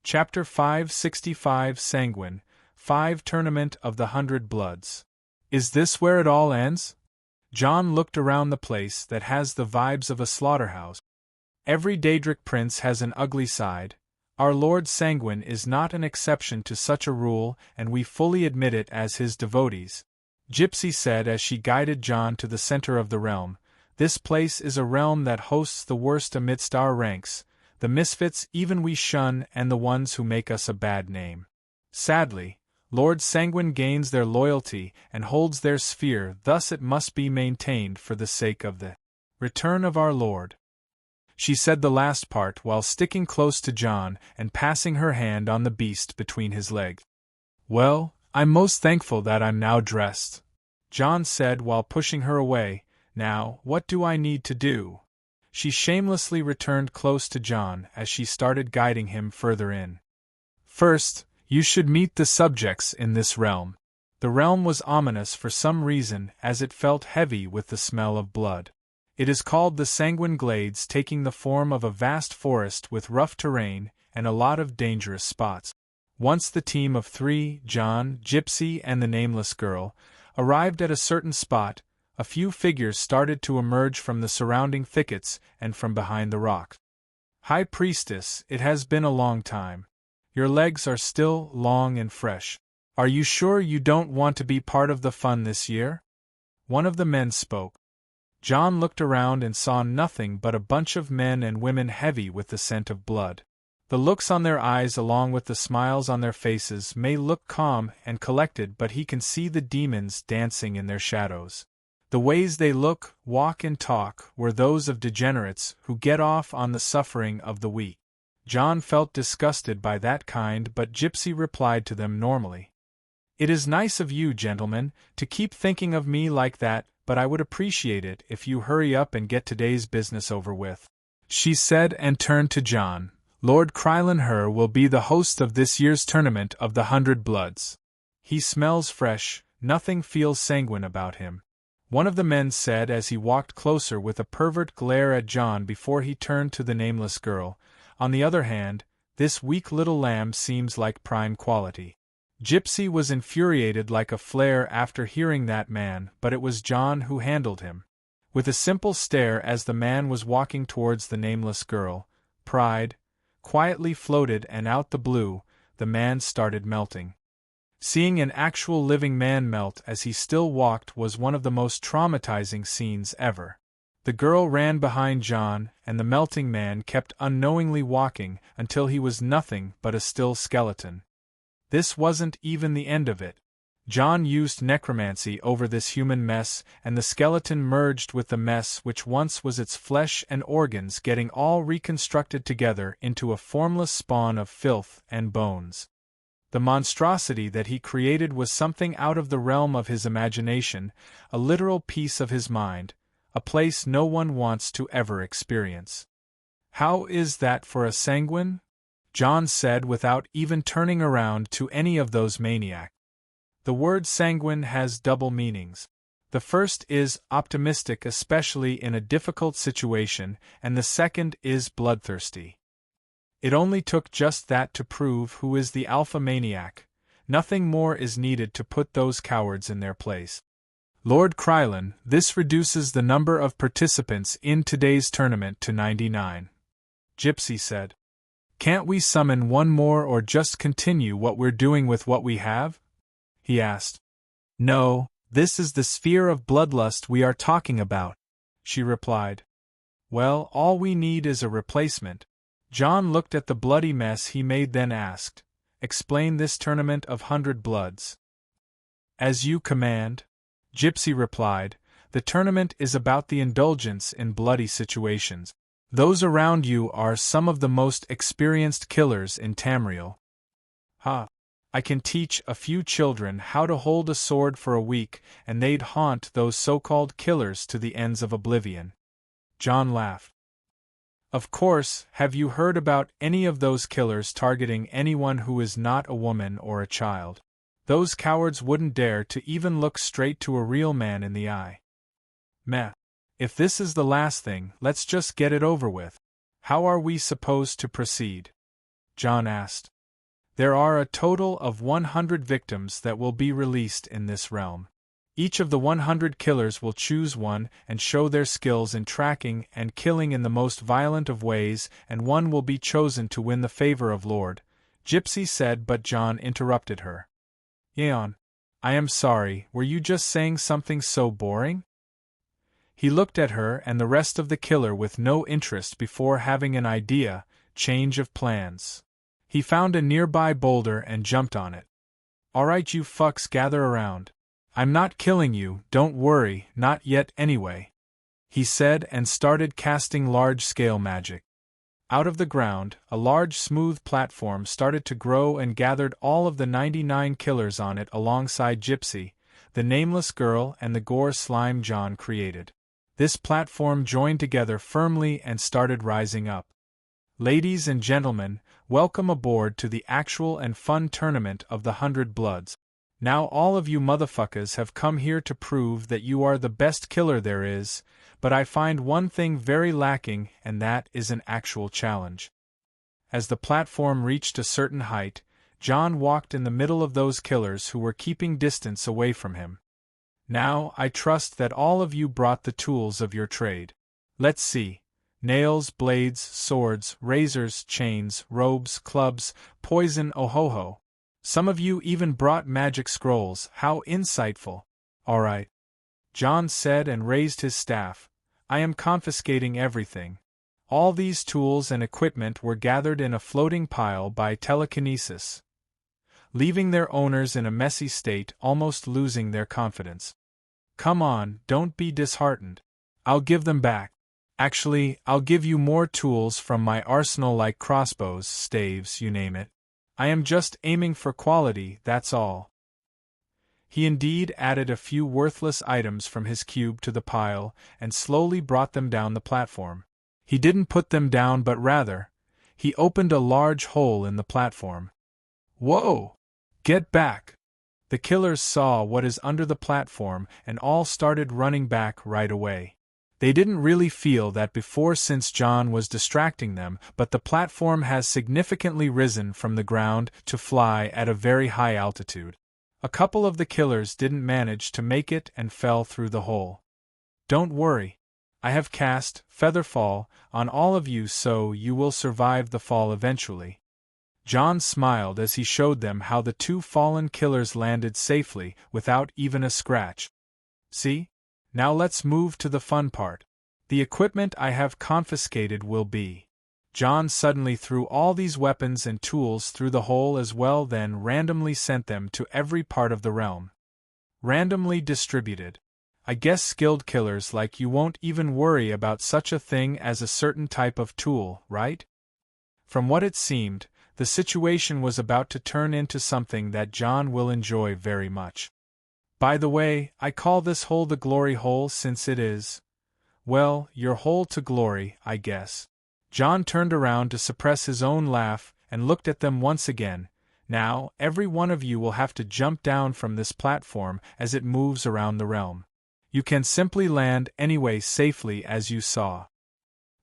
Chapter 565 Sanguine, 5 Tournament of the 100 Bloods. Is this where it all ends? Jon looked around the place that has the vibes of a slaughterhouse. Every Daedric prince has an ugly side. Our Lord Sanguine is not an exception to such a rule, and we fully admit it as his devotees. Gypsy said as she guided Jon to the center of the realm. This place is a realm that hosts the worst amidst our ranks, the misfits even we shun and the ones who make us a bad name. Sadly, Lord Sanguine gains their loyalty and holds their sphere, thus it must be maintained for the sake of the return of our Lord. She said the last part while sticking close to Jon and passing her hand on the beast between his legs. Well, I'm most thankful that I'm now dressed, Jon said while pushing her away. Now, what do I need to do? She shamelessly returned close to Jon as she started guiding him further in. First, you should meet the subjects in this realm. The realm was ominous for some reason as it felt heavy with the smell of blood. It is called the Sanguine Glades, taking the form of a vast forest with rough terrain and a lot of dangerous spots. Once the team of 3, Jon, Gypsy and the nameless girl, arrived at a certain spot, a few figures started to emerge from the surrounding thickets and from behind the rocks. High Priestess, it has been a long time. Your legs are still long and fresh. Are you sure you don't want to be part of the fun this year? One of the men spoke. Jon looked around and saw nothing but a bunch of men and women heavy with the scent of blood. The looks on their eyes along with the smiles on their faces may look calm and collected, but he can see the demons dancing in their shadows. The ways they look, walk and talk were those of degenerates who get off on the suffering of the weak. Jon felt disgusted by that kind, but Gypsy replied to them normally. It is nice of you, gentlemen, to keep thinking of me like that, but I would appreciate it if you hurry up and get today's business over with, she said and turned to Jon. Lord Krylan will be the host of this year's tournament of the 100 Bloods. He smells fresh, nothing feels sanguine about him, one of the men said as he walked closer with a pervert glare at Jon before he turned to the nameless girl. On the other hand, this weak little lamb seems like prime quality. Gypsy was infuriated like a flare after hearing that man, but it was Jon who handled him. With a simple stare as the man was walking towards the nameless girl, pride quietly floated, and out the blue, the man started melting. Seeing an actual living man melt as he still walked was one of the most traumatizing scenes ever. The girl ran behind Jon, and the melting man kept unknowingly walking until he was nothing but a still skeleton. This wasn't even the end of it. Jon used necromancy over this human mess, and the skeleton merged with the mess which once was its flesh and organs, getting all reconstructed together into a formless spawn of filth and bones. The monstrosity that he created was something out of the realm of his imagination, a literal piece of his mind, a place no one wants to ever experience. How is that for a sanguine? Jon said without even turning around to any of those maniacs. The word sanguine has double meanings. The first is optimistic, especially in a difficult situation, and the second is bloodthirsty. It only took just that to prove who is the alpha maniac. Nothing more is needed to put those cowards in their place. Lord Krylan, this reduces the number of participants in today's tournament to 99. Gypsy said. Can't we summon one more or just continue what we're doing with what we have? He asked. No, this is the sphere of bloodlust we are talking about, she replied. Well, all we need is a replacement. Jon looked at the bloody mess he made, then asked, explain this tournament of 100 Bloods. As you command, Gypsy replied. The tournament is about the indulgence in bloody situations. Those around you are some of the most experienced killers in Tamriel. I can teach a few children how to hold a sword for a week, and they'd haunt those so-called killers to the ends of oblivion. Jon laughed. Of course, have you heard about any of those killers targeting anyone who is not a woman or a child? Those cowards wouldn't dare to even look straight to a real man in the eye. Meh. If this is the last thing, let's just get it over with. How are we supposed to proceed? Jon asked. There are a total of 100 victims that will be released in this realm. Each of the 100 killers will choose one and show their skills in tracking and killing in the most violent of ways, and one will be chosen to win the favor of Lord Gypsy said, but Jon interrupted her. Jon, I am sorry, were you just saying something so boring? He looked at her and the rest of the killer with no interest before having an idea, change of plans. He found a nearby boulder and jumped on it. Alright, you fucks, gather around. I'm not killing you, don't worry, not yet anyway, he said and started casting large-scale magic. Out of the ground, a large smooth platform started to grow and gathered all of the 99 killers on it alongside Gypsy, the nameless girl and the gore slime Jon created. This platform joined together firmly and started rising up. Ladies and gentlemen, welcome aboard to the actual and fun tournament of the 100 Bloods. Now all of you motherfuckers have come here to prove that you are the best killer there is, but I find one thing very lacking, and that is an actual challenge. As the platform reached a certain height, Jon walked in the middle of those killers who were keeping distance away from him. Now, I trust that all of you brought the tools of your trade. Let's see. Nails, blades, swords, razors, chains, robes, clubs, poison, oh-ho-ho. Some of you even brought magic scrolls, how insightful. Alright, Jon said and raised his staff. I am confiscating everything. All these tools and equipment were gathered in a floating pile by telekinesis, leaving their owners in a messy state, almost losing their confidence. Come on, don't be disheartened. I'll give them back. Actually, I'll give you more tools from my arsenal like crossbows, staves, you name it. I am just aiming for quality, that's all. He indeed added a few worthless items from his cube to the pile and slowly brought them down the platform. He didn't put them down but rather, he opened a large hole in the platform. Whoa! Get back! The killers saw what is under the platform and all started running back right away. They didn't really feel that before since Jon was distracting them, but the platform has significantly risen from the ground to fly at a very high altitude. A couple of the killers didn't manage to make it and fell through the hole. Don't worry. I have cast Featherfall on all of you so you will survive the fall eventually. Jon smiled as he showed them how the two fallen killers landed safely without even a scratch. See? Now let's move to the fun part. The equipment I have confiscated will be. Jon suddenly threw all these weapons and tools through the hole as well, then randomly sent them to every part of the realm. Randomly distributed. I guess skilled killers like you won't even worry about such a thing as a certain type of tool, right? From what it seemed, the situation was about to turn into something that Jon will enjoy very much. By the way, I call this hole the glory hole since it is, well, your hole to glory, I guess. Jon turned around to suppress his own laugh and looked at them once again. Now, every one of you will have to jump down from this platform as it moves around the realm. You can simply land anyway safely as you saw.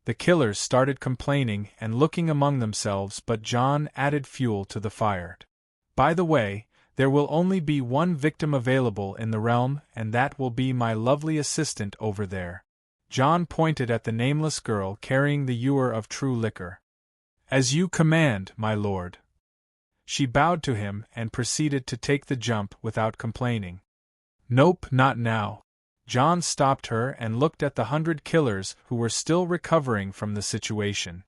The killers started complaining and looking among themselves, but Jon added fuel to the fire. By the way, there will only be one victim available in the realm, and that will be my lovely assistant over there. Jon pointed at the nameless girl carrying the ewer of true liquor. As you command, my lord. She bowed to him and proceeded to take the jump without complaining. Nope, not now. Jon stopped her and looked at the 100 killers who were still recovering from the situation.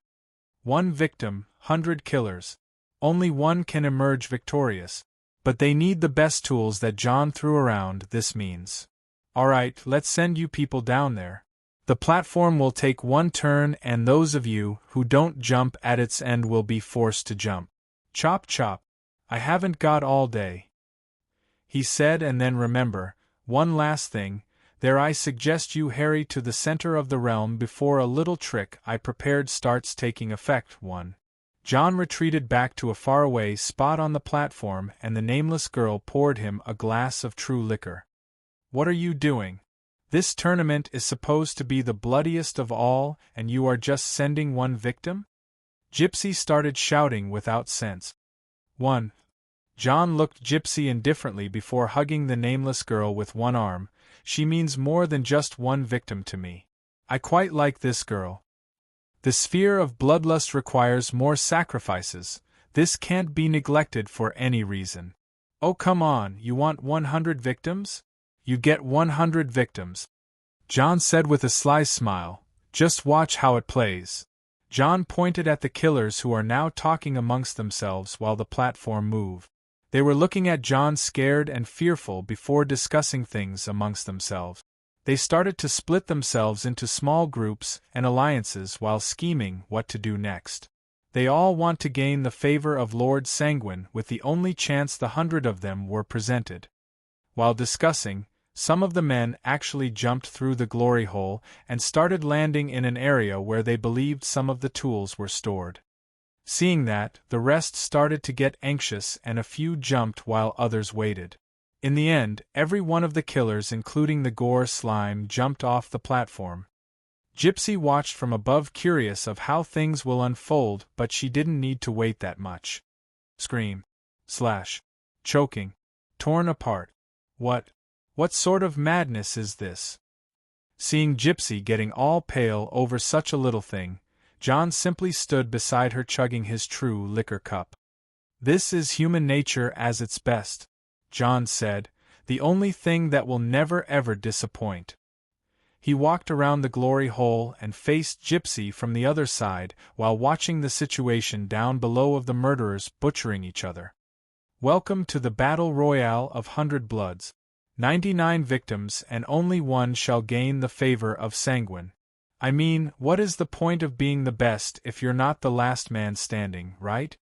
One victim, 100 killers. Only one can emerge victorious. But they need the best tools that Jon threw around, this means. Alright, let's send you people down there. The platform will take one turn and those of you who don't jump at its end will be forced to jump. Chop chop. I haven't got all day. He said, and then remember, one last thing, there I suggest you hurry to the center of the realm before a little trick I prepared starts taking effect. 1. Jon retreated back to a faraway spot on the platform and the nameless girl poured him a glass of true liquor. What are you doing? This tournament is supposed to be the bloodiest of all and you are just sending one victim? Gypsy started shouting without sense. 1. Jon looked Gypsy indifferently before hugging the nameless girl with one arm. She means more than just one victim to me. I quite like this girl. The sphere of bloodlust requires more sacrifices. This can't be neglected for any reason. Oh, come on, you want 100 victims? You get 100 victims. Jon said with a sly smile. Just watch how it plays. Jon pointed at the killers who are now talking amongst themselves while the platform moved. They were looking at Jon scared and fearful before discussing things amongst themselves. They started to split themselves into small groups and alliances while scheming what to do next. They all want to gain the favor of Lord Sanguine with the only chance the 100 of them were presented. While discussing, some of the men actually jumped through the glory hole and started landing in an area where they believed some of the tools were stored. Seeing that, the rest started to get anxious and a few jumped while others waited. In the end, every one of the killers, including the gore slime, jumped off the platform. Gypsy watched from above, curious of how things will unfold, but she didn't need to wait that much. Scream. Slash. Choking. Torn apart. What sort of madness is this? Seeing Gypsy getting all pale over such a little thing, Jon simply stood beside her chugging his true liquor cup. This is human nature at its best, Jon said, the only thing that will never ever disappoint. He walked around the glory hole and faced Gypsy from the other side while watching the situation down below of the murderers butchering each other. Welcome to the Battle Royale of 100 Bloods. 99 victims and only one shall gain the favor of Sanguine. I mean, what is the point of being the best if you're not the last man standing, right?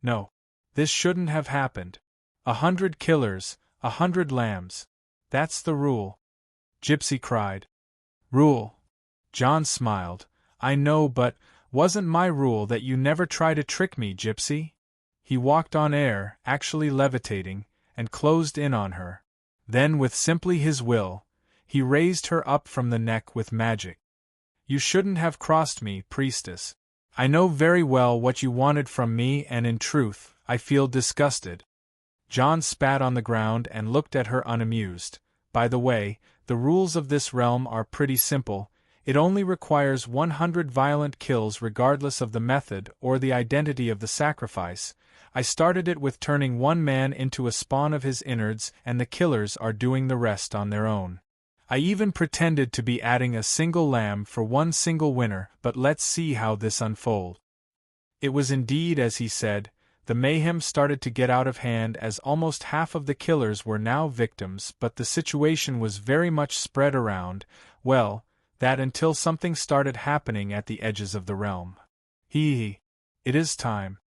No. This shouldn't have happened. 100 killers, 100 lambs. That's the rule. Gypsy cried. Rule? Jon smiled. I know, but wasn't my rule that you never try to trick me, Gypsy? He walked on air, actually levitating, and closed in on her. Then, with simply his will, he raised her up from the neck with magic. You shouldn't have crossed me, priestess. I know very well what you wanted from me, and in truth, I feel disgusted. Jon spat on the ground and looked at her unamused. By the way, the rules of this realm are pretty simple. It only requires 100 violent kills regardless of the method or the identity of the sacrifice. I started it with turning one man into a spawn of his innards, and the killers are doing the rest on their own. I even pretended to be adding a single lamb for one single winner, but let's see how this unfolds. It was indeed as he said. The mayhem started to get out of hand as almost half of the killers were now victims, but the situation was very much spread around, well, that until something started happening at the edges of the realm. It is time,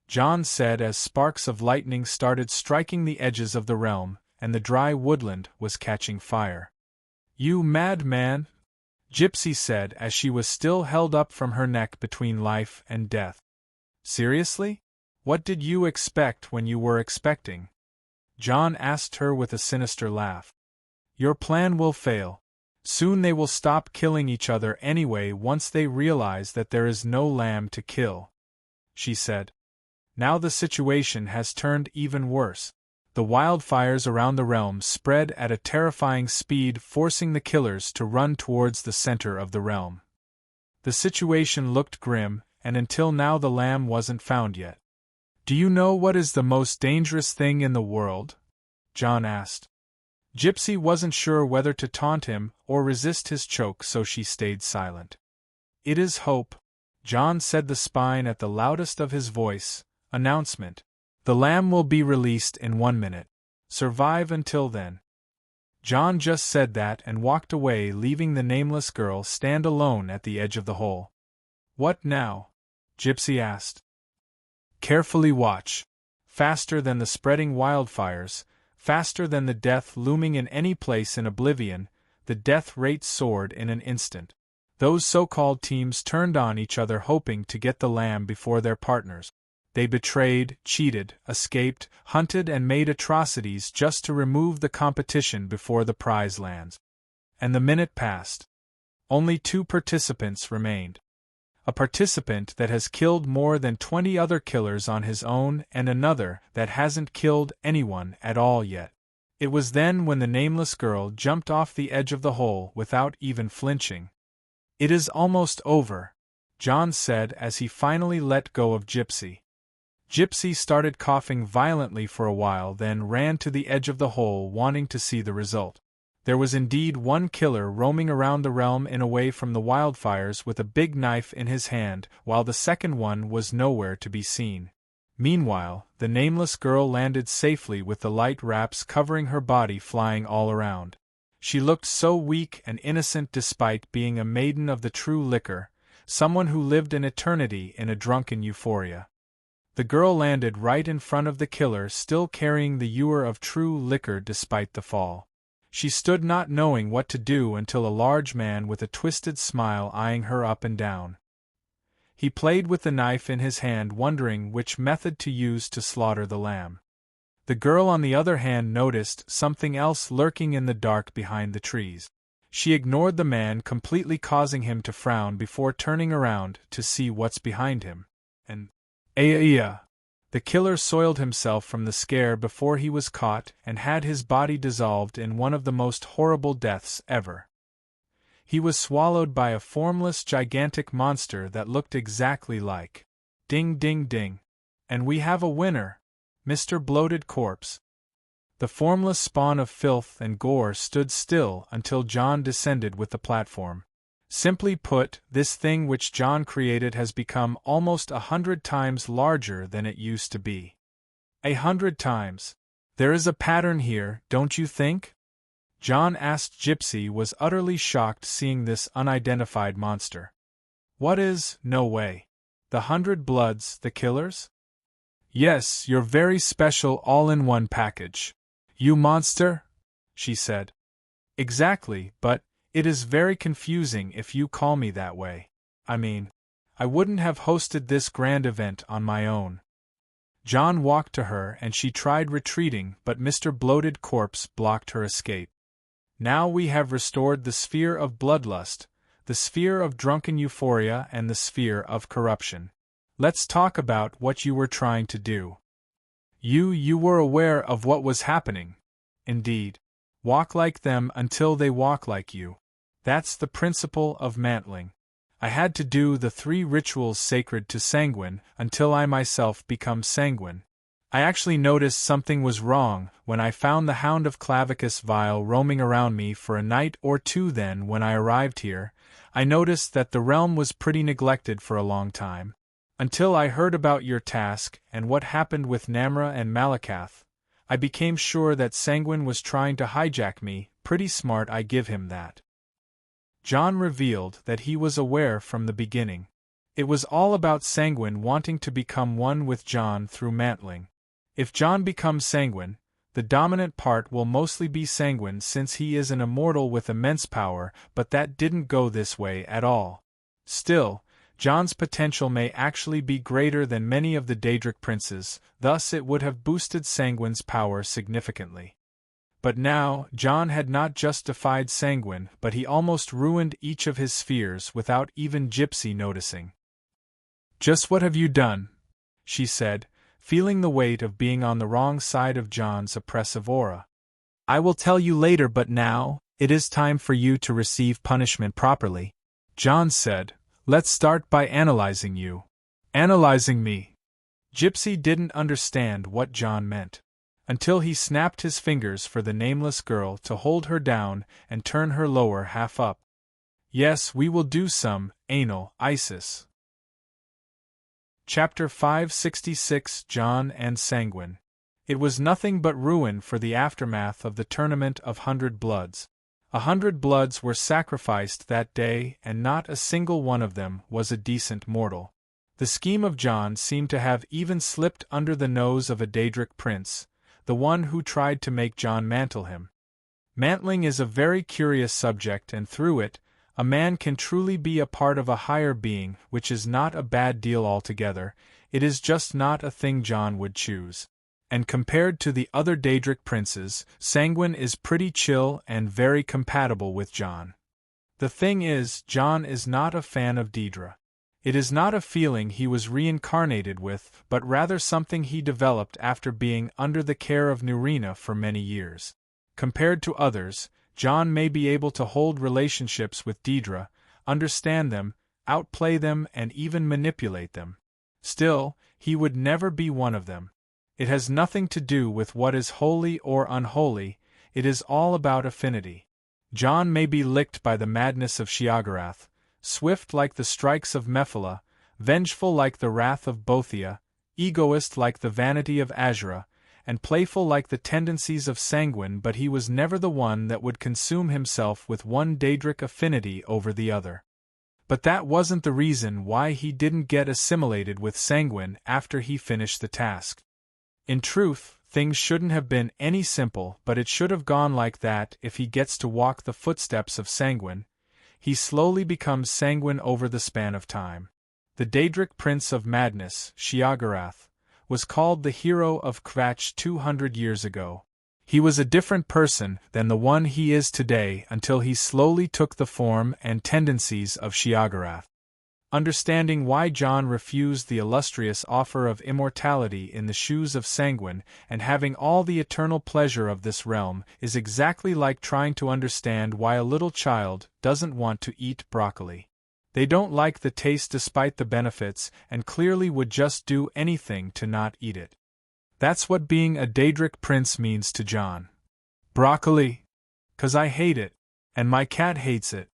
Jon said as sparks of lightning started striking the edges of the realm, and the dry woodland was catching fire. You madman! Gypsy said as she was still held up from her neck between life and death. Seriously? What did you expect when you were expecting? Jon asked her with a sinister laugh. Your plan will fail. Soon they will stop killing each other anyway once they realize that there is no lamb to kill, she said. Now the situation has turned even worse. The wildfires around the realm spread at a terrifying speed, forcing the killers to run towards the center of the realm. The situation looked grim, and until now the lamb wasn't found yet. Do you know what is the most dangerous thing in the world? Jon asked. Gypsy wasn't sure whether to taunt him or resist his choke, so she stayed silent. It is hope, Jon said, the spine at the loudest of his voice. Announcement. The lamb will be released in 1 minute. Survive until then. Jon just said that and walked away, leaving the nameless girl stand alone at the edge of the hole. What now? Gypsy asked. Carefully watch. Faster than the spreading wildfires, faster than the death looming in any place in oblivion, the death rate soared in an instant. Those so-called teams turned on each other, hoping to get the lamb before their partners. They betrayed, cheated, escaped, hunted, and made atrocities just to remove the competition before the prize lands. And the minute passed. Only 2 participants remained. a participant that has killed more than 20 other killers on his own and another that hasn't killed anyone at all yet. It was then when the nameless girl jumped off the edge of the hole without even flinching. "It is almost over," Jon said as he finally let go of Gypsy. Gypsy started coughing violently for a while, then ran to the edge of the hole wanting to see the result. There was indeed one killer roaming around the realm and away from the wildfires with a big knife in his hand, while the second one was nowhere to be seen. Meanwhile, the nameless girl landed safely with the light wraps covering her body flying all around. She looked so weak and innocent despite being a maiden of the true liquor, someone who lived an eternity in a drunken euphoria. The girl landed right in front of the killer, still carrying the ewer of true liquor despite the fall. She stood not knowing what to do until a large man with a twisted smile eyeing her up and down. He played with the knife in his hand, wondering which method to use to slaughter the lamb. The girl on the other hand noticed something else lurking in the dark behind the trees. She ignored the man completely, causing him to frown before turning around to see what's behind him. And the killer soiled himself from the scare before he was caught and had his body dissolved in one of the most horrible deaths ever. He was swallowed by a formless, gigantic monster that looked exactly like. Ding ding ding. And we have a winner, Mr. Bloated Corpse. The formless spawn of filth and gore stood still until Jon descended with the platform. Simply put, this thing which Jon created has become almost 100 times larger than it used to be. 100 times. There is a pattern here, don't you think? Jon asked. Gypsy was utterly shocked seeing this unidentified monster. What is, no way. The 100 Bloods, the killers? Yes, your very special all-in-one package. You monster? She said. Exactly, but it is very confusing if you call me that way. I mean, I wouldn't have hosted this grand event on my own. Jon walked to her and she tried retreating, but Mr. Bloated Corpse blocked her escape. Now we have restored the sphere of bloodlust, the sphere of drunken euphoria, and the sphere of corruption. Let's talk about what you were trying to do. You were aware of what was happening. Indeed. Walk like them until they walk like you. That's the principle of mantling. I had to do the 3 rituals sacred to Sanguine until I myself become sanguine. I actually noticed something was wrong when I found the Hound of Clavicus Vile roaming around me for a night or two. Then, when I arrived here, I noticed that the realm was pretty neglected for a long time. Until I heard about your task and what happened with Namra and Malakath, I became sure that Sanguine was trying to hijack me. Pretty smart, I give him that. Jon revealed that he was aware from the beginning. It was all about Sanguine wanting to become one with Jon through mantling. If Jon becomes Sanguine, the dominant part will mostly be Sanguine since he is an immortal with immense power, but that didn't go this way at all. Still, Jon's potential may actually be greater than many of the Daedric princes, thus it would have boosted Sanguine's power significantly. But now, Jon had not just defied Sanguine, but he almost ruined each of his spheres without even Gypsy noticing. Just what have you done? She said, feeling the weight of being on the wrong side of Jon's oppressive aura. I will tell you later, but now, it is time for you to receive punishment properly. Jon said, let's start by analyzing you. Analyzing me? Gypsy didn't understand what Jon meant. Until he snapped his fingers for the nameless girl to hold her down and turn her lower half up. Yes, we will do some anal Isis. Chapter 566 Jon and Sanguine. It was nothing but ruin for the aftermath of the tournament of 100 Bloods. 100 Bloods were sacrificed that day, and not a single one of them was a decent mortal. The scheme of Jon seemed to have even slipped under the nose of a Daedric prince, the one who tried to make Jon mantle him. Mantling is a very curious subject, and through it, a man can truly be a part of a higher being, which is not a bad deal altogether. It is just not a thing Jon would choose. And compared to the other Daedric princes, Sanguine is pretty chill and very compatible with Jon. The thing is, Jon is not a fan of Daedra. It is not a feeling he was reincarnated with, but rather something he developed after being under the care of Nerina for many years. Compared to others, Jon may be able to hold relationships with Daedra, understand them, outplay them, and even manipulate them. Still, he would never be one of them. It has nothing to do with what is holy or unholy, it is all about affinity. Jon may be licked by the madness of Sheogorath, swift like the strikes of Mephala, vengeful like the wrath of Bothia, egoist like the vanity of Azura, and playful like the tendencies of Sanguine, but he was never the one that would consume himself with one Daedric affinity over the other. But that wasn't the reason why he didn't get assimilated with Sanguine after he finished the task. In truth, things shouldn't have been any simple, but it should have gone like that. If he gets to walk the footsteps of Sanguine, he slowly becomes Sanguine over the span of time. The Daedric Prince of Madness, Sheogorath, was called the hero of Kvatch 200 years ago. He was a different person than the one he is today until he slowly took the form and tendencies of Sheogorath. Understanding why Jon refused the illustrious offer of immortality in the shoes of Sanguine and having all the eternal pleasure of this realm is exactly like trying to understand why a little child doesn't want to eat broccoli. They don't like the taste despite the benefits and clearly would just do anything to not eat it. That's what being a Daedric prince means to Jon. Broccoli? 'Cause I hate it, and my cat hates it.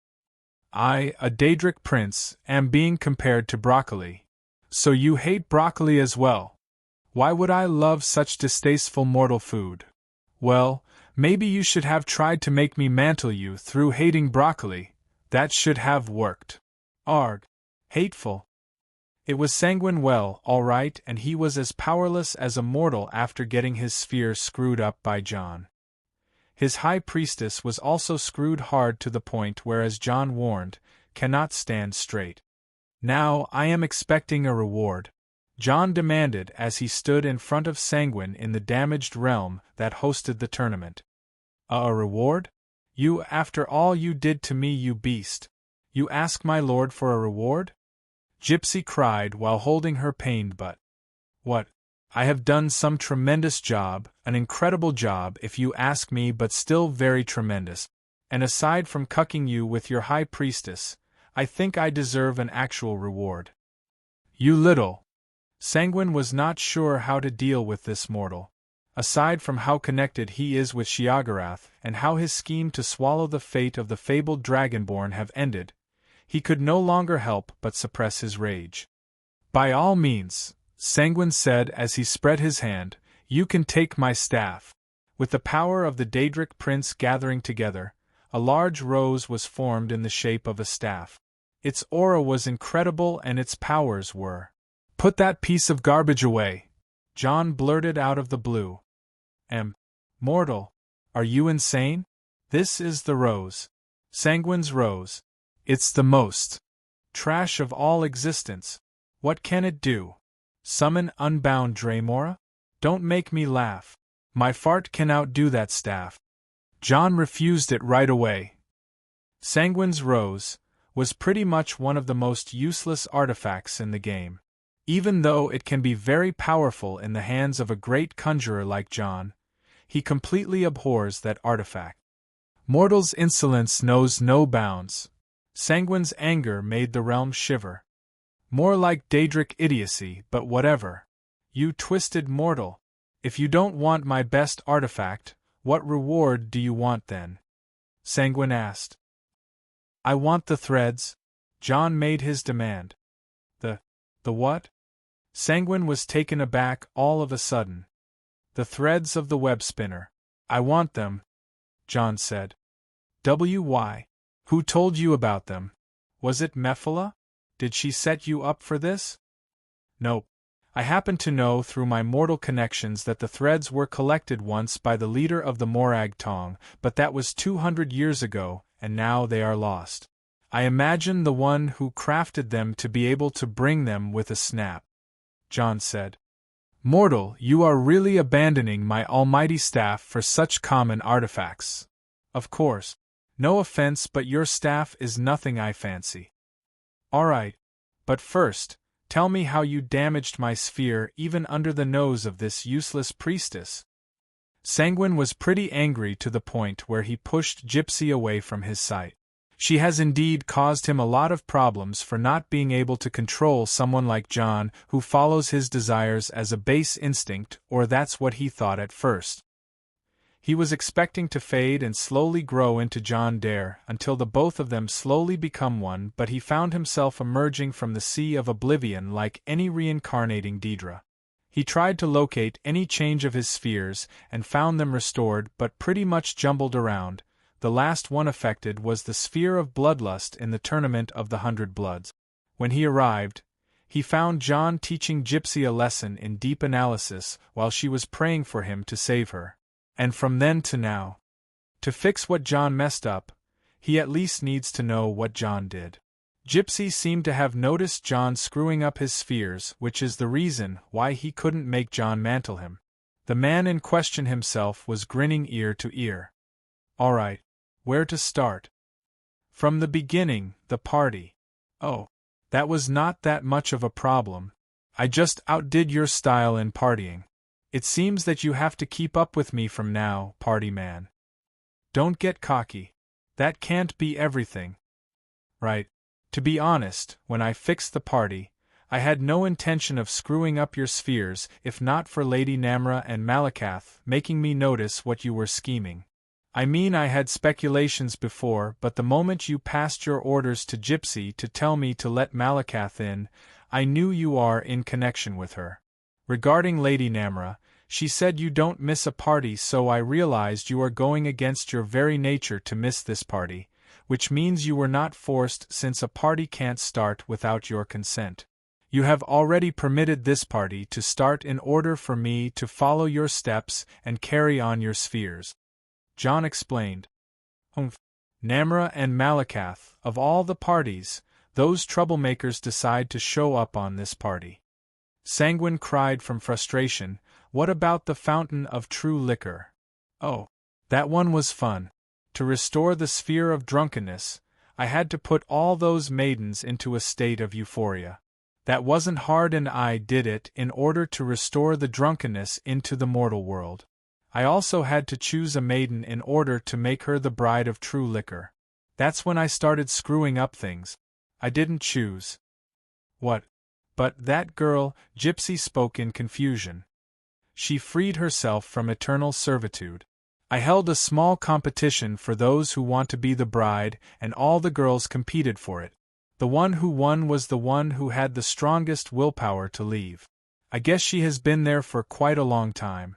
I, a Daedric prince, am being compared to broccoli. So you hate broccoli as well? Why would I love such distasteful mortal food? Well, maybe you should have tried to make me mantle you through hating broccoli. That should have worked. Arg. Hateful. It was Sanguine well, all right, and he was as powerless as a mortal after getting his sphere screwed up by Jon. His high priestess was also screwed hard to the point where, as Jon warned, cannot stand straight. Now I am expecting a reward, Jon demanded as he stood in front of Sanguine in the damaged realm that hosted the tournament. A reward? You, after all you did to me, you beast. You ask my lord for a reward? Gypsy cried while holding her pained butt. What? I have done some tremendous job, an incredible job if you ask me, but still very tremendous. And aside from cucking you with your high priestess, I think I deserve an actual reward. You little. Sanguine was not sure how to deal with this mortal. Aside from how connected he is with Sheogorath and how his scheme to swallow the fate of the fabled Dragonborn have ended, he could no longer help but suppress his rage. By all means, Sanguine said as he spread his hand, you can take my staff. With the power of the Daedric prince gathering together, a large rose was formed in the shape of a staff. Its aura was incredible and its powers were. Put that piece of garbage away, Jon blurted out of the blue. Mortal, are you insane? This is the rose. Sanguine's rose. It's the most trash of all existence. What can it do? Summon unbound Dremora? Don't make me laugh. My fart can outdo that staff. Jon refused it right away. Sanguine's rose was pretty much one of the most useless artifacts in the game. Even though it can be very powerful in the hands of a great conjurer like Jon, he completely abhors that artifact. Mortal's insolence knows no bounds. Sanguine's anger made the realm shiver. More like Daedric idiocy, but whatever. You twisted mortal. If you don't want my best artifact, what reward do you want then? Sanguine asked. I want the threads. Jon made his demand. The what? Sanguine was taken aback all of a sudden. The threads of the web spinner. I want them, Jon said. Why? Who told you about them? Was it Mephala? Did she set you up for this? Nope. I happen to know through my mortal connections that the threads were collected once by the leader of the Morag Tong, but that was 200 years ago, and now they are lost. I imagine the one who crafted them to be able to bring them with a snap, Jon said. Mortal, you are really abandoning my almighty staff for such common artifacts. Of course. No offense, but your staff is nothing I fancy. All right. But first, tell me how you damaged my sphere even under the nose of this useless priestess." Sanguine was pretty angry to the point where he pushed Gypsy away from his sight. She has indeed caused him a lot of problems for not being able to control someone like Jon who follows his desires as a base instinct, or that's what he thought at first. He was expecting to fade and slowly grow into Jon Dare until the both of them slowly become one, but he found himself emerging from the sea of oblivion like any reincarnating Daedra. He tried to locate any change of his spheres and found them restored but pretty much jumbled around. The last one affected was the sphere of bloodlust in the Tournament of the 100 Bloods. When he arrived, he found Jon teaching Gypsy a lesson in deep analysis while she was praying for him to save her. And from then to now, to fix what Jon messed up, he at least needs to know what Jon did. Gypsy seemed to have noticed Jon screwing up his spheres, which is the reason why he couldn't make Jon mantle him. The man in question himself was grinning ear to ear. "All right. Where to start?" "From the beginning, the party." "Oh, that was not that much of a problem. I just outdid your style in partying. It seems that you have to keep up with me from now, party man. Don't get cocky. That can't be everything." "Right. To be honest, when I fixed the party, I had no intention of screwing up your spheres if not for Lady Namra and Malakath making me notice what you were scheming. I mean, I had speculations before, but the moment you passed your orders to Gypsy to tell me to let Malakath in, I knew you are in connection with her. Regarding Lady Namra, she said you don't miss a party, so I realized you are going against your very nature to miss this party, which means you were not forced since a party can't start without your consent. You have already permitted this party to start in order for me to follow your steps and carry on your spheres," Jon explained. Namra and Malakath, of all the parties, those troublemakers decide to show up on this party." Sanguine cried from frustration. "What about the fountain of true liquor?" "Oh, that one was fun. To restore the sphere of drunkenness, I had to put all those maidens into a state of euphoria. That wasn't hard, and I did it in order to restore the drunkenness into the mortal world. I also had to choose a maiden in order to make her the bride of true liquor. That's when I started screwing up things. I didn't choose." "What? But that girl," Gypsy spoke in confusion. "She freed herself from eternal servitude. I held a small competition for those who want to be the bride, and all the girls competed for it. The one who won was the one who had the strongest willpower to leave. I guess she has been there for quite a long time."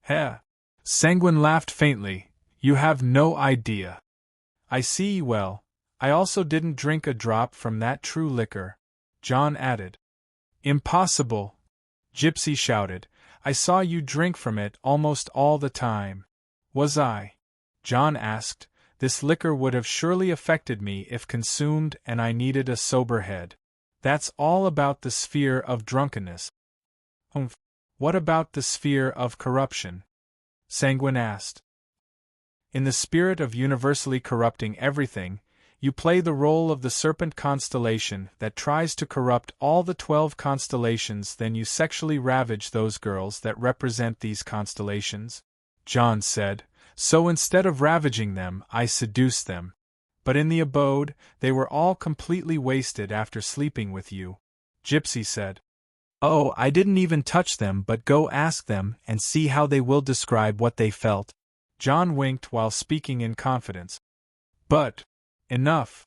"Heh." Sanguine laughed faintly. "You have no idea." "I see. Well, I also didn't drink a drop from that true liquor," Jon added. "Impossible!" Gypsy shouted. "I saw you drink from it almost all the time." "Was I?" Jon asked. "This liquor would have surely affected me if consumed, and I needed a sober head. That's all about the sphere of drunkenness." "What about the sphere of corruption?" Sanguine asked. "In the spirit of universally corrupting everything, you play the role of the serpent constellation that tries to corrupt all the 12 constellations, then you sexually ravage those girls that represent these constellations," Jon said. "So instead of ravaging them, I seduced them. But in the abode, they were all completely wasted after sleeping with you," Gypsy said. "Oh, I didn't even touch them, but go ask them and see how they will describe what they felt." Jon winked while speaking in confidence. "But enough."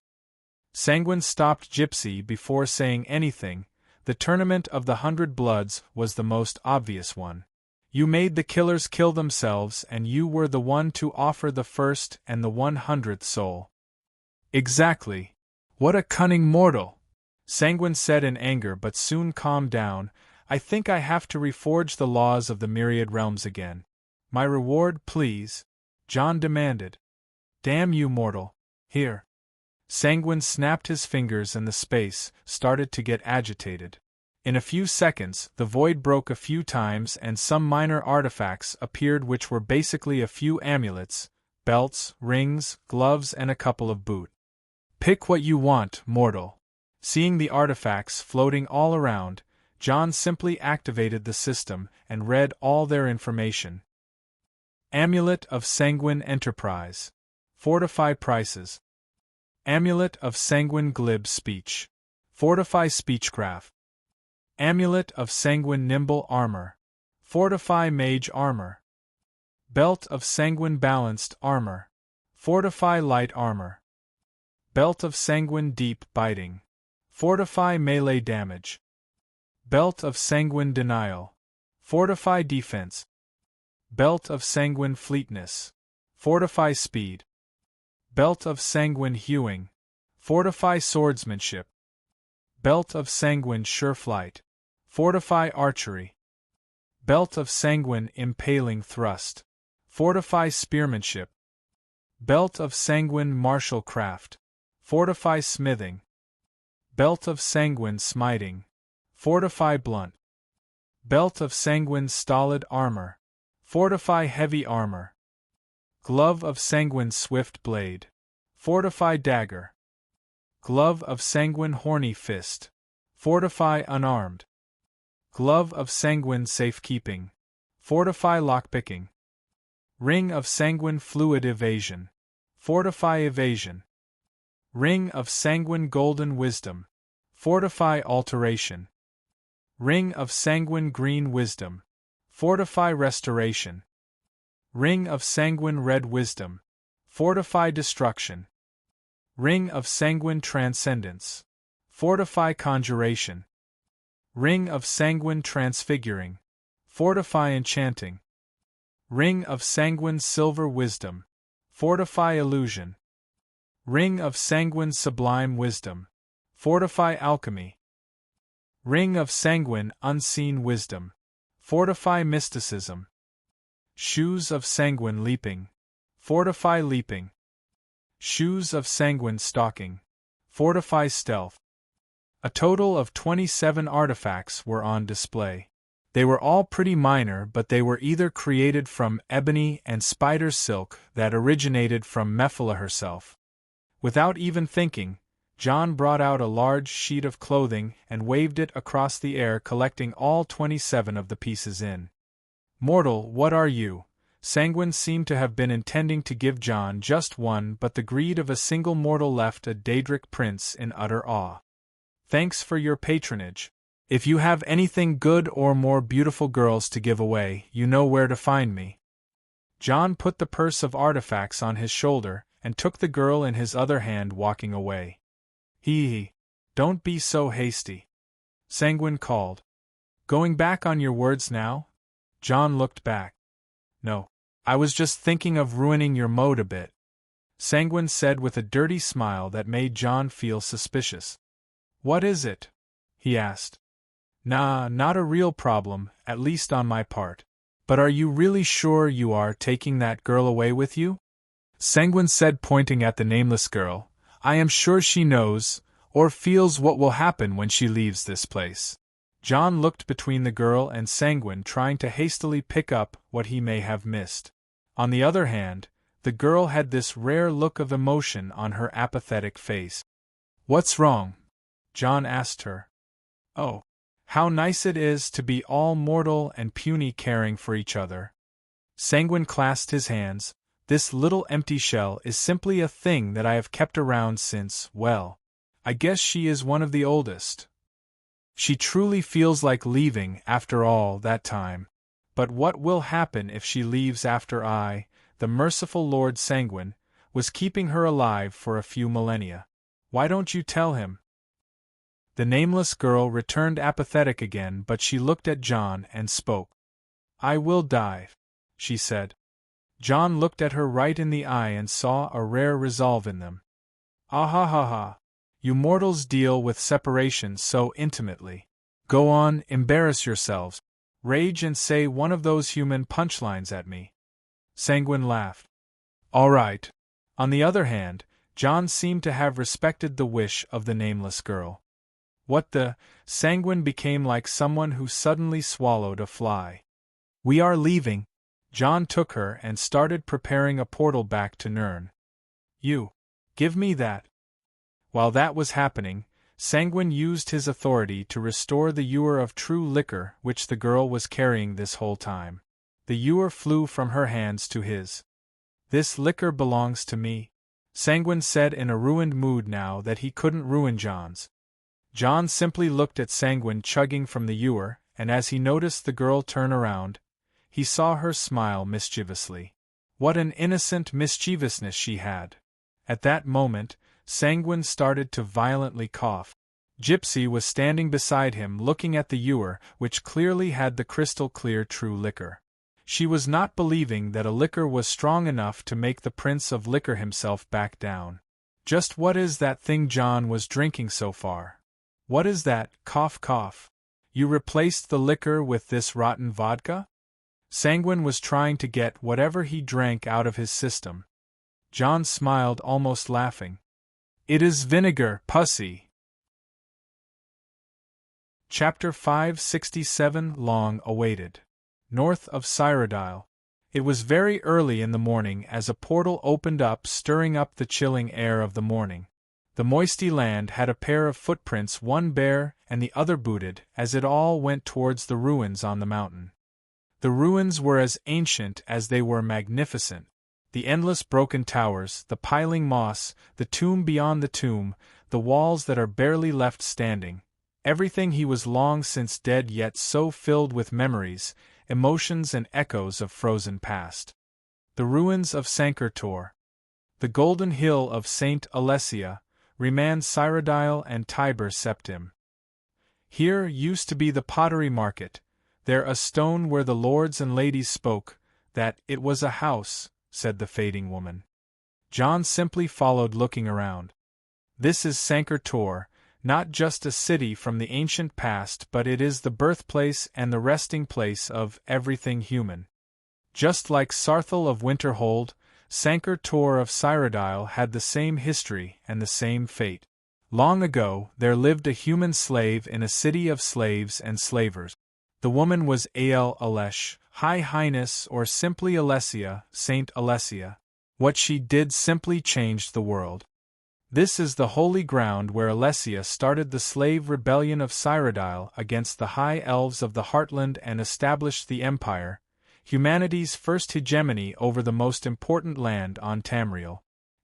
Sanguine stopped Gypsy before saying anything. The Tournament of the 100 Bloods was the most obvious one. You made the killers kill themselves, and you were the one to offer the first and the 100th soul. "Exactly. What a cunning mortal!" Sanguine said in anger, but soon calmed down. "I think I have to reforge the laws of the myriad realms again." "My reward, please," Jon demanded. "Damn you, mortal. Here." Sanguine snapped his fingers and the space started to get agitated. In a few seconds, the void broke a few times and some minor artifacts appeared, which were basically a few amulets, belts, rings, gloves, and a couple of boots. "Pick what you want, mortal," Seeing the artifacts floating all around, Jon simply activated the system and read all their information. Amulet of Sanguine Enterprise. Fortify prices. Amulet of Sanguine Glib Speech. Fortify speechcraft. Amulet of Sanguine Nimble Armor. Fortify mage armor. Belt of Sanguine Balanced Armor. Fortify light armor. Belt of Sanguine Deep Biting. Fortify melee damage. Belt of Sanguine Denial. Fortify defense. Belt of Sanguine Fleetness. Fortify speed. Belt of Sanguine Hewing. Fortify swordsmanship. Belt of Sanguine Sureflight. Fortify archery. Belt of Sanguine Impaling Thrust. Fortify spearmanship. Belt of Sanguine Martial Craft. Fortify smithing. Belt of Sanguine Smiting. Fortify blunt. Belt of Sanguine Stolid Armor. Fortify heavy armor. Glove of Sanguine Swift Blade. Fortify dagger. Glove of Sanguine Horny Fist. Fortify unarmed. Glove of Sanguine Safekeeping. Fortify lockpicking. Ring of Sanguine Fluid Evasion. Fortify evasion. Ring of Sanguine Golden Wisdom. Fortify alteration. Ring of Sanguine Green Wisdom. Fortify restoration. Ring of Sanguine Red Wisdom. Fortify destruction. Ring of Sanguine Transcendence. Fortify conjuration. Ring of Sanguine Transfiguring. Fortify enchanting. Ring of Sanguine Silver Wisdom. Fortify illusion. Ring of Sanguine Sublime Wisdom. Fortify alchemy. Ring of Sanguine Unseen Wisdom. Fortify mysticism. Shoes of Sanguine Leaping. Fortify leaping. Shoes of Sanguine Stalking. Fortify stealth. A total of 27 artifacts were on display. They were all pretty minor, but they were either created from ebony and spider silk that originated from Mephala herself. Without even thinking, Jon brought out a large sheet of clothing and waved it across the air, collecting all 27 of the pieces in. Mortal, what are you? Sanguine seemed to have been intending to give Jon just one, but the greed of a single mortal left a Daedric prince in utter awe. Thanks for your patronage. If you have anything good or more beautiful girls to give away, you know where to find me. Jon put the purse of artifacts on his shoulder and took the girl in his other hand, walking away. Hee, don't be so hasty. Sanguine called. Going back on your words now? Jon looked back. No, I was just thinking of ruining your mood a bit, Sanguine said with a dirty smile that made Jon feel suspicious. What is it? He asked. Nah, not a real problem, at least on my part. But are you really sure you are taking that girl away with you? Sanguine said, pointing at the nameless girl. I am sure she knows, or feels what will happen when she leaves this place. Jon looked between the girl and Sanguine, trying to hastily pick up what he may have missed. On the other hand, the girl had this rare look of emotion on her apathetic face. What's wrong? Jon asked her. Oh, how nice it is to be all mortal and puny, caring for each other. Sanguine clasped his hands. This little empty shell is simply a thing that I have kept around since, well, I guess she is one of the oldest. She truly feels like leaving after all that time. But what will happen if she leaves after I, the merciful Lord Sanguine, was keeping her alive for a few millennia? Why don't you tell him? The nameless girl returned apathetic again, but she looked at Jon and spoke. I will die, she said. Jon looked at her right in the eye and saw a rare resolve in them. Ah ha ha ha. You mortals deal with separation so intimately. Go on, embarrass yourselves. Rage and say one of those human punchlines at me. Sanguine laughed. All right. On the other hand, Jon seemed to have respected the wish of the nameless girl. What the? Sanguine became like someone who suddenly swallowed a fly. We are leaving. Jon took her and started preparing a portal back to Nirn. You. Give me that. While that was happening, Sanguine used his authority to restore the ewer of true liquor which the girl was carrying this whole time. The ewer flew from her hands to his. "This liquor belongs to me," Sanguine said in a ruined mood now that he couldn't ruin Jon's. Jon simply looked at Sanguine chugging from the ewer, and as he noticed the girl turn around, he saw her smile mischievously. What an innocent mischievousness she had! At that moment, Sanguine started to violently cough. Gypsy was standing beside him looking at the ewer, which clearly had the crystal-clear true liquor. She was not believing that a liquor was strong enough to make the Prince of Liquor himself back down. "Just what is that thing Jon was drinking so far? What is that, cough cough? You replaced the liquor with this rotten vodka?" Sanguine was trying to get whatever he drank out of his system. Jon smiled, almost laughing. "It is vinegar, pussy." Chapter 567 Long awaited. North of Cyrodiil. It was very early in the morning as a portal opened up, stirring up the chilling air of the morning. The moisty land had a pair of footprints, one bare and the other booted, as it all went towards the ruins on the mountain. The ruins were as ancient as they were magnificent. The endless broken towers, the piling moss, the tomb beyond the tomb, the walls that are barely left standing. Everything he was long since dead, yet so filled with memories, emotions and echoes of frozen past. The ruins of Sanker-Tor. The golden hill of Saint Alessia, Reman Cyrodiil and Tiber Septim. Here used to be the pottery market, there a stone where the lords and ladies spoke, that it was a house, said the fading woman. Jon simply followed, looking around. This is Sanker-Tor, not just a city from the ancient past, but it is the birthplace and the resting place of everything human. Just like Sarthal of Winterhold, Sanker-Tor of Cyrodiil had the same history and the same fate. Long ago, there lived a human slave in a city of slaves and slavers. The woman was Ael Alesh, High Highness, or simply Alessia, Saint Alessia. What she did simply changed the world. This is the holy ground where Alessia started the slave rebellion of Cyrodiil against the High Elves of the Heartland and established the Empire, humanity's first hegemony over the most important land on Tamriel.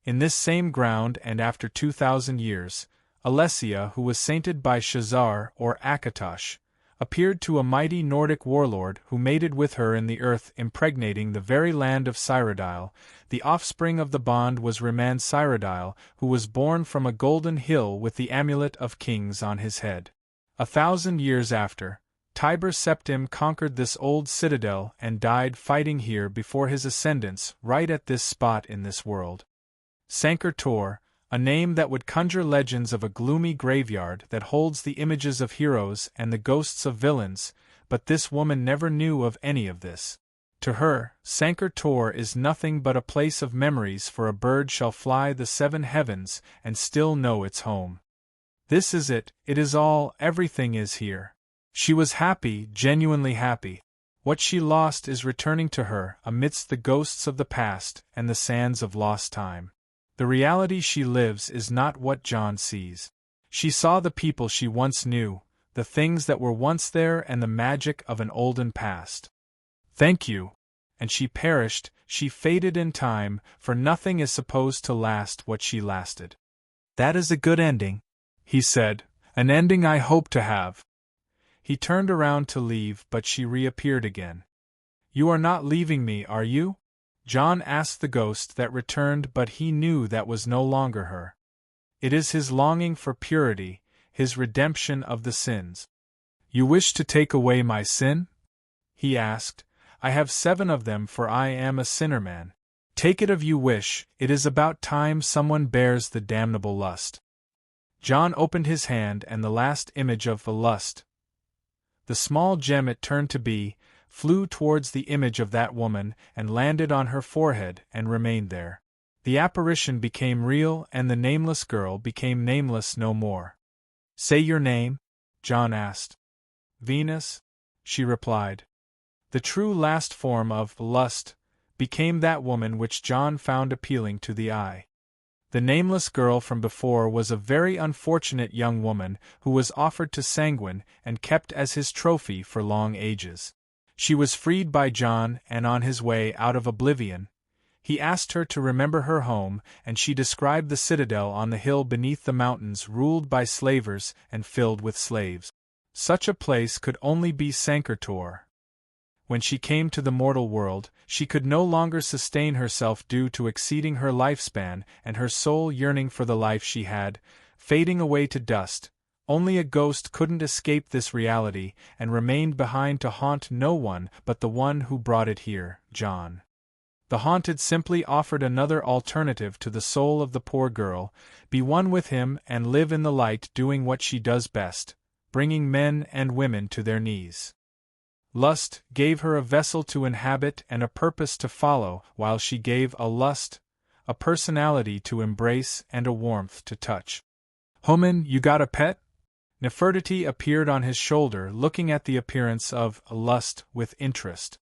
In this same ground, and after 2,000 years, Alessia, who was sainted by Shazar or Akatosh, appeared to a mighty Nordic warlord who mated with her in the earth, impregnating the very land of Cyrodiil. The offspring of the bond was Reman Cyrodiil, who was born from a golden hill with the amulet of kings on his head. 1,000 years after, Tiber Septim conquered this old citadel and died fighting here before his ascendants, right at this spot in this world. Sanker-Tor, a name that would conjure legends of a gloomy graveyard that holds the images of heroes and the ghosts of villains, but this woman never knew of any of this. To her, Sanker-Tor is nothing but a place of memories, for a bird shall fly the 7 heavens and still know its home. This is it is all, everything is here. She was happy, genuinely happy. What she lost is returning to her amidst the ghosts of the past and the sands of lost time. The reality she lives is not what Jon sees. She saw the people she once knew, the things that were once there, and the magic of an olden past. Thank you. And she perished, she faded in time, for nothing is supposed to last what she lasted. That is a good ending, he said, an ending I hope to have. He turned around to leave, but she reappeared again. You are not leaving me, are you? Jon asked the ghost that returned, but he knew that was no longer her. It is his longing for purity, his redemption of the sins. You wish to take away my sin? He asked. I have 7 of them, for I am a sinner man. Take it if you wish, it is about time someone bears the damnable lust. Jon opened his hand, and the last image of the lust, the small gem it turned to be, flew towards the image of that woman and landed on her forehead and remained there. The apparition became real, and the nameless girl became nameless no more. Say your name? Jon asked. Venus, she replied. The true last form of lust became that woman which Jon found appealing to the eye. The nameless girl from before was a very unfortunate young woman who was offered to Sanguine and kept as his trophy for long ages. She was freed by Jon, and on his way out of oblivion, he asked her to remember her home, and she described the citadel on the hill beneath the mountains ruled by slavers and filled with slaves. Such a place could only be Sankertor. When she came to the mortal world, she could no longer sustain herself due to exceeding her lifespan and her soul yearning for the life she had, fading away to dust. Only a ghost couldn't escape this reality and remained behind to haunt no one but the one who brought it here, Jon. The haunted simply offered another alternative to the soul of the poor girl: be one with him and live in the light, doing what she does best, bringing men and women to their knees. Lust gave her a vessel to inhabit and a purpose to follow, while she gave a lust a personality to embrace and a warmth to touch. "Homan, you got a pet?" Nefertiti appeared on his shoulder, looking at the appearance of Lust with interest.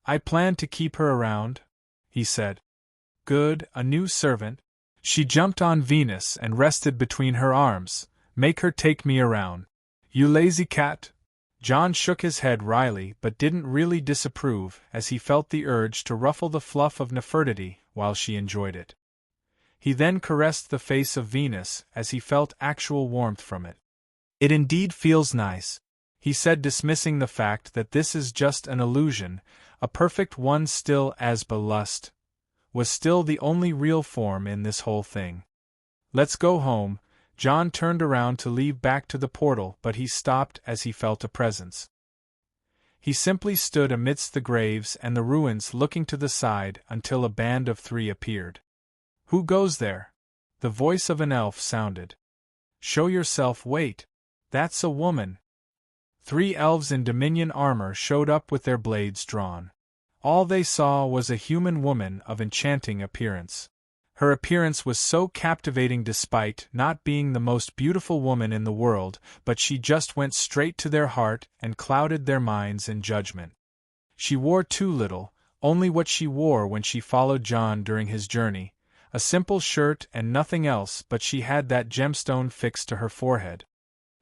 "I plan to keep her around," he said. "Good, a new servant." She jumped on Venus and rested between her arms. "Make her take me around." "You lazy cat." Jon shook his head wryly but didn't really disapprove, as he felt the urge to ruffle the fluff of Nefertiti while she enjoyed it. He then caressed the face of Venus as he felt actual warmth from it. "It indeed feels nice," he said, dismissing the fact that this is just an illusion, a perfect one, still as Lust was still the only real form in this whole thing. "Let's go home." Jon turned around to leave back to the portal, but he stopped as he felt a presence. He simply stood amidst the graves and the ruins, looking to the side until a band of 3 appeared. "Who goes there?" The voice of an elf sounded. "Show yourself, wait. That's a woman." 3 elves in Dominion armor showed up with their blades drawn. All they saw was a human woman of enchanting appearance. Her appearance was so captivating despite not being the most beautiful woman in the world, but she just went straight to their heart and clouded their minds in judgment. She wore too little, only what she wore when she followed Jon during his journey, a simple shirt and nothing else, but she had that gemstone fixed to her forehead.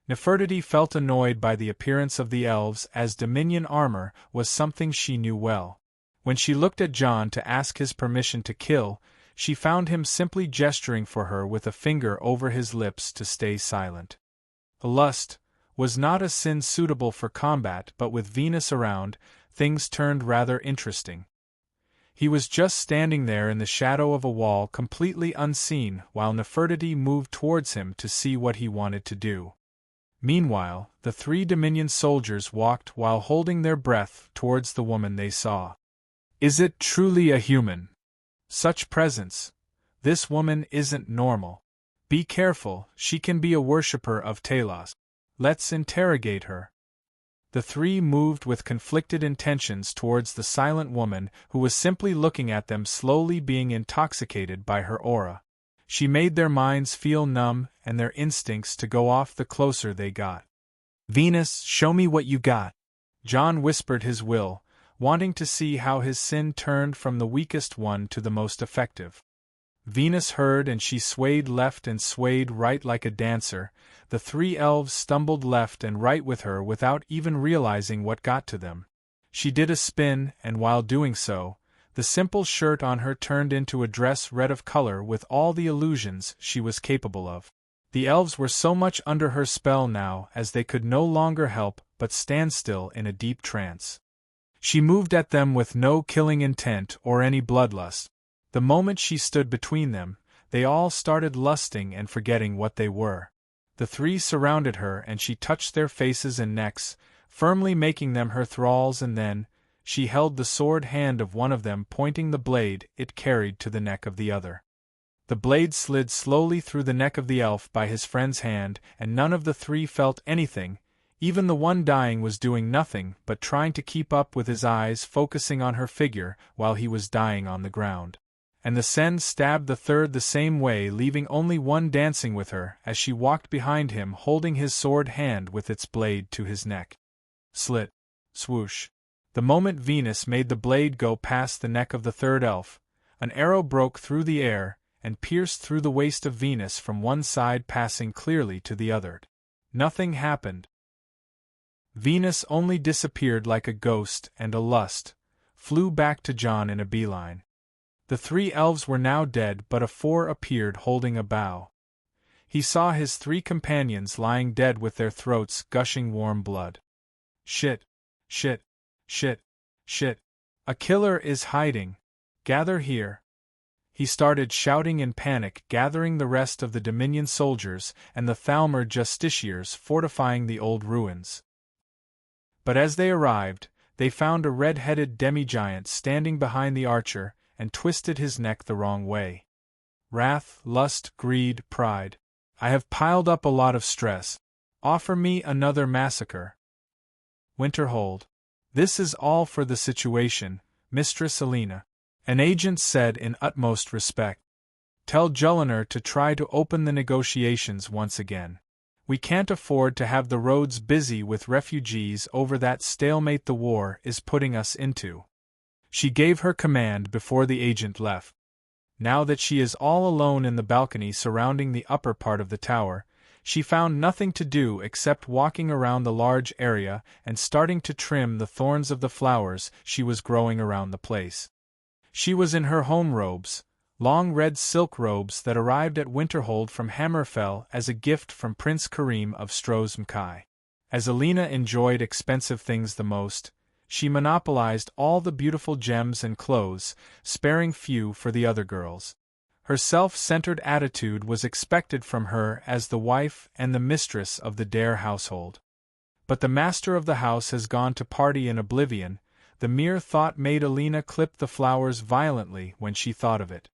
Nefertiti felt annoyed by the appearance of the elves, as Dominion armor was something she knew well. When she looked at Jon to ask his permission to kill, she found him simply gesturing for her with a finger over his lips to stay silent. Lust was not a sin suitable for combat, but with Venus around, things turned rather interesting. He was just standing there in the shadow of a wall, completely unseen, while Nefertiti moved towards him to see what he wanted to do. Meanwhile, the 3 Dominion soldiers walked while holding their breath towards the woman they saw. "Is it truly a human? Such presence. This woman isn't normal. Be careful, she can be a worshipper of Talos. Let's interrogate her." The 3 moved with conflicted intentions towards the silent woman, who was simply looking at them, slowly being intoxicated by her aura. She made their minds feel numb and their instincts to go off the closer they got. "Venus, show me what you got." Jon whispered his will, wanting to see how his sin turned from the weakest one to the most effective. Venus heard, and she swayed left and swayed right like a dancer. The 3 elves stumbled left and right with her without even realizing what got to them. She did a spin, and while doing so, the simple shirt on her turned into a dress red of color with all the illusions she was capable of. The elves were so much under her spell now as they could no longer help but stand still in a deep trance. She moved at them with no killing intent or any bloodlust. The moment she stood between them, they all started lusting and forgetting what they were. The 3 surrounded her and she touched their faces and necks, firmly making them her thralls, and then she held the sword hand of one of them, pointing the blade it carried to the neck of the other. The blade slid slowly through the neck of the elf by his friend's hand, and none of the 3 felt anything. Even the one dying was doing nothing but trying to keep up with his eyes focusing on her figure while he was dying on the ground. And the Sen stabbed the 3rd the same way, leaving only one dancing with her as she walked behind him, holding his sword hand with its blade to his neck. Slit. Swoosh. The moment Venus made the blade go past the neck of the 3rd elf, an arrow broke through the air, and pierced through the waist of Venus from one side, passing clearly to the other. Nothing happened. Venus only disappeared like a ghost, and a lust flew back to Jon in a beeline. The 3 elves were now dead, but a 4th appeared holding a bow. He saw his 3 companions lying dead with their throats gushing warm blood. Shit! Shit! Shit! Shit! A killer is hiding! Gather here! He started shouting in panic, gathering the rest of the Dominion soldiers and the Thalmor justiciars fortifying the old ruins. But as they arrived, they found a red-headed demi-giant standing behind the archer and twisted his neck the wrong way. Wrath, lust, greed, pride. I have piled up a lot of stress. Offer me another massacre. Winterhold. This is all for the situation, Mistress Alina. An agent said in utmost respect. Tell Julliner to try to open the negotiations once again. We can't afford to have the roads busy with refugees over that stalemate the war is putting us into. She gave her command before the agent left. Now that she is all alone in the balcony surrounding the upper part of the tower, she found nothing to do except walking around the large area and starting to trim the thorns of the flowers she was growing around the place. She was in her home robes, long red silk robes that arrived at Winterhold from Hammerfell as a gift from Prince Karim of Stros-Mkai. As Alina enjoyed expensive things the most, she monopolized all the beautiful gems and clothes, sparing few for the other girls. Her self-centered attitude was expected from her as the wife and the mistress of the Dare household. But the master of the house has gone to party in oblivion. The mere thought made Alina clip the flowers violently when she thought of it.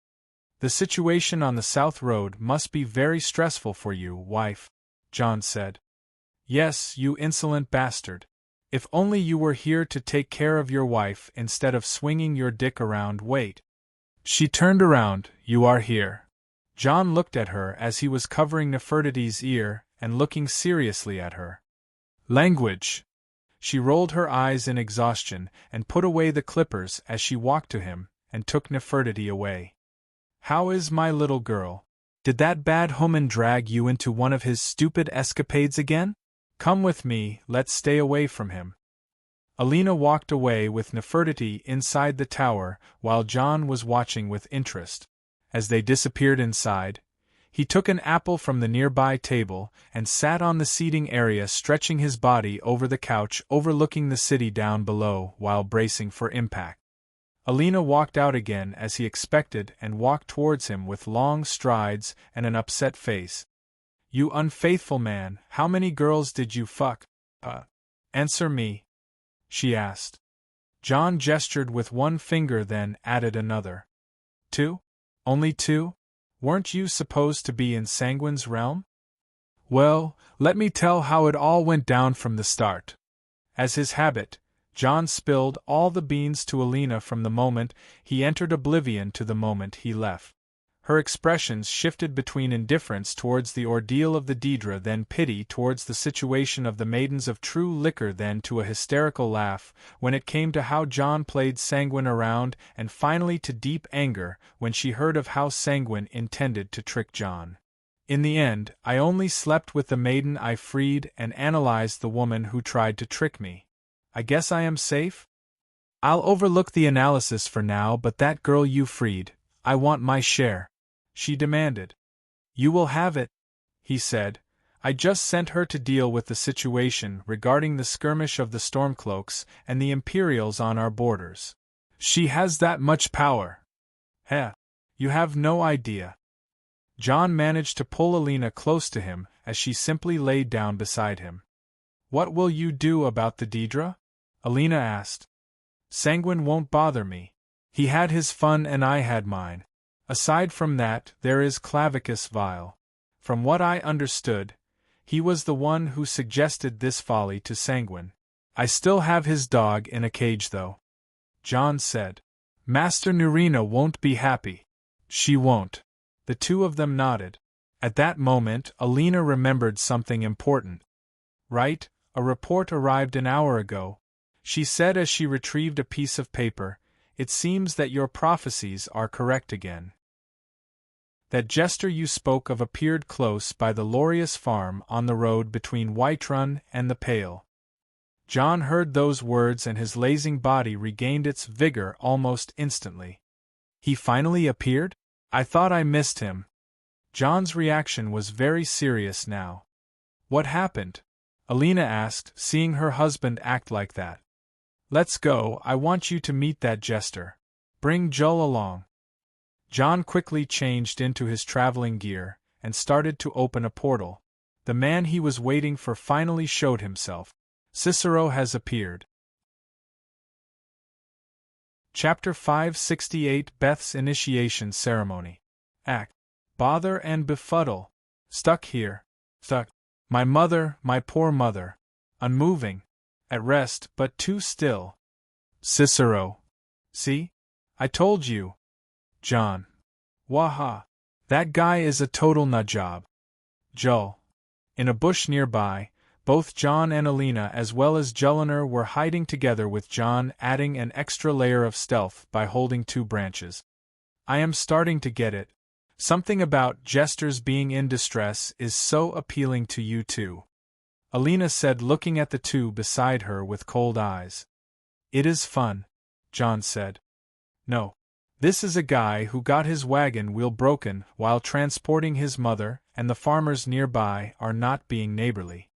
The situation on the South Road must be very stressful for you, wife, Jon said. Yes, you insolent bastard. If only you were here to take care of your wife instead of swinging your dick around. Wait. She turned around. You are here. Jon looked at her as he was covering Nefertiti's ear and looking seriously at her. Language. She rolled her eyes in exhaustion and put away the clippers as she walked to him and took Nefertiti away. How is my little girl? Did that bad Homan drag you into one of his stupid escapades again? Come with me, let's stay away from him. Alina walked away with Nefertiti inside the tower while Jon was watching with interest. As they disappeared inside, he took an apple from the nearby table and sat on the seating area, stretching his body over the couch overlooking the city down below while bracing for impact. Alina walked out again as he expected and walked towards him with long strides and an upset face. You unfaithful man, how many girls did you fuck? Answer me, she asked. Jon gestured with one finger, then added another. 2? Only 2? Weren't you supposed to be in Sanguine's realm? Well, let me tell how it all went down from the start. As his habit, Jon spilled all the beans to Alina from the moment he entered oblivion to the moment he left. Her expressions shifted between indifference towards the ordeal of the Daedra, then pity towards the situation of the maidens of true liquor, then to a hysterical laugh when it came to how Jon played Sanguine around, and finally to deep anger when she heard of how Sanguine intended to trick Jon. In the end, I only slept with the maiden I freed and analyzed the woman who tried to trick me. I guess I am safe? I'll overlook the analysis for now, but that girl you freed, I want my share, she demanded. You will have it, he said. I just sent her to deal with the situation regarding the skirmish of the Stormcloaks and the Imperials on our borders. She has that much power. Heh, you have no idea. Jon managed to pull Alina close to him as she simply laid down beside him. What will you do about the Daedra? Alina asked. Sanguine won't bother me. He had his fun and I had mine. Aside from that, there is Clavicus Vile. From what I understood, he was the one who suggested this folly to Sanguine. I still have his dog in a cage though. Jon said. Master Nerina won't be happy. She won't. The two of them nodded. At that moment, Alina remembered something important. Right, a report arrived an hour ago, she said as she retrieved a piece of paper. It seems that your prophecies are correct again. That jester you spoke of appeared close by the Lorius farm on the road between Whiterun and the Pale. Jon heard those words and his lazing body regained its vigor almost instantly. He finally appeared? I thought I missed him. Jon's reaction was very serious now. What happened? Alina asked, seeing her husband act like that. Let's go, I want you to meet that jester. Bring Jull along. Jon quickly changed into his traveling gear, and started to open a portal. The man he was waiting for finally showed himself. Cicero has appeared. Chapter 568 Beth's Initiation Ceremony. Act. Bother and befuddle. Stuck here. Stuck. My mother, my poor mother. Unmoving. At rest, but too still. Cicero. See? I told you. Jon. Waha. That guy is a total nutjob. Jull. In a bush nearby, both Jon and Alina as well as Julliner were hiding together with Jon adding an extra layer of stealth by holding two branches. I am starting to get it. Something about jesters being in distress is so appealing to you too. Alina said, looking at the two beside her with cold eyes. It is fun, Jon said. No. This is a guy who got his wagon wheel broken while transporting his mother, and the farmers nearby are not being neighborly.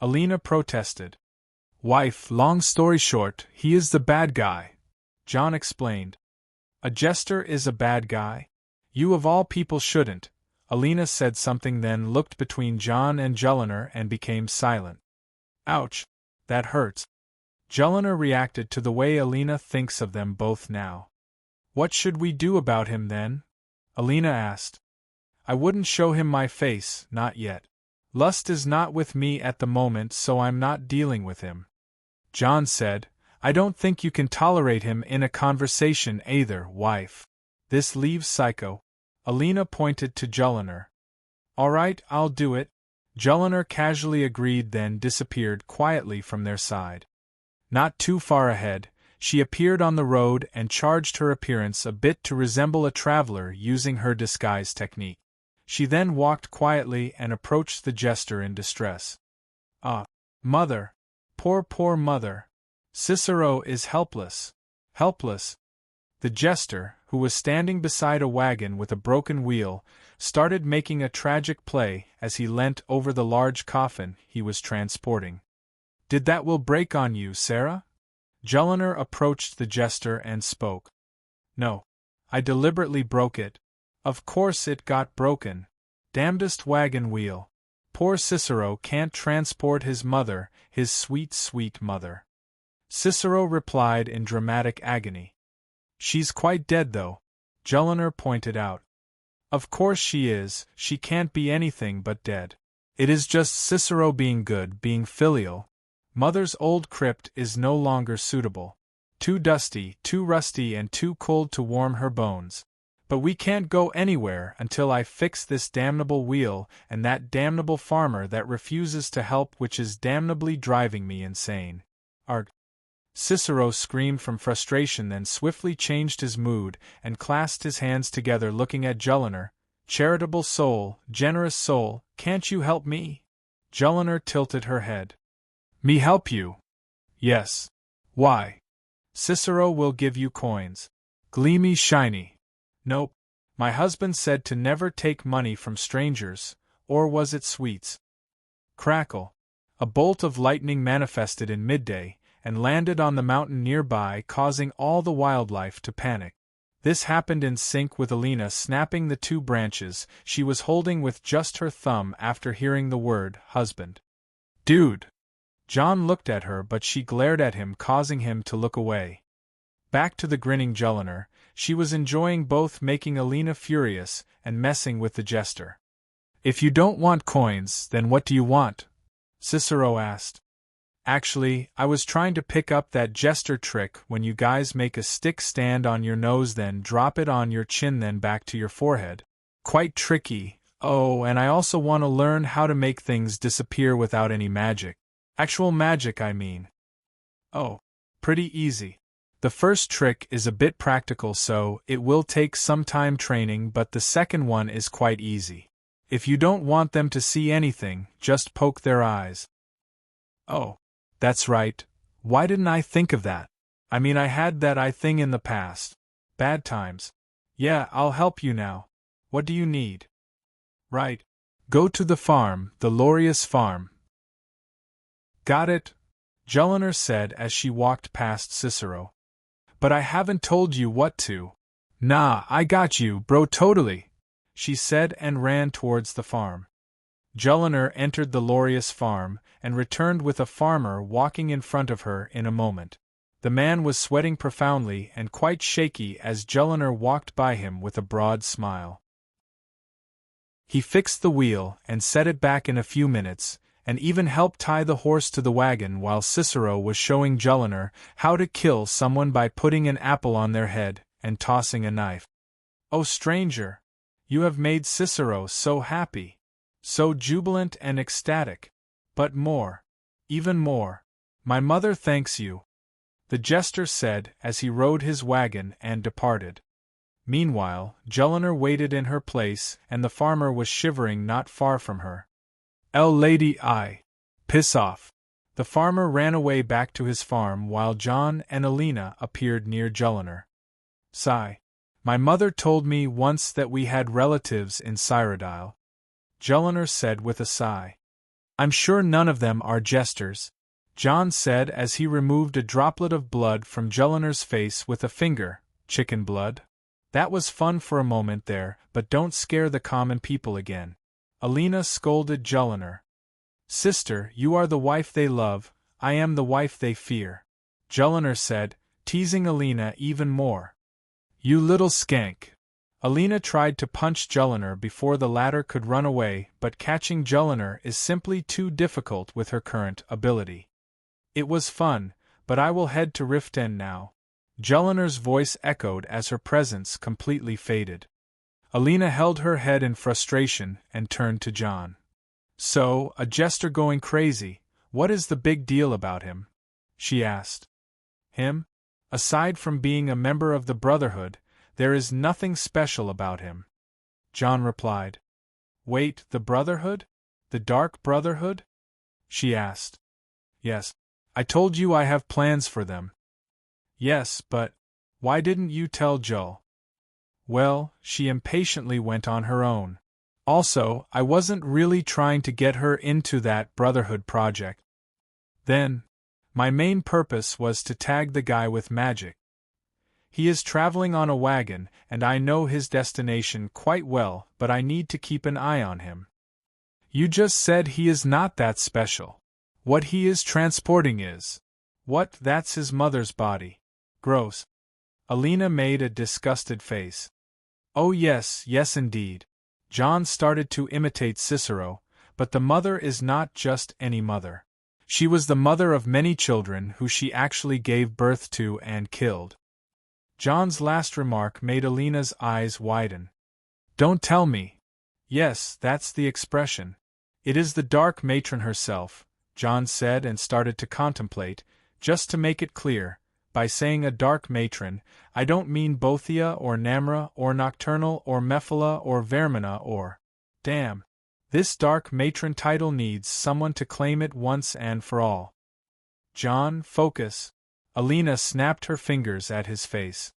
Alina protested. Wife, long story short, he is the bad guy. Jon explained. A jester is a bad guy? You of all people shouldn't. Alina said something, then looked between Jon and Julliner and became silent. Ouch. That hurts. Julliner reacted to the way Alina thinks of them both now. What should we do about him then? Alina asked. I wouldn't show him my face, not yet. Lust is not with me at the moment, so I'm not dealing with him. Jon said, I don't think you can tolerate him in a conversation either, wife. This leaves Psycho. Alina pointed to Julliner. All right, I'll do it. Julliner casually agreed, then disappeared quietly from their side. Not too far ahead, she appeared on the road and charged her appearance a bit to resemble a traveler using her disguise technique. She then walked quietly and approached the jester in distress. Ah, mother. Poor mother. Cicero is helpless. Helpless. The jester, who was standing beside a wagon with a broken wheel, started making a tragic play as he leant over the large coffin he was transporting. Did that wheel break on you, Sarah? Julliner approached the jester and spoke. No. I deliberately broke it. Of course it got broken. Damnedest wagon wheel. Poor Cicero can't transport his mother, his sweet, sweet mother. Cicero replied in dramatic agony. She's quite dead though, Julliner pointed out. Of course she is, she can't be anything but dead. It is just Cicero being good, being filial. Mother's old crypt is no longer suitable. Too dusty, too rusty and too cold to warm her bones. But we can't go anywhere until I fix this damnable wheel and that damnable farmer that refuses to help, which is damnably driving me insane. Arg. Cicero screamed from frustration, then swiftly changed his mood and clasped his hands together, looking at Julliner. Charitable soul, generous soul, can't you help me? Julliner tilted her head. Me help you? Yes. Why? Cicero will give you coins. Gleamy shiny. Nope. My husband said to never take money from strangers, or was it sweets? Crackle. A bolt of lightning manifested in midday, and landed on the mountain nearby, causing all the wildlife to panic. This happened in sync with Alina snapping the two branches she was holding with just her thumb after hearing the word husband. Dude! Jon looked at her, but she glared at him, causing him to look away. Back to the grinning Julliner, she was enjoying both making Alina furious and messing with the jester. If you don't want coins, then what do you want? Cicero asked. Actually, I was trying to pick up that jester trick when you guys make a stick stand on your nose, then drop it on your chin, then back to your forehead. Quite tricky. Oh, and I also want to learn how to make things disappear without any magic. Actual magic, I mean. Oh, pretty easy. The first trick is a bit practical, so it will take some time training, but the second one is quite easy. If you don't want them to see anything, just poke their eyes. Oh, that's right. Why didn't I think of that? I mean, I had that eye thing in the past. Bad times. Yeah, I'll help you now. What do you need? Right. Go to the farm, the Lorius farm. Got it, Gluttony said as she walked past Cicero. But I haven't told you what to. Nah, I got you, bro, totally, she said and ran towards the farm. Gluttony entered the Lorius farm and returned with a farmer walking in front of her in a moment. The man was sweating profoundly and quite shaky as Gluttony walked by him with a broad smile. He fixed the wheel and set it back in a few minutes, and even helped tie the horse to the wagon while Cicero was showing Gluttony how to kill someone by putting an apple on their head and tossing a knife. Oh, stranger! You have made Cicero so happy, so jubilant and ecstatic. But more, even more, my mother thanks you, the jester said as he rode his wagon and departed. Meanwhile, Gluttony waited in her place and the farmer was shivering not far from her. Lady, piss off. The farmer ran away back to his farm while Jon and Alina appeared near Gluttony. Sigh. My mother told me once that we had relatives in Cyrodiil, Gluttony said with a sigh. I'm sure none of them are jesters, Jon said as he removed a droplet of blood from Gluttony's face with a finger. Chicken blood? That was fun for a moment there, but don't scare the common people again. Alina scolded Gluttony. Sister, you are the wife they love, I am the wife they fear, Gluttony said, teasing Alina even more. You little skank. Alina tried to punch Gluttony before the latter could run away, but catching Gluttony is simply too difficult with her current ability. It was fun, but I will head to Rift End now. Gluttony's voice echoed as her presence completely faded. Alina held her head in frustration and turned to Jon. So, a jester going crazy, what is the big deal about him? She asked. Him? Aside from being a member of the Brotherhood, there is nothing special about him, Jon replied. Wait, the Brotherhood? The Dark Brotherhood? She asked. Yes. I told you I have plans for them. Yes, but why didn't you tell Jul? Well, she impatiently went on her own. Also, I wasn't really trying to get her into that Brotherhood project. Then, my main purpose was to tag the guy with magic. He is traveling on a wagon, and I know his destination quite well, but I need to keep an eye on him. You just said he is not that special. What he is transporting is. What, that's his mother's body. Gross. Alina made a disgusted face. Oh yes, yes indeed. Jon started to imitate Cicero, but the mother is not just any mother. She was the mother of many children who she actually gave birth to and killed. Jon's last remark made Alina's eyes widen. Don't tell me. Yes, that's the expression. It is the Dark Matron herself, Jon said and started to contemplate. Just to make it clear, by saying a Dark Matron, I don't mean Bothia or Namra or Nocturnal or Mephala or Vermina or… Damn. This Dark Matron title needs someone to claim it once and for all. Jon, focus. Alina snapped her fingers at his face.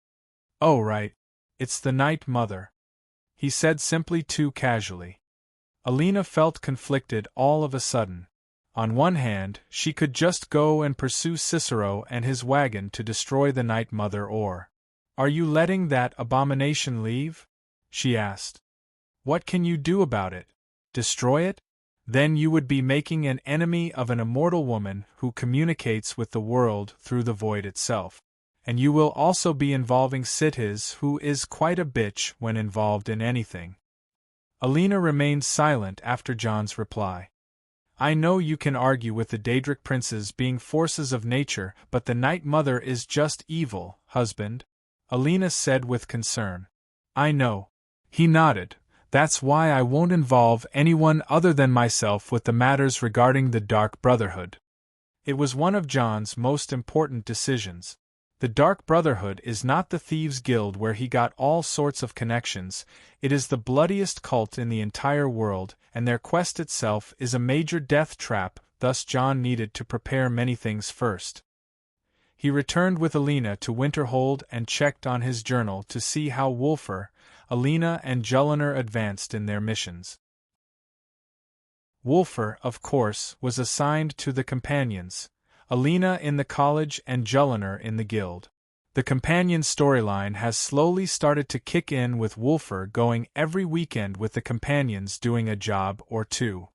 Oh right. It's the Night Mother, he said simply too casually. Alina felt conflicted all of a sudden. On one hand, she could just go and pursue Cicero and his wagon to destroy the Night Mother or… Are you letting that abomination leave? She asked. What can you do about it? Destroy it? Then you would be making an enemy of an immortal woman who communicates with the world through the void itself. And you will also be involving Sithiz, who is quite a bitch when involved in anything. Alina remained silent after Jon's reply. I know you can argue with the Daedric princes being forces of nature, but the Night Mother is just evil, husband, Alina said with concern. I know. He nodded. That's why I won't involve anyone other than myself with the matters regarding the Dark Brotherhood. It was one of Jon's most important decisions. The Dark Brotherhood is not the Thieves' Guild where he got all sorts of connections, it is the bloodiest cult in the entire world, and their quest itself is a major death trap, thus Jon needed to prepare many things first. He returned with Alina to Winterhold and checked on his journal to see how Wulfr, Alina and Jullinar advanced in their missions. Wulfr, of course, was assigned to the companions, Alina in the college and Jullinar in the guild. The companion storyline has slowly started to kick in with Wulfr going every weekend with the companions doing a job or two.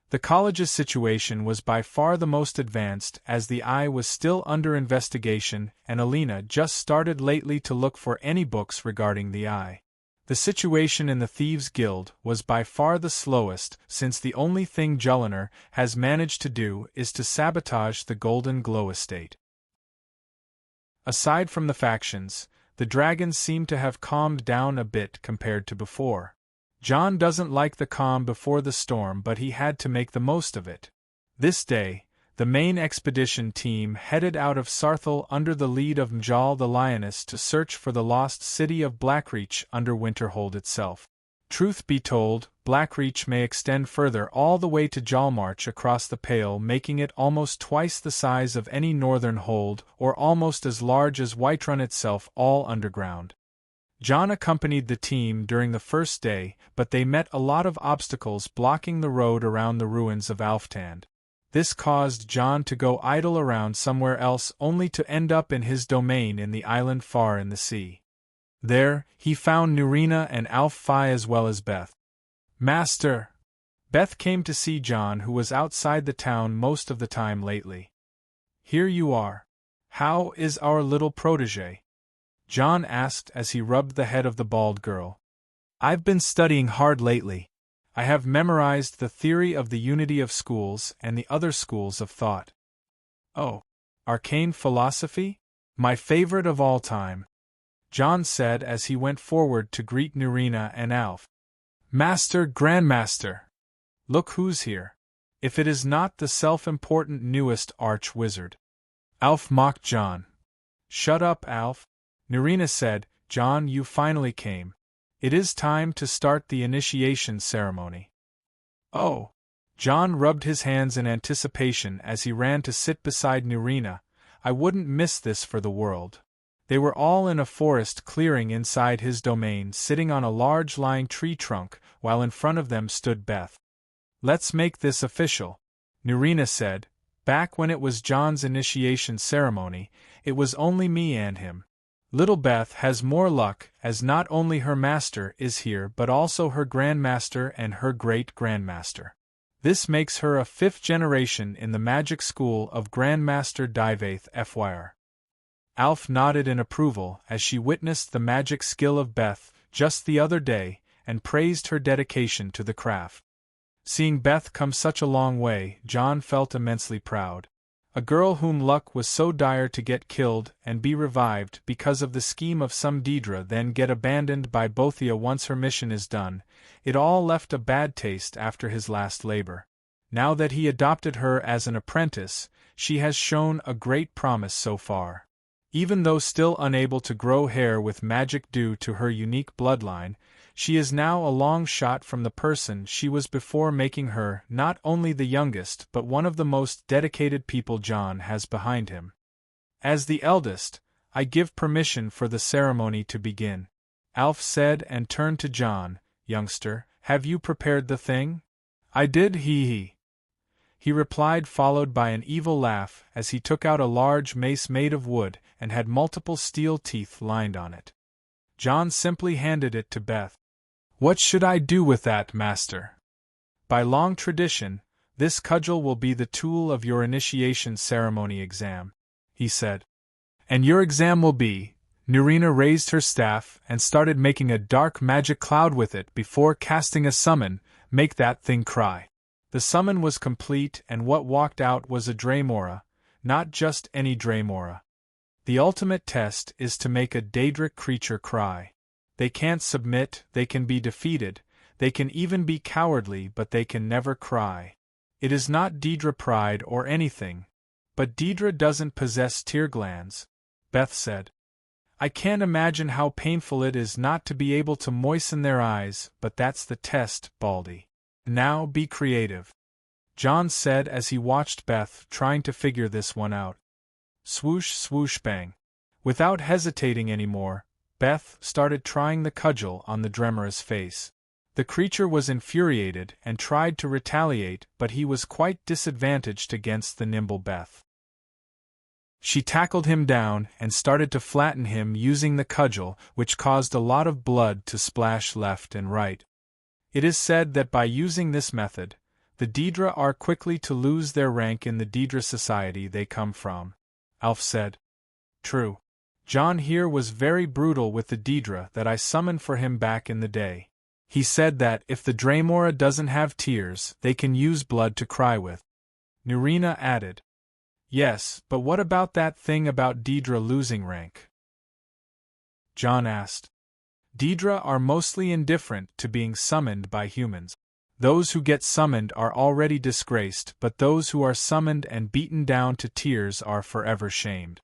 The college's situation was by far the most advanced as the Eye was still under investigation and Alina just started lately to look for any books regarding the Eye. The situation in the Thieves' Guild was by far the slowest, since the only thing Jullinar has managed to do is to sabotage the Golden Glow estate. Aside from the factions, the dragons seem to have calmed down a bit compared to before. Jon doesn't like the calm before the storm, but he had to make the most of it. This day, the main expedition team headed out of Sarthal under the lead of Mjal the Lioness to search for the lost city of Blackreach under Winterhold itself. Truth be told, Blackreach may extend further all the way to Jalmarch across the Pale, making it almost twice the size of any northern hold, or almost as large as Whiterun itself, all underground. Jon accompanied the team during the first day, but they met a lot of obstacles blocking the road around the ruins of Alftand. This caused Jon to go idle around somewhere else only to end up in his domain in the island far in the sea. There, he found Nurina and Alf-Fi as well as Beth. "Master!" Beth came to see Jon, who was outside the town most of the time lately. "Here you are. How is our little protégé?" Jon asked as he rubbed the head of the bald girl. "I've been studying hard lately. I have memorized the theory of the unity of schools and the other schools of thought." "Oh, arcane philosophy? My favorite of all time," Jon said as he went forward to greet Nurina and Alf. "Master, Grandmaster! Look who's here. If it is not the self-important newest arch-wizard." Alf mocked Jon. "Shut up, Alf," Nurina said. "Jon, you finally came. It is time to start the initiation ceremony." "Oh!" Jon rubbed his hands in anticipation as he ran to sit beside Nurina. "I wouldn't miss this for the world." They were all in a forest clearing inside his domain, sitting on a large lying tree trunk, while in front of them stood Beth. "Let's make this official," Nurina said. "Back when it was Jon's initiation ceremony, it was only me and him. Little Beth has more luck, as not only her master is here but also her grandmaster and her great-grandmaster. This makes her a 5th generation in the magic school of Grandmaster Divaith Fyr." Alf nodded in approval as she witnessed the magic skill of Beth just the other day and praised her dedication to the craft. Seeing Beth come such a long way, Jon felt immensely proud. A girl whom luck was so dire to get killed and be revived because of the scheme of some Daedra, then get abandoned by Bothia once her mission is done, it all left a bad taste after his last labor. Now that he adopted her as an apprentice, she has shown a great promise so far. Even though still unable to grow hair with magic due to her unique bloodline, she is now a long shot from the person she was before, making her not only the youngest but one of the most dedicated people Jon has behind him. "As the eldest, I give permission for the ceremony to begin," Alf said and turned to Jon. "Youngster, have you prepared the thing?" "I did, he replied, followed by an evil laugh as he took out a large mace made of wood and had multiple steel teeth lined on it. Jon simply handed it to Beth. "What should I do with that, master?" "By long tradition, this cudgel will be the tool of your initiation ceremony exam," he said. "And your exam will be..." Nurina raised her staff and started making a dark magic cloud with it before casting a summon. "Make that thing cry." The summon was complete, and what walked out was a Draymora, not just any Draymora. The ultimate test is to make a Daedric creature cry. They can't submit, they can be defeated, they can even be cowardly, but they can never cry. It is not Daedra pride or anything. But Daedra doesn't possess tear glands. Beth said. I can't imagine how painful it is not to be able to moisten their eyes, but that's the test, Baldy. Now be creative. Jon said as he watched Beth trying to figure this one out. Swoosh, swoosh, bang. Without hesitating anymore, Beth started trying the cudgel on the Dremera's face. The creature was infuriated and tried to retaliate, but he was quite disadvantaged against the nimble Beth. She tackled him down and started to flatten him using the cudgel, which caused a lot of blood to splash left and right. It is said that by using this method, the Daedra are quickly to lose their rank in the Daedra society they come from. Alf said. True. Jon here was very brutal with the Daedra that I summoned for him back in the day. He said that if the Dremora doesn't have tears, they can use blood to cry with. Nerina added. Yes, but what about that thing about Daedra losing rank? Jon asked. Daedra are mostly indifferent to being summoned by humans. Those who get summoned are already disgraced, but those who are summoned and beaten down to tears are forever shamed.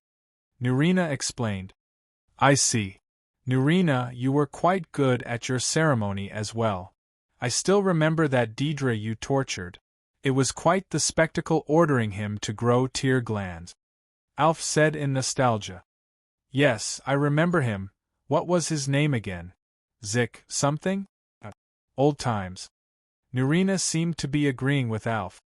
Nerina explained. I see. Nerina, you were quite good at your ceremony as well. I still remember that Daedra you tortured. It was quite the spectacle ordering him to grow tear glands. Alf said in nostalgia. Yes, I remember him. What was his name again? Zick something? Old times. Nerina seemed to be agreeing with Alf.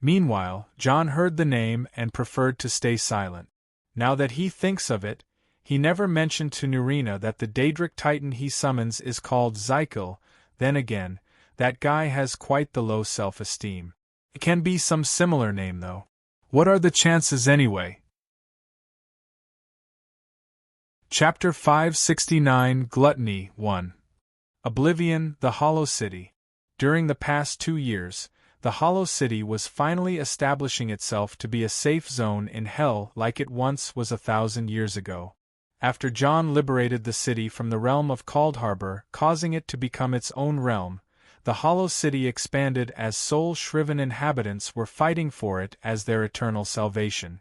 Meanwhile, Jon heard the name and preferred to stay silent. Now that he thinks of it, he never mentioned to Nerina that the Daedric Titan he summons is called Zykel. Then again, that guy has quite the low self-esteem. It can be some similar name though. What are the chances anyway? Chapter 569 Gluttony 1. Oblivion, the Hollow City. During the past 2 years, the Hollow City was finally establishing itself to be a safe zone in Hell like it once was 1,000 years ago. After Jon liberated the city from the realm of Kaldharbor, causing it to become its own realm, the Hollow City expanded as soul-shriven inhabitants were fighting for it as their eternal salvation.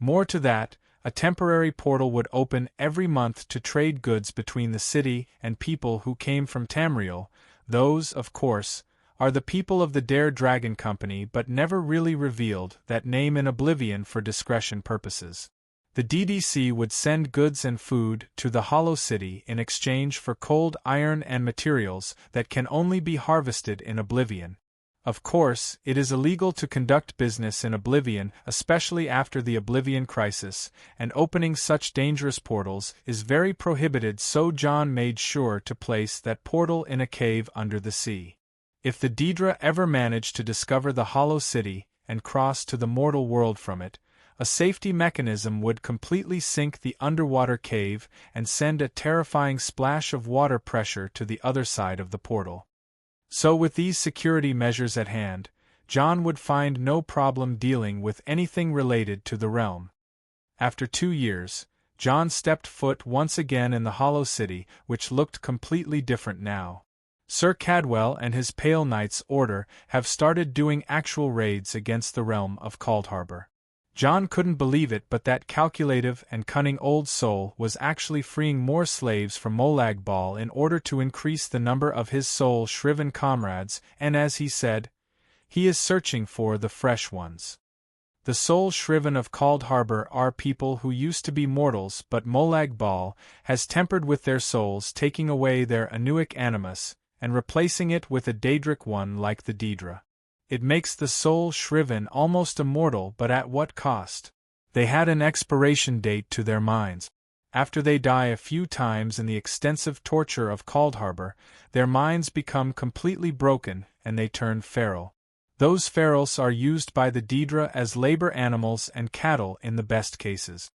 More to that, a temporary portal would open every month to trade goods between the city and people who came from Tamriel. Those, of course, are the people of the Dare Dragon Company, but never really revealed that name in Oblivion for discretion purposes. The DDC would send goods and food to the Hollow City in exchange for cold iron and materials that can only be harvested in Oblivion. Of course, it is illegal to conduct business in Oblivion, especially after the Oblivion Crisis, and opening such dangerous portals is very prohibited, so Jon made sure to place that portal in a cave under the sea. If the Daedra ever managed to discover the Hollow City and cross to the mortal world from it, a safety mechanism would completely sink the underwater cave and send a terrifying splash of water pressure to the other side of the portal. So with these security measures at hand, Jon would find no problem dealing with anything related to the realm. After 2 years, Jon stepped foot once again in the Hollow City, which looked completely different now. Sir Cadwell and his Pale Knights Order have started doing actual raids against the realm of Kaldharbor. Jon couldn't believe it, but that calculative and cunning old soul was actually freeing more slaves from Molag Bal in order to increase the number of his soul-shriven comrades, and as he said, he is searching for the fresh ones. The soul-shriven of Kaldharbor are people who used to be mortals, but Molag Bal has tempered with their souls, taking away their Anuic animus and replacing it with a Daedric one like the Daedra. It makes the soul-shriven almost immortal, but at what cost? They had an expiration date to their minds. After they die a few times in the extensive torture of Kaldharbor, their minds become completely broken and they turn feral. Those ferals are used by the Daedra as labor animals and cattle in the best cases.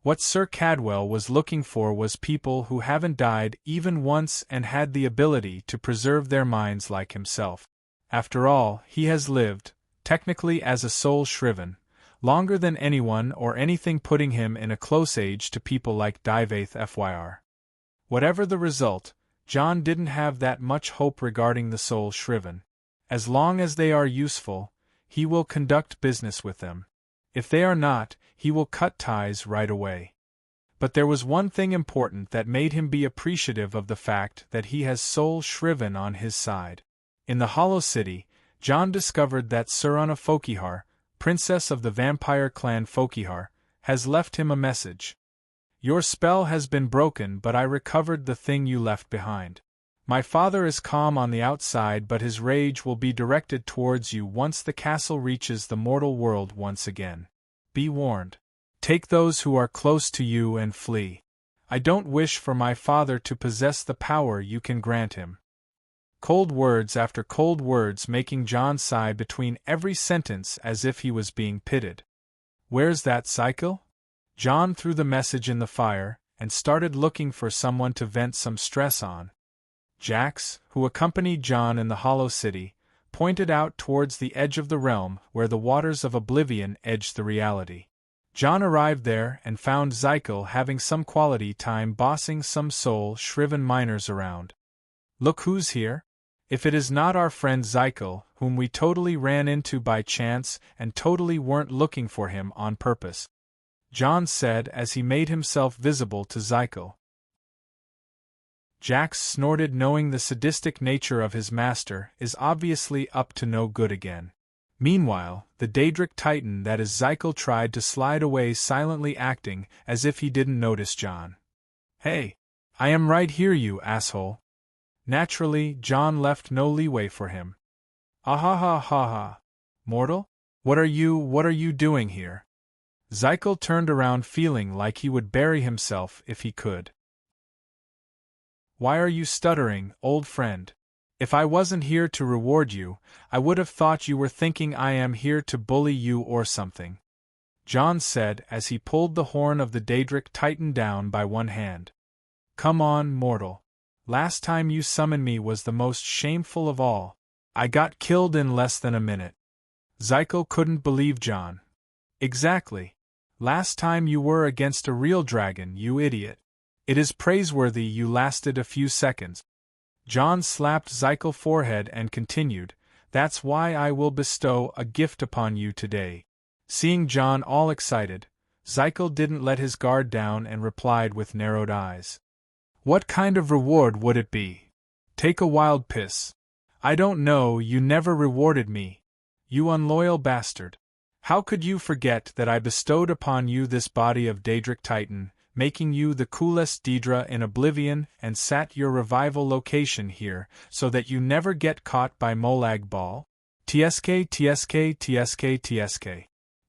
What Sir Cadwell was looking for was people who haven't died even once and had the ability to preserve their minds like himself. After all, he has lived, technically as a soul-shriven, longer than anyone or anything, putting him in a close age to people like Divaith Fyr. Whatever the result, Jon didn't have that much hope regarding the soul-shriven. As long as they are useful, he will conduct business with them. If they are not, he will cut ties right away. But there was one thing important that made him be appreciative of the fact that he has Soul Shriven on his side. In the Hollow City, Jon discovered that Serana Fokihar, princess of the vampire clan Fokihar, has left him a message. Your spell has been broken, but I recovered the thing you left behind. My father is calm on the outside, but his rage will be directed towards you once the castle reaches the mortal world once again. Be warned. Take those who are close to you and flee. I don't wish for my father to possess the power you can grant him. Cold words after cold words, making Jon sigh between every sentence as if he was being pitted. Where's that cycle? Jon threw the message in the fire and started looking for someone to vent some stress on. Jax, who accompanied Jon in the Hollow City, pointed out towards the edge of the realm where the waters of oblivion edged the reality. Jon arrived there and found Zykel having some quality time bossing some soul-shriven miners around. Look who's here! If it is not our friend Zykel, whom we totally ran into by chance and totally weren't looking for him on purpose, Jon said as he made himself visible to Zykel. Jax snorted, knowing the sadistic nature of his master is obviously up to no good again. Meanwhile, the Daedric Titan that is Zykel tried to slide away, silently acting as if he didn't notice Jon. Hey! I am right here, you asshole! Naturally, Jon left no leeway for him. Ha! Mortal? What are you doing here? Zykel turned around, feeling like he would bury himself if he could. Why are you stuttering, old friend? If I wasn't here to reward you, I would have thought you were thinking I am here to bully you or something, Jon said as he pulled the horn of the Daedric Titan down by one hand. Come on, mortal. Last time you summoned me was the most shameful of all. I got killed in less than a minute. Zykel couldn't believe Jon. Exactly. Last time you were against a real dragon, you idiot. It is praiseworthy you lasted a few seconds. Jon slapped Zykel's forehead and continued, That's why I will bestow a gift upon you today. Seeing Jon all excited, Zykel didn't let his guard down and replied with narrowed eyes. What kind of reward would it be? Take a wild piss. I don't know, you never rewarded me. You unloyal bastard. How could you forget that I bestowed upon you this body of Daedric Titan, making you the coolest Daedra in Oblivion, and sat your revival location here, so that you never get caught by Molag Bal? Tsk.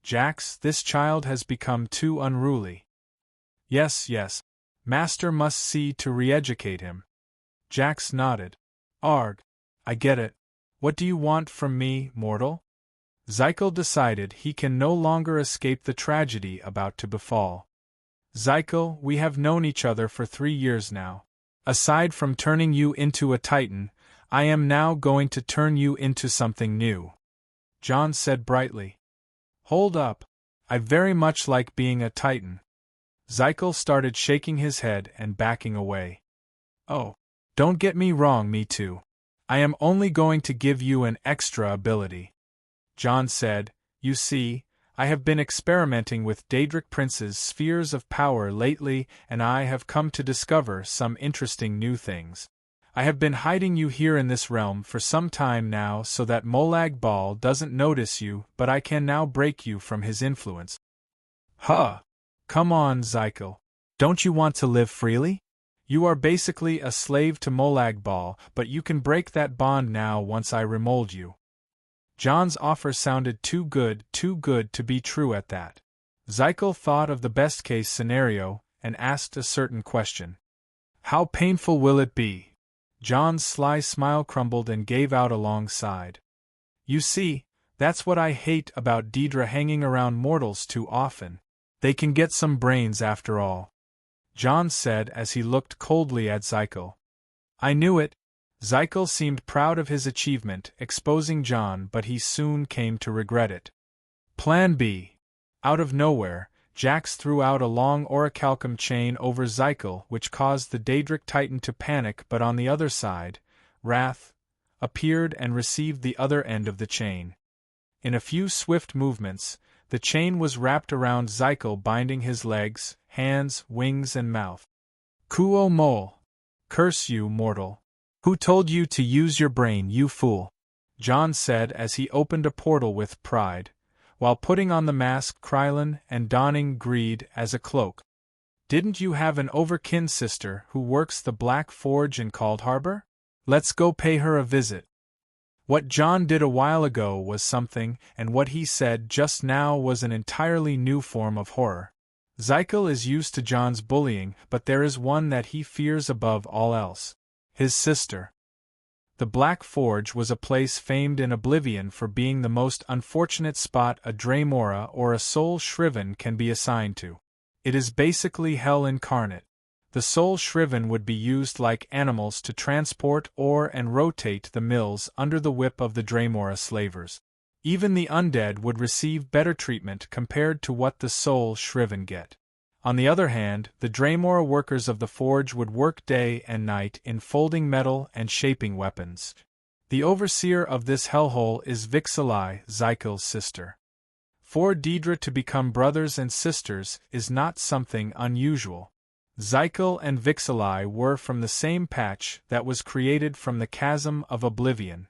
Jax, this child has become too unruly. Yes. Master must see to re-educate him. Jax nodded. Arg. I get it. What do you want from me, mortal? Zykel decided he can no longer escape the tragedy about to befall. Zykel, we have known each other for 3 years now. Aside from turning you into a Titan, I am now going to turn you into something new, Jon said brightly. Hold up. I very much like being a Titan. Zykel started shaking his head and backing away. Oh, don't get me wrong, me too. I am only going to give you an extra ability, Jon said. You see, I have been experimenting with Daedric Prince's spheres of power lately, and I have come to discover some interesting new things. I have been hiding you here in this realm for some time now so that Molag Bal doesn't notice you, but I can now break you from his influence. Huh! Come on, Zykel. Don't you want to live freely? You are basically a slave to Molag Bal, but you can break that bond now once I remold you. Jon's offer sounded too good to be true at that. Zykel thought of the best-case scenario and asked a certain question. How painful will it be? Jon's sly smile crumbled and gave out a long sigh. You see, that's what I hate about Daedra hanging around mortals too often. They can get some brains after all, Jon said as he looked coldly at Zykel. I knew it. Zykel seemed proud of his achievement, exposing Jon, but he soon came to regret it. Plan B. Out of nowhere, Jax threw out a long orichalcum chain over Zykel, which caused the Daedric Titan to panic, but on the other side, Wrath appeared and received the other end of the chain. In a few swift movements, the chain was wrapped around Zykel, binding his legs, hands, wings and mouth. Kuo mole! Curse you, mortal! Who told you to use your brain, you fool? Jon said as he opened a portal with pride, while putting on the mask Krylon and donning greed as a cloak. Didn't you have an overkin sister who works the Black Forge in Cold Harbor? Let's go pay her a visit. What Jon did a while ago was something, and what he said just now was an entirely new form of horror. Zykel is used to Jon's bullying, but there is one that he fears above all else. His sister. The Black Forge was a place famed in Oblivion for being the most unfortunate spot a Draemora or a soul shriven can be assigned to. It is basically hell incarnate. The soul shriven would be used like animals to transport ore and rotate the mills under the whip of the Draemora slavers. Even the undead would receive better treatment compared to what the soul shriven get. On the other hand, the Draemora workers of the forge would work day and night in folding metal and shaping weapons. The overseer of this hellhole is Vixalai, Zykel's sister. For Daedra to become brothers and sisters is not something unusual. Zykel and Vixalai were from the same patch that was created from the Chasm of Oblivion.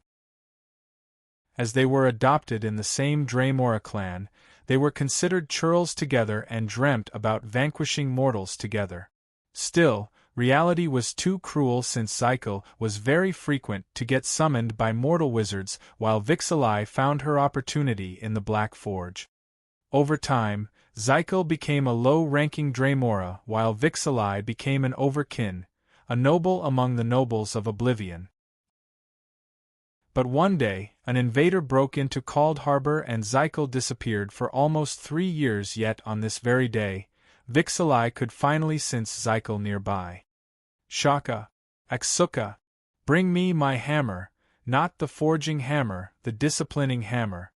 As they were adopted in the same Draemora clan, they were considered churls together and dreamt about vanquishing mortals together. Still, reality was too cruel since Zykel was very frequent to get summoned by mortal wizards while Vixalai found her opportunity in the Black Forge. Over time, Zykel became a low-ranking Draemora while Vixalai became an overkin, a noble among the nobles of Oblivion. But one day, an invader broke into Cold Harbor and Zykel disappeared for almost 3 years, yet on this very day, Vixalai could finally sense Zykel nearby. Shaka, Aksuka, bring me my hammer, not the forging hammer, the disciplining hammer.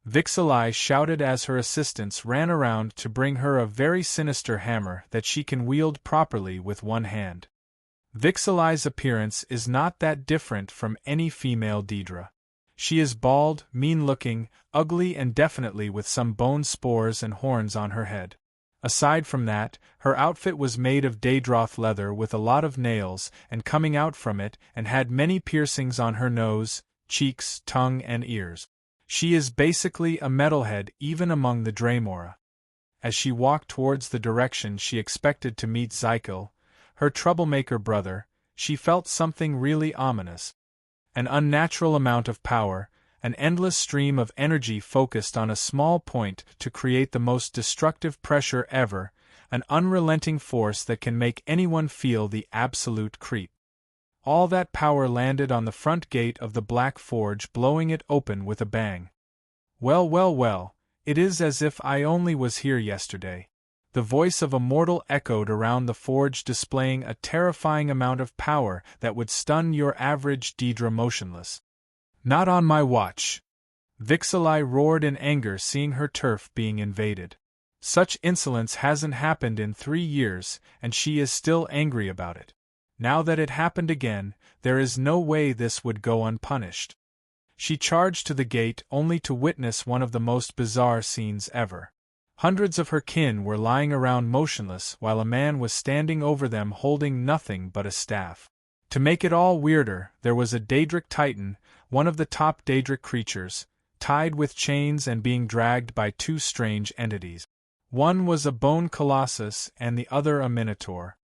Vixalai shouted as her assistants ran around to bring her a very sinister hammer that she can wield properly with one hand. Vixalai's appearance is not that different from any female Daedra. She is bald, mean-looking, ugly and definitely with some bone spores and horns on her head. Aside from that, her outfit was made of Daedroth leather with a lot of nails and coming out from it and had many piercings on her nose, cheeks, tongue and ears. She is basically a metalhead even among the Draemora. As she walked towards the direction she expected to meet Zykel, her troublemaker brother, she felt something really ominous. An unnatural amount of power, an endless stream of energy focused on a small point to create the most destructive pressure ever, an unrelenting force that can make anyone feel the absolute creep. All that power landed on the front gate of the Black Forge, blowing it open with a bang. Well, well, well, it is as if I only was here yesterday. The voice of a mortal echoed around the forge, displaying a terrifying amount of power that would stun your average Daedra motionless. Not on my watch! Vixalai roared in anger, seeing her turf being invaded. Such insolence hasn't happened in 3 years, and she is still angry about it. Now that it happened again, there is no way this would go unpunished. She charged to the gate only to witness one of the most bizarre scenes ever. Hundreds of her kin were lying around motionless while a man was standing over them holding nothing but a staff. To make it all weirder, there was a Daedric Titan, one of the top Daedric creatures, tied with chains and being dragged by 2 strange entities. One was a bone colossus and the other a minotaur.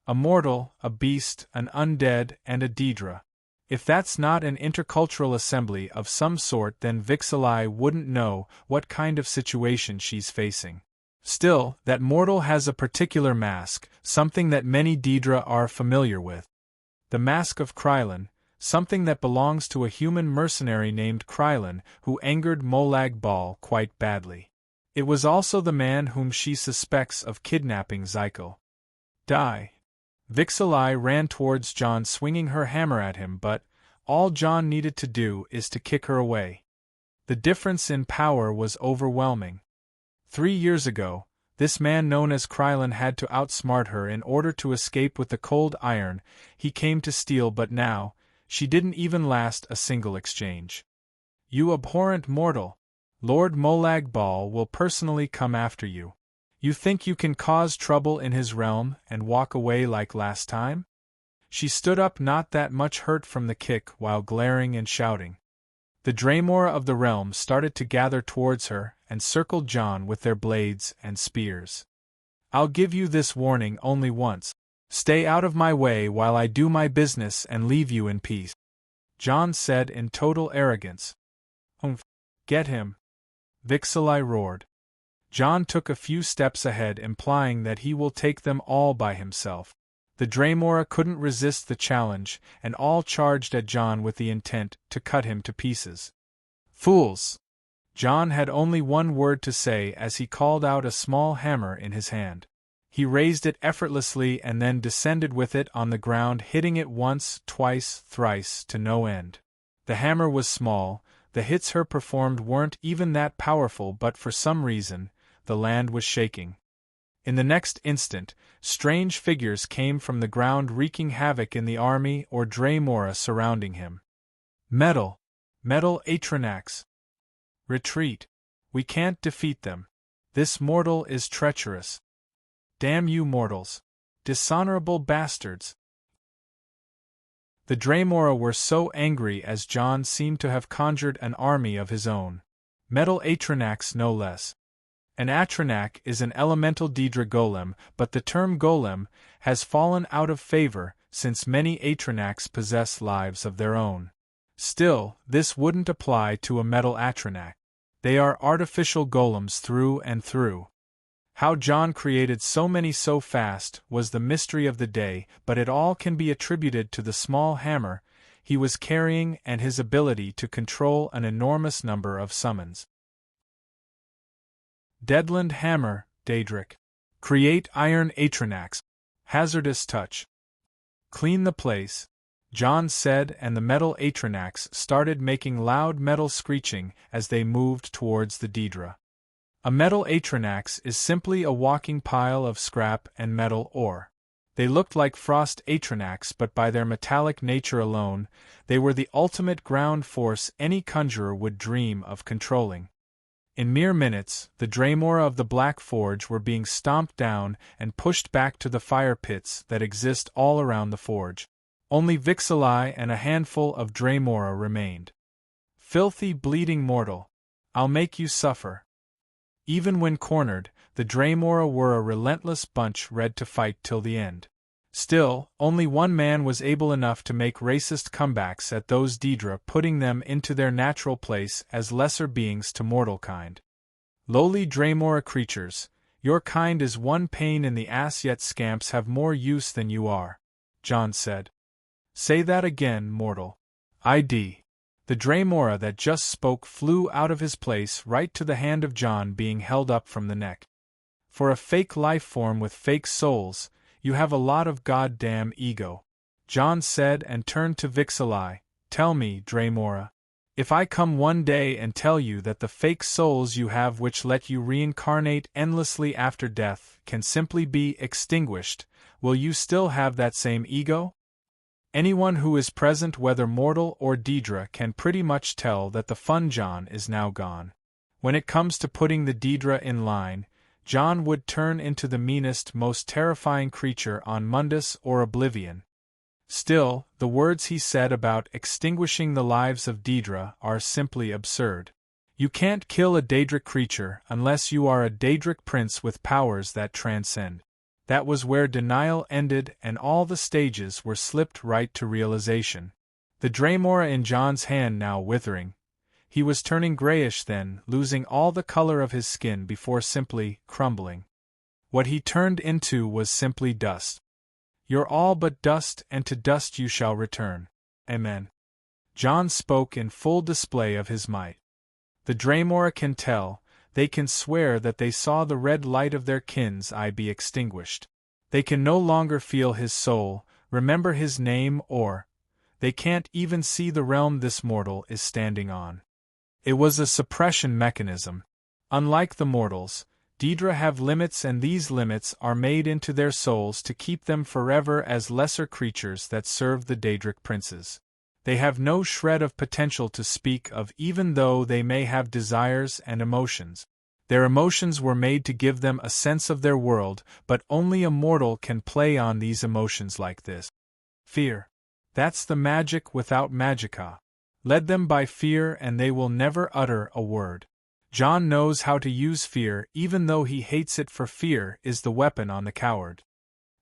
A mortal, a beast, an undead, and a Daedra. If that's not an intercultural assembly of some sort, then Vixalai wouldn't know what kind of situation she's facing. Still, that mortal has a particular mask, something that many Daedra are familiar with. The Mask of Krylon, something that belongs to a human mercenary named Krylon who angered Molag Bal quite badly. It was also the man whom she suspects of kidnapping Zykel. Die. Vixalai ran towards Jon, swinging her hammer at him, but all Jon needed to do is to kick her away. The difference in power was overwhelming. 3 years ago, this man known as Krylon had to outsmart her in order to escape with the cold iron he came to steal, but now, she didn't even last a single exchange. You abhorrent mortal! Lord Molag Bal will personally come after you. You think you can cause trouble in his realm and walk away like last time? She stood up, not that much hurt from the kick, while glaring and shouting. The Draymora of the realm started to gather towards her and circled Jon with their blades and spears. I'll give you this warning only once. Stay out of my way while I do my business and leave you in peace, Jon said in total arrogance. Get him! Vixalai roared. Jon took a few steps ahead, implying that he will take them all by himself. The Draymora couldn't resist the challenge, and all charged at Jon with the intent to cut him to pieces. Fools! Jon had only one word to say as he called out a small hammer in his hand. He raised it effortlessly and then descended with it on the ground, hitting it once, twice, thrice, to no end. The hammer was small, the hits her performed weren't even that powerful, but for some reason, the land was shaking. In the next instant, strange figures came from the ground, wreaking havoc in the army or Draymora surrounding him. Metal! Metal Atranax! Retreat! We can't defeat them. This mortal is treacherous. Damn you mortals! Dishonorable bastards! The Draymora were so angry as Jon seemed to have conjured an army of his own. Metal Atranax no less. An Atranak is an elemental Daedra golem, but the term golem has fallen out of favor since many Atranaks possess lives of their own. Still, this wouldn't apply to a metal Atranak. They are artificial golems through and through. How Jon created so many so fast was the mystery of the day, but it all can be attributed to the small hammer he was carrying and his ability to control an enormous number of summons. Deadland Hammer, Daedric. Create Iron Atranax. Hazardous touch. Clean the place, Jon said, and the metal Atranax started making loud metal screeching as they moved towards the Daedra. A metal Atranax is simply a walking pile of scrap and metal ore. They looked like frost Atranax, but by their metallic nature alone, they were the ultimate ground force any conjurer would dream of controlling. In mere minutes, the Draymora of the Black Forge were being stomped down and pushed back to the fire pits that exist all around the forge. Only Vixalai and a handful of Draymora remained. Filthy, bleeding mortal! I'll make you suffer. Even when cornered, the Draymora were a relentless bunch, ready to fight till the end. Still, only one man was able enough to make racist comebacks at those Daedra, putting them into their natural place as lesser beings to mortal kind. Lowly Draymora creatures, your kind is one pain in the ass, yet scamps have more use than you are, Jon said. Say that again, mortal. ID. The Draymora that just spoke flew out of his place right to the hand of Jon, being held up from the neck. For a fake life form with fake souls, you have a lot of goddamn ego, Jon said and turned to Vixalai. Tell me, Draymora, if I come one day and tell you that the fake souls you have which let you reincarnate endlessly after death can simply be extinguished, will you still have that same ego? Anyone who is present, whether mortal or Daedra, can pretty much tell that the fun Jon is now gone. When it comes to putting the Daedra in line, Jon would turn into the meanest, most terrifying creature on Mundus or Oblivion. Still, the words he said about extinguishing the lives of Daedra are simply absurd. You can't kill a Daedric creature unless you are a Daedric prince with powers that transcend. That was where denial ended and all the stages were slipped right to realization. The Draymora in Jon's hand now withering. He was turning grayish, then losing all the color of his skin before simply crumbling. What he turned into was simply dust. You're all but dust, and to dust you shall return. Amen. Jon spoke in full display of his might. The Draymora can tell, they can swear that they saw the red light of their kin's eye be extinguished. They can no longer feel his soul, remember his name, or they can't even see the realm this mortal is standing on. It was a suppression mechanism. Unlike the mortals, Daedra have limits, and these limits are made into their souls to keep them forever as lesser creatures that serve the Daedric princes. They have no shred of potential to speak of, even though they may have desires and emotions. Their emotions were made to give them a sense of their world, but only a mortal can play on these emotions like this. Fear. That's the magic without magica. Lead them by fear and they will never utter a word. Jon knows how to use fear even though he hates it, for fear is the weapon on the coward.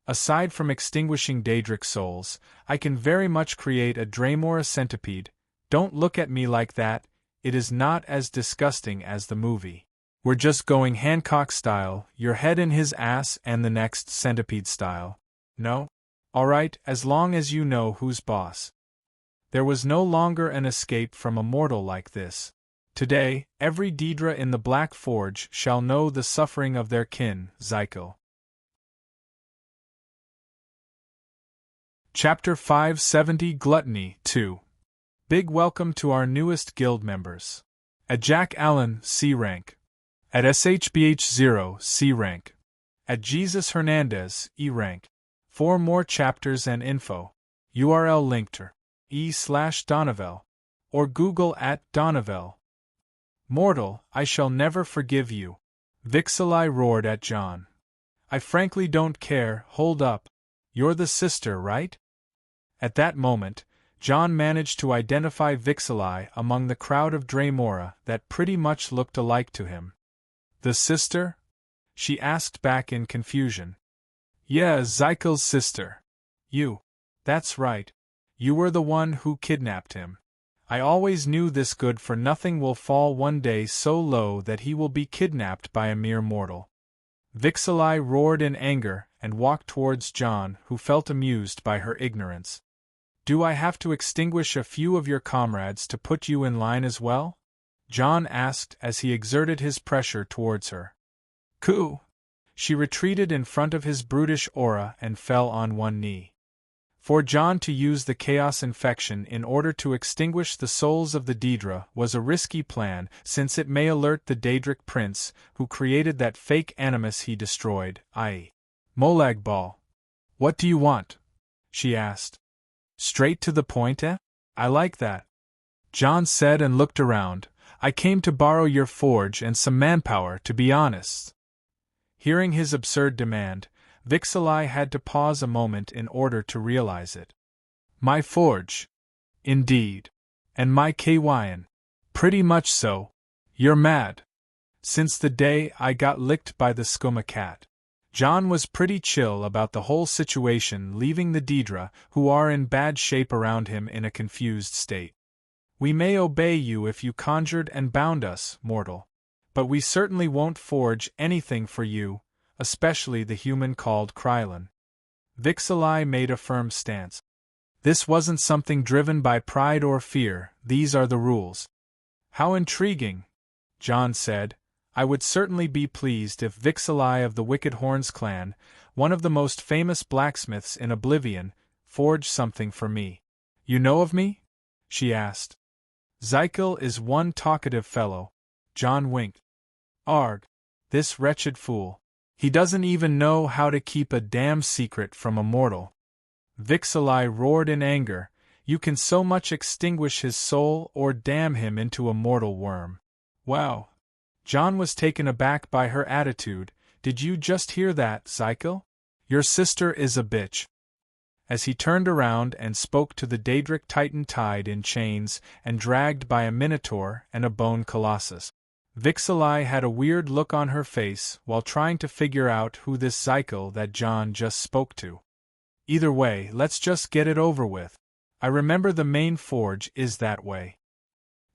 Aside from extinguishing Daedric souls, I can very much create a Draemora centipede. Don't look at me like that, it is not as disgusting as the movie. We're just going Hancock style, your head in his ass, and the next centipede style. No? Alright, as long as you know who's boss. There was no longer an escape from a mortal like this. Today, every Daedra in the Black Forge shall know the suffering of their kin, Zykel. Chapter 570 Gluttony 2. Big welcome to our newest guild members. At Jack Allen, C rank. At SHBH0, C rank. At Jesus Hernandez, E rank. For more chapters and info, URL linked e/Donovel, or Google @Donovel. Mortal, I shall never forgive you. Vixalai roared at Jon. I frankly don't care, hold up. You're the sister, right? At that moment, Jon managed to identify Vixalai among the crowd of Draemora that pretty much looked alike to him. The sister? She asked back in confusion. Yeah, Zykel's sister. You. That's right. You were the one who kidnapped him. I always knew this good-for-nothing will fall one day so low that he will be kidnapped by a mere mortal. Vixalai roared in anger and walked towards Jon, who felt amused by her ignorance. Do I have to extinguish a few of your comrades to put you in line as well? Jon asked as he exerted his pressure towards her. Coo! She retreated in front of his brutish aura and fell on one knee. For Jon to use the chaos infection in order to extinguish the souls of the Daedra was a risky plan, since it may alert the Daedric prince who created that fake animus he destroyed, i.e. Molag Bal. What do you want? She asked. Straight to the point, eh? I like that. Jon said and looked around. I came to borrow your forge and some manpower, to be honest. Hearing his absurd demand, Vixalai had to pause a moment in order to realize it. My forge? Indeed. And my Kyn? Pretty much so. You're mad. Since the day I got licked by the skooma cat. Jon was pretty chill about the whole situation, leaving the Daedra, who are in bad shape around him, in a confused state. We may obey you if you conjured and bound us, mortal. But we certainly won't forge anything for you, especially the human called Krylon. Vixalai made a firm stance. This wasn't something driven by pride or fear, these are the rules. How intriguing, Jon said. I would certainly be pleased if Vixalai of the Wicked Horns clan, one of the most famous blacksmiths in Oblivion, forged something for me. You know of me? She asked. Zykel is one talkative fellow. Jon winked. Arg. This wretched fool. He doesn't even know how to keep a damn secret from a mortal. Vixalai roared in anger. You can so much extinguish his soul or damn him into a mortal worm. Wow. Jon was taken aback by her attitude. Did you just hear that, Zykel? Your sister is a bitch. As he turned around and spoke to the Daedric Titan tied in chains and dragged by a Minotaur and a bone colossus. Vixalai had a weird look on her face while trying to figure out who this Zykel that Jon just spoke to. Either way, let's just get it over with. I remember the main forge is that way.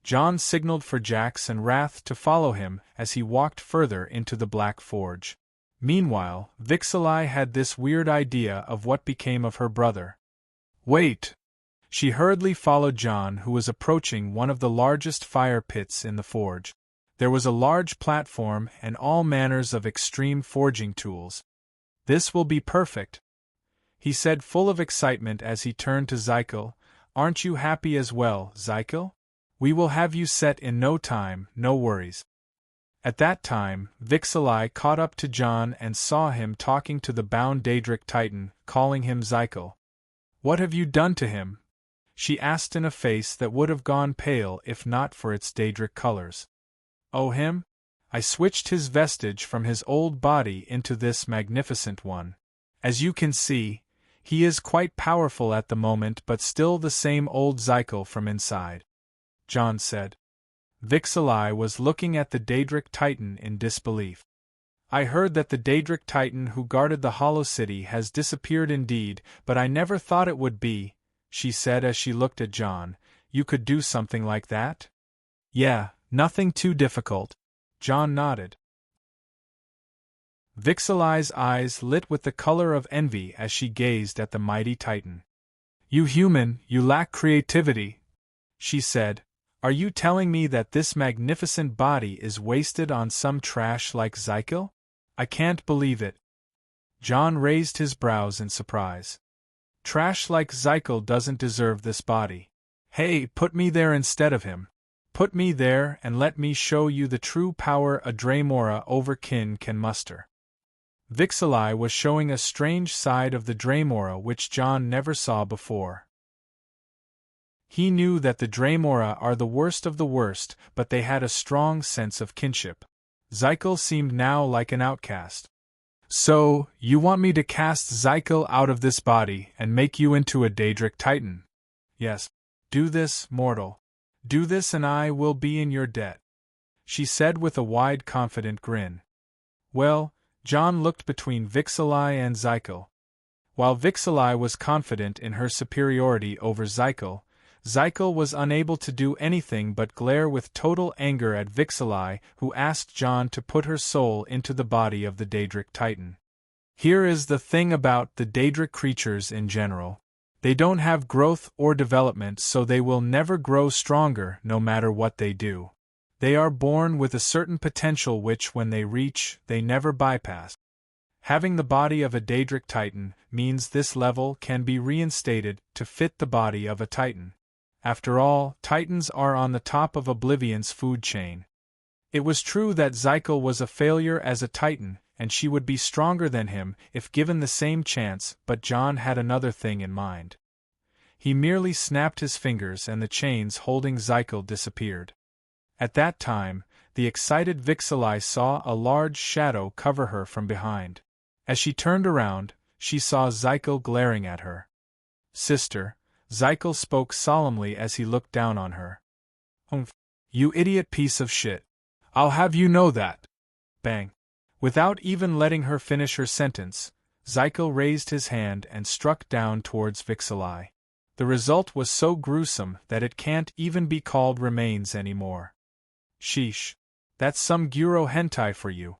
Jon signaled for Jax and Wrath to follow him as he walked further into the Black Forge. Meanwhile, Vixalai had this weird idea of what became of her brother. Wait! She hurriedly followed Jon, who was approaching one of the largest fire pits in the forge. There was a large platform and all manners of extreme forging tools. This will be perfect, he said, full of excitement as he turned to Zykel. Aren't you happy as well, Zykel? We will have you set in no time, no worries. At that time, Vixalai caught up to Jon and saw him talking to the bound Daedric Titan, calling him Zykel. What have you done to him? She asked in a face that would have gone pale if not for its Daedric colors. Oh, him? I switched his vestige from his old body into this magnificent one. As you can see, he is quite powerful at the moment but still the same old Zykel from inside," Jon said. Vixalai was looking at the Daedric Titan in disbelief. "I heard that the Daedric Titan who guarded the Hollow City has disappeared indeed, but I never thought it would be," she said as she looked at Jon. "You could do something like that?" "Yeah, nothing too difficult," Jon nodded. Vixalai's eyes lit with the color of envy as she gazed at the mighty Titan. "You human, you lack creativity," she said. "Are you telling me that this magnificent body is wasted on some trash like Zykel? I can't believe it." Jon raised his brows in surprise. "Trash like Zykel doesn't deserve this body. Hey, put me there instead of him. Put me there and let me show you the true power a Draemora overkin can muster." Vixalai was showing a strange side of the Draemora which Jon never saw before. He knew that the Draemora are the worst of the worst, but they had a strong sense of kinship. Zykel seemed now like an outcast. "So, you want me to cast Zykel out of this body and make you into a Daedric Titan?" "Yes. Do this, mortal. Do this and I will be in your debt," she said with a wide confident grin. Well, Jon looked between Vixalai and Zykel. While Vixalai was confident in her superiority over Zykel, Zykel was unable to do anything but glare with total anger at Vixalai, who asked Jon to put her soul into the body of the Daedric Titan. Here is the thing about the Daedric creatures in general. They don't have growth or development, so they will never grow stronger no matter what they do. They are born with a certain potential which when they reach, they never bypass. Having the body of a Daedric Titan means this level can be reinstated to fit the body of a Titan. After all, Titans are on the top of Oblivion's food chain. It was true that Zykel was a failure as a Titan, and she would be stronger than him if given the same chance, but Jon had another thing in mind. He merely snapped his fingers and the chains holding Zykel disappeared. At that time, the excited Vixalai saw a large shadow cover her from behind. As she turned around, she saw Zykel glaring at her. "Sister," Zykel spoke solemnly as he looked down on her. "Humph, you idiot piece of shit. I'll have you know that." Bang. Without even letting her finish her sentence, Zykel raised his hand and struck down towards Vixalai. The result was so gruesome that it can't even be called remains anymore. "Sheesh. That's some Guro hentai for you,"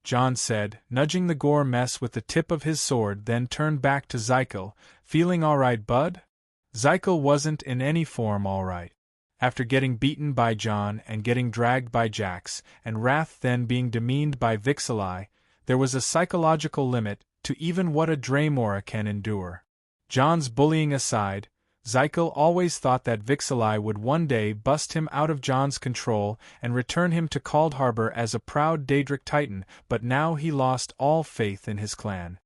Jon said, nudging the gore mess with the tip of his sword, then turned back to Zykel. "Feeling alright, bud?" Zykel wasn't in any form alright. After getting beaten by Jon and getting dragged by Jax, and Wrath then being demeaned by Vixalai, there was a psychological limit to even what a Draemora can endure. Jon's bullying aside, Zykel always thought that Vixalai would one day bust him out of Jon's control and return him to Coldharbour as a proud Daedric Titan, but now he lost all faith in his clan.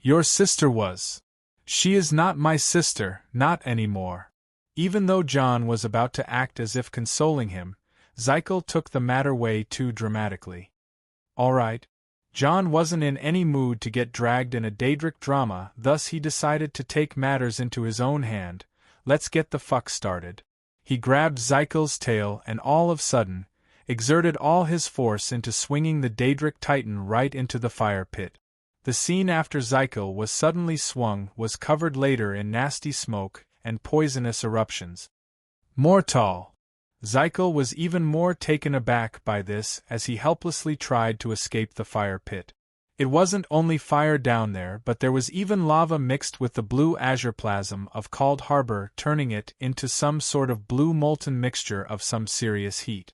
"Your sister was. She is not my sister, not anymore." Even though Jon was about to act as if consoling him, Zykel took the matter way too dramatically. All right. Jon wasn't in any mood to get dragged in a Daedric drama, thus he decided to take matters into his own hand. "Let's get the fuck started." He grabbed Zykel's tail and all of a sudden, exerted all his force into swinging the Daedric Titan right into the fire pit. The scene after Zykel was suddenly swung was covered later in nasty smoke and poisonous eruptions. Mortal! Zykel was even more taken aback by this as he helplessly tried to escape the fire pit. It wasn't only fire down there, but there was even lava mixed with the blue azure plasm of Coldharbour, turning it into some sort of blue molten mixture of some serious heat.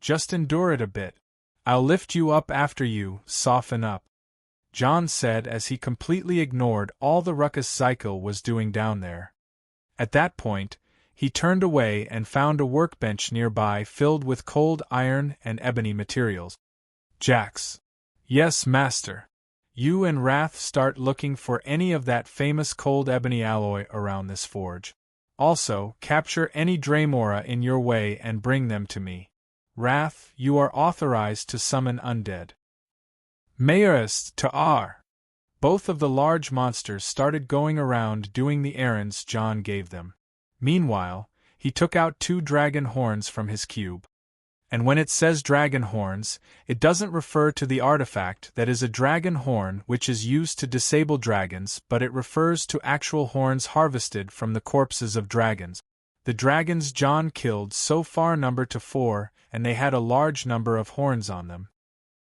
"Just endure it a bit. I'll lift you up after you, soften up," Jon said as he completely ignored all the ruckus Zykel was doing down there. At that point, he turned away and found a workbench nearby filled with cold iron and ebony materials. "Jax." "Yes, master. You and Wrath start looking for any of that famous cold ebony alloy around this forge. Also, capture any Draemora in your way and bring them to me." Wrath, you are authorized to summon undead. Mayorist to R. Both of the large monsters started going around doing the errands Jon gave them. Meanwhile, he took out 2 dragon horns from his cube. And when it says dragon horns, it doesn't refer to the artifact that is a dragon horn which is used to disable dragons, but it refers to actual horns harvested from the corpses of dragons. The dragons Jon killed so far number to 4, and they had a large number of horns on them.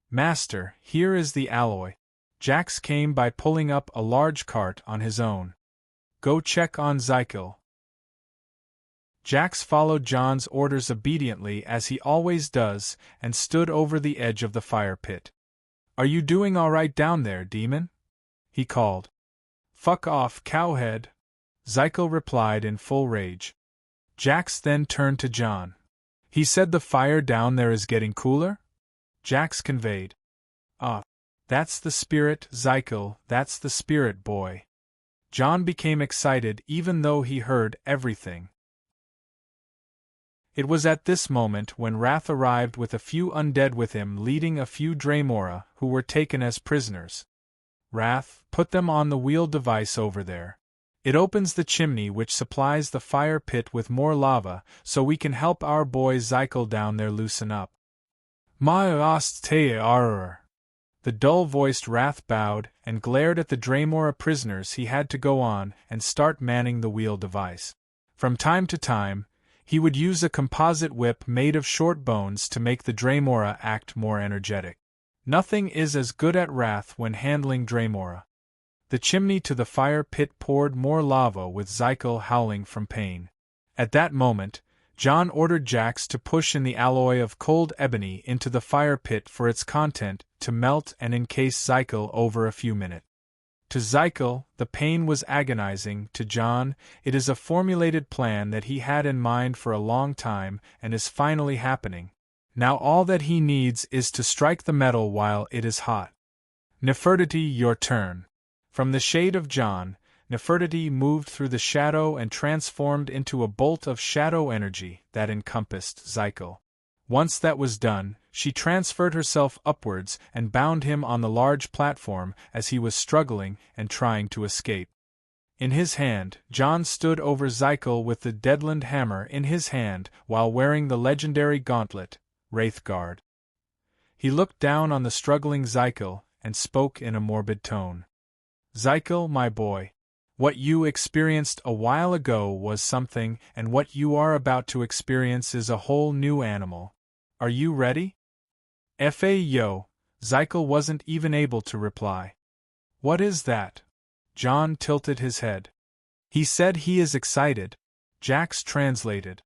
Master, here is the alloy. Jax came by pulling up a large cart on his own. Go check on Zykel. Jax followed Jon's orders obediently as he always does, and stood over the edge of the fire pit. Are you doing all right down there, demon? He called. Fuck off, cowhead, Zykel replied in full rage. Jax then turned to Jon. He said the fire down there is getting cooler? Jax conveyed. Ah, that's the spirit, Zykel, that's the spirit, boy. Jon became excited even though he heard everything. It was at this moment when Wrath arrived with a few undead with him, leading a few Draemora who were taken as prisoners. Wrath, put them on the wheel device over there. It opens the chimney which supplies the fire pit with more lava, so we can help our boy Zykel down there loosen up. Maast te arr. The dull-voiced Wrath bowed and glared at the Draemora prisoners. He had to go on and start manning the wheel device. From time to time, he would use a composite whip made of short bones to make the Draemora act more energetic. Nothing is as good at Wrath when handling Draemora. The chimney to the fire pit poured more lava with Zykel howling from pain. At that moment, Jon ordered Jax to push in the alloy of cold ebony into the fire pit for its content to melt and encase Zykel over a few minutes. To Zykel, the pain was agonizing. To Jon, it is a formulated plan that he had in mind for a long time and is finally happening. Now all that he needs is to strike the metal while it is hot. Nefertiti, your turn. From the shade of Jon, Nefertiti moved through the shadow and transformed into a bolt of shadow energy that encompassed Zykel. Once that was done, she transferred herself upwards and bound him on the large platform as he was struggling and trying to escape. In his hand, Jon stood over Zykel with the Deadland hammer in his hand while wearing the legendary gauntlet, Wraithguard. He looked down on the struggling Zykel and spoke in a morbid tone. Zykel, my boy, what you experienced a while ago was something, and what you are about to experience is a whole new animal. Are you ready? Yo, Zykel wasn't even able to reply. What is that? Jon tilted his head. He said he is excited. Jax translated.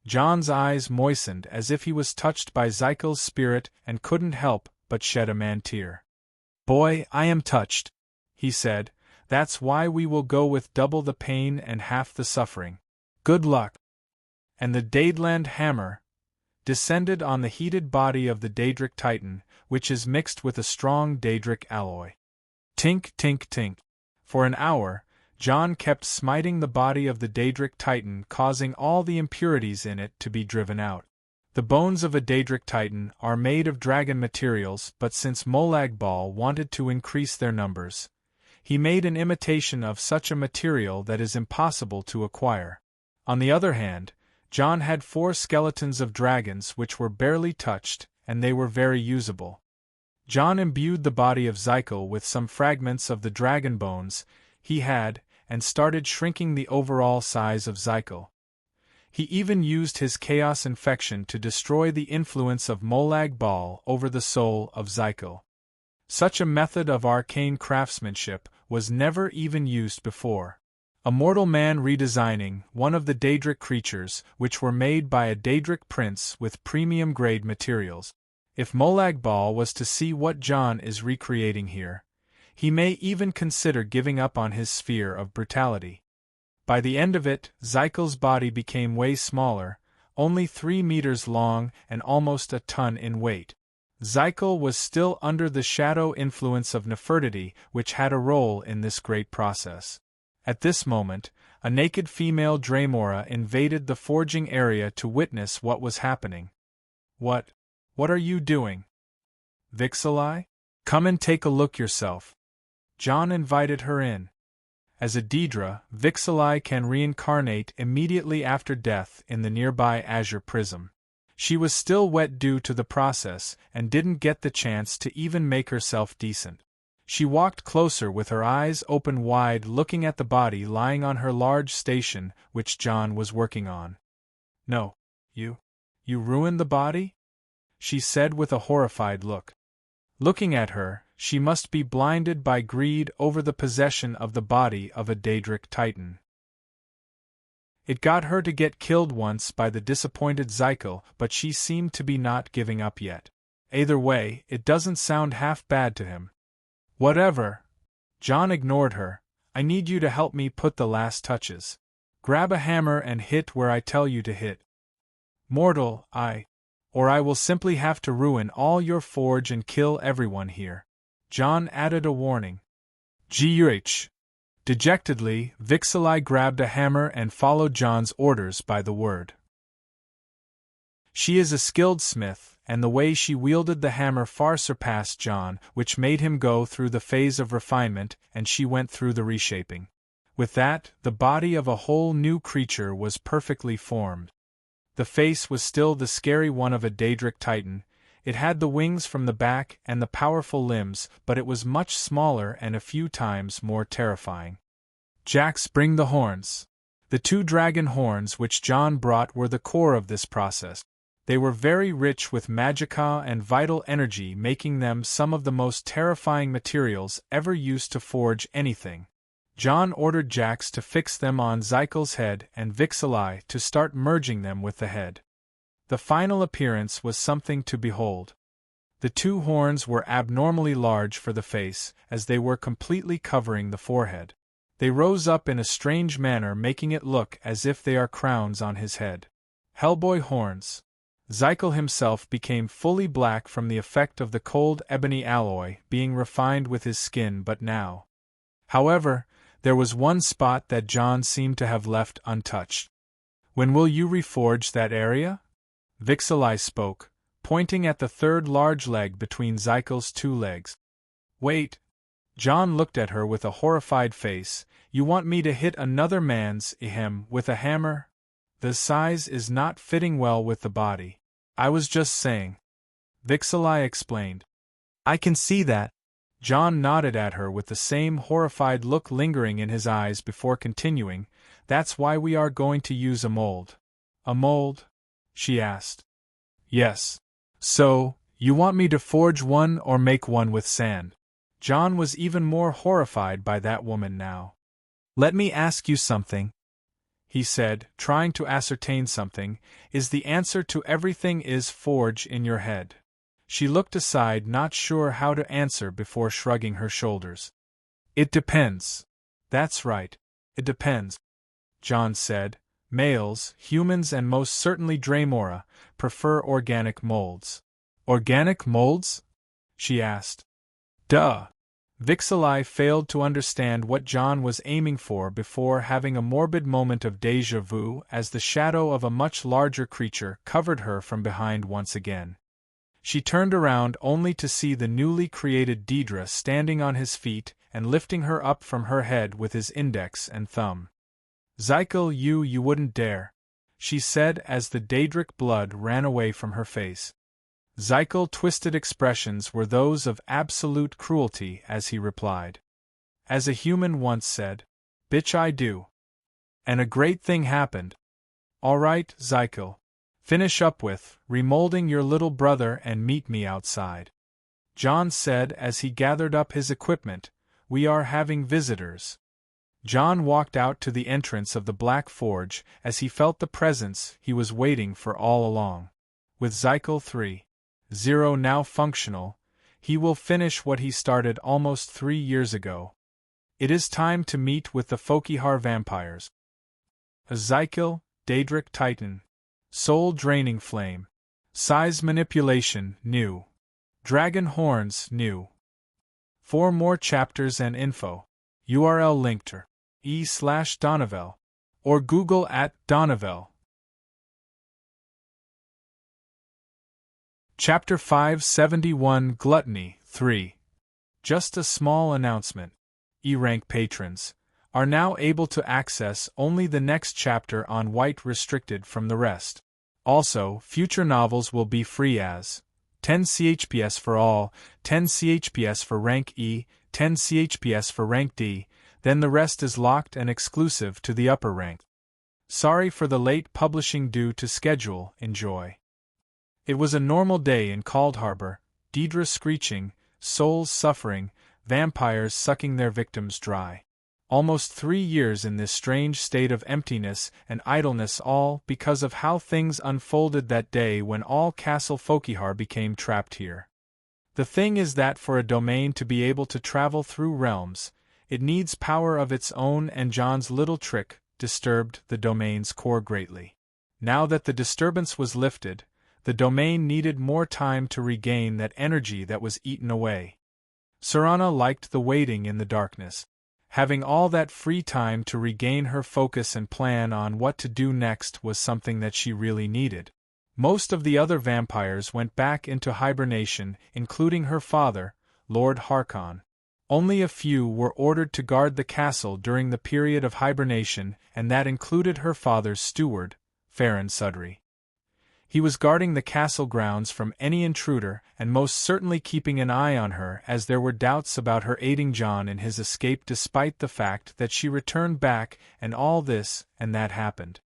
Jon's eyes moistened as if he was touched by Zykel's spirit and couldn't help but shed a man-tear. Boy, I am touched, he said. That's why we will go with double the pain and half the suffering. Good luck. And the Daedland hammer descended on the heated body of the Daedric Titan, which is mixed with a strong Daedric alloy. Tink, tink, tink. For an hour, Jon kept smiting the body of the Daedric Titan, causing all the impurities in it to be driven out. The bones of a Daedric Titan are made of dragon materials, but since Molag Bal wanted to increase their numbers, he made an imitation of such a material that is impossible to acquire. On the other hand, Jon had 4 skeletons of dragons which were barely touched, and they were very usable. Jon imbued the body of Zykel with some fragments of the dragon bones he had, and started shrinking the overall size of Zykel. He even used his chaos infection to destroy the influence of Molag Bal over the soul of Zykel. Such a method of arcane craftsmanship was never even used before. A mortal man redesigning one of the Daedric creatures, which were made by a Daedric prince with premium-grade materials. If Molag Bal was to see what Jon is recreating here, he may even consider giving up on his sphere of brutality. By the end of it, Zykel's body became way smaller, only 3 meters long and almost a ton in weight. Zykel was still under the shadow influence of Nefertiti, which had a role in this great process. At this moment, a naked female Draemora invaded the forging area to witness what was happening. What are you doing? Vixalai? Come and take a look yourself. Jon invited her in. As a Daedra, Vixalai can reincarnate immediately after death in the nearby azure prism. She was still wet due to the process and didn't get the chance to even make herself decent. She walked closer with her eyes open wide, looking at the body lying on her large station which Jon was working on. No, you ruined the body? She said with a horrified look. Looking at her, she must be blinded by greed over the possession of the body of a Daedric Titan. It got her to get killed once by the disappointed Zykel, but she seemed to be not giving up yet. Either way, it doesn't sound half bad to him. Whatever. Jon ignored her. I need you to help me put the last touches. Grab a hammer and hit where I tell you to hit. Mortal, or I will simply have to ruin all your forge and kill everyone here. Jon added a warning. Gh. Dejectedly, Vixalai grabbed a hammer and followed Jon's orders by the word. She is a skilled smith, and the way she wielded the hammer far surpassed Jon, which made him go through the phase of refinement, and she went through the reshaping. With that, the body of a whole new creature was perfectly formed. The face was still the scary one of a Daedric Titan. It had the wings from the back and the powerful limbs, but it was much smaller and a few times more terrifying. Jax, bring the horns. The 2 dragon horns which Jon brought were the core of this process. They were very rich with magicka and vital energy, making them some of the most terrifying materials ever used to forge anything. Jon ordered Jax to fix them on Zykel's head and Vixalai to start merging them with the head. The final appearance was something to behold. The 2 horns were abnormally large for the face, as they were completely covering the forehead. They rose up in a strange manner, making it look as if they are crowns on his head. Hellboy horns. Zykel himself became fully black from the effect of the cold ebony alloy being refined with his skin, but now. However, there was one spot that Jon seemed to have left untouched. When will you reforge that area? Vixalai spoke, pointing at the 3rd large leg between Zykel's 2 legs. Wait. Jon looked at her with a horrified face. You want me to hit another man's with a hammer? The size is not fitting well with the body. I was just saying. Vixalai explained. I can see that. Jon nodded at her with the same horrified look lingering in his eyes before continuing. That's why we are going to use a mold. A mold? She asked. Yes. So, you want me to forge one or make one with sand? Jon was even more horrified by that woman now. Let me ask you something, he said, trying to ascertain something. Is the answer to everything is forge in your head? She looked aside, not sure how to answer before shrugging her shoulders. It depends. That's right. It depends, Jon said. Males, humans and most certainly Draemora, prefer organic molds. Organic molds? She asked. Duh. Vixalai failed to understand what Jon was aiming for before having a morbid moment of déjà vu as the shadow of a much larger creature covered her from behind once again. She turned around only to see the newly created Daedra standing on his feet and lifting her up from her head with his index and thumb. Zykel, you wouldn't dare, she said as the Daedric blood ran away from her face. Zykel's twisted expressions were those of absolute cruelty as he replied. As a human once said, bitch I do. And a great thing happened. All right, Zykel. Finish up with remolding your little brother and meet me outside. Jon said as he gathered up his equipment. We are having visitors. Jon walked out to the entrance of the Black Forge as he felt the presence he was waiting for all along. With Zykel 3.0 now functional, he will finish what he started almost 3 years ago. It is time to meet with the Fokihar vampires. A Zykel, Daedric Titan. Soul draining flame. Size manipulation, new. Dragon horns, new. 4 more chapters and info. URL linked to e/Donovel or Google @Donovel. Chapter 571 Gluttony 3. Just a small announcement. E-rank patrons are now able to access only the next chapter on White restricted from the rest. Also, future novels will be free as 10 CHPS for all, 10 CHPS for rank E, 10 CHPS for rank D, then the rest is locked and exclusive to the upper rank. Sorry for the late publishing due to schedule, enjoy. It was a normal day in Cold Harbor, Deidre screeching, souls suffering, vampires sucking their victims dry. Almost 3 years in this strange state of emptiness and idleness, all because of how things unfolded that day when all Castle Fokihar became trapped here. The thing is that for a domain to be able to travel through realms, it needs power of its own, and Jon's little trick disturbed the domain's core greatly. Now that the disturbance was lifted, the domain needed more time to regain that energy that was eaten away. Serana liked the waiting in the darkness. Having all that free time to regain her focus and plan on what to do next was something that she really needed. Most of the other vampires went back into hibernation, including her father, Lord Harkon. Only a few were ordered to guard the castle during the period of hibernation, and that included her father's steward, Farron Sudry. He was guarding the castle grounds from any intruder and most certainly keeping an eye on her, as there were doubts about her aiding Jon in his escape despite the fact that she returned back and all this and that happened.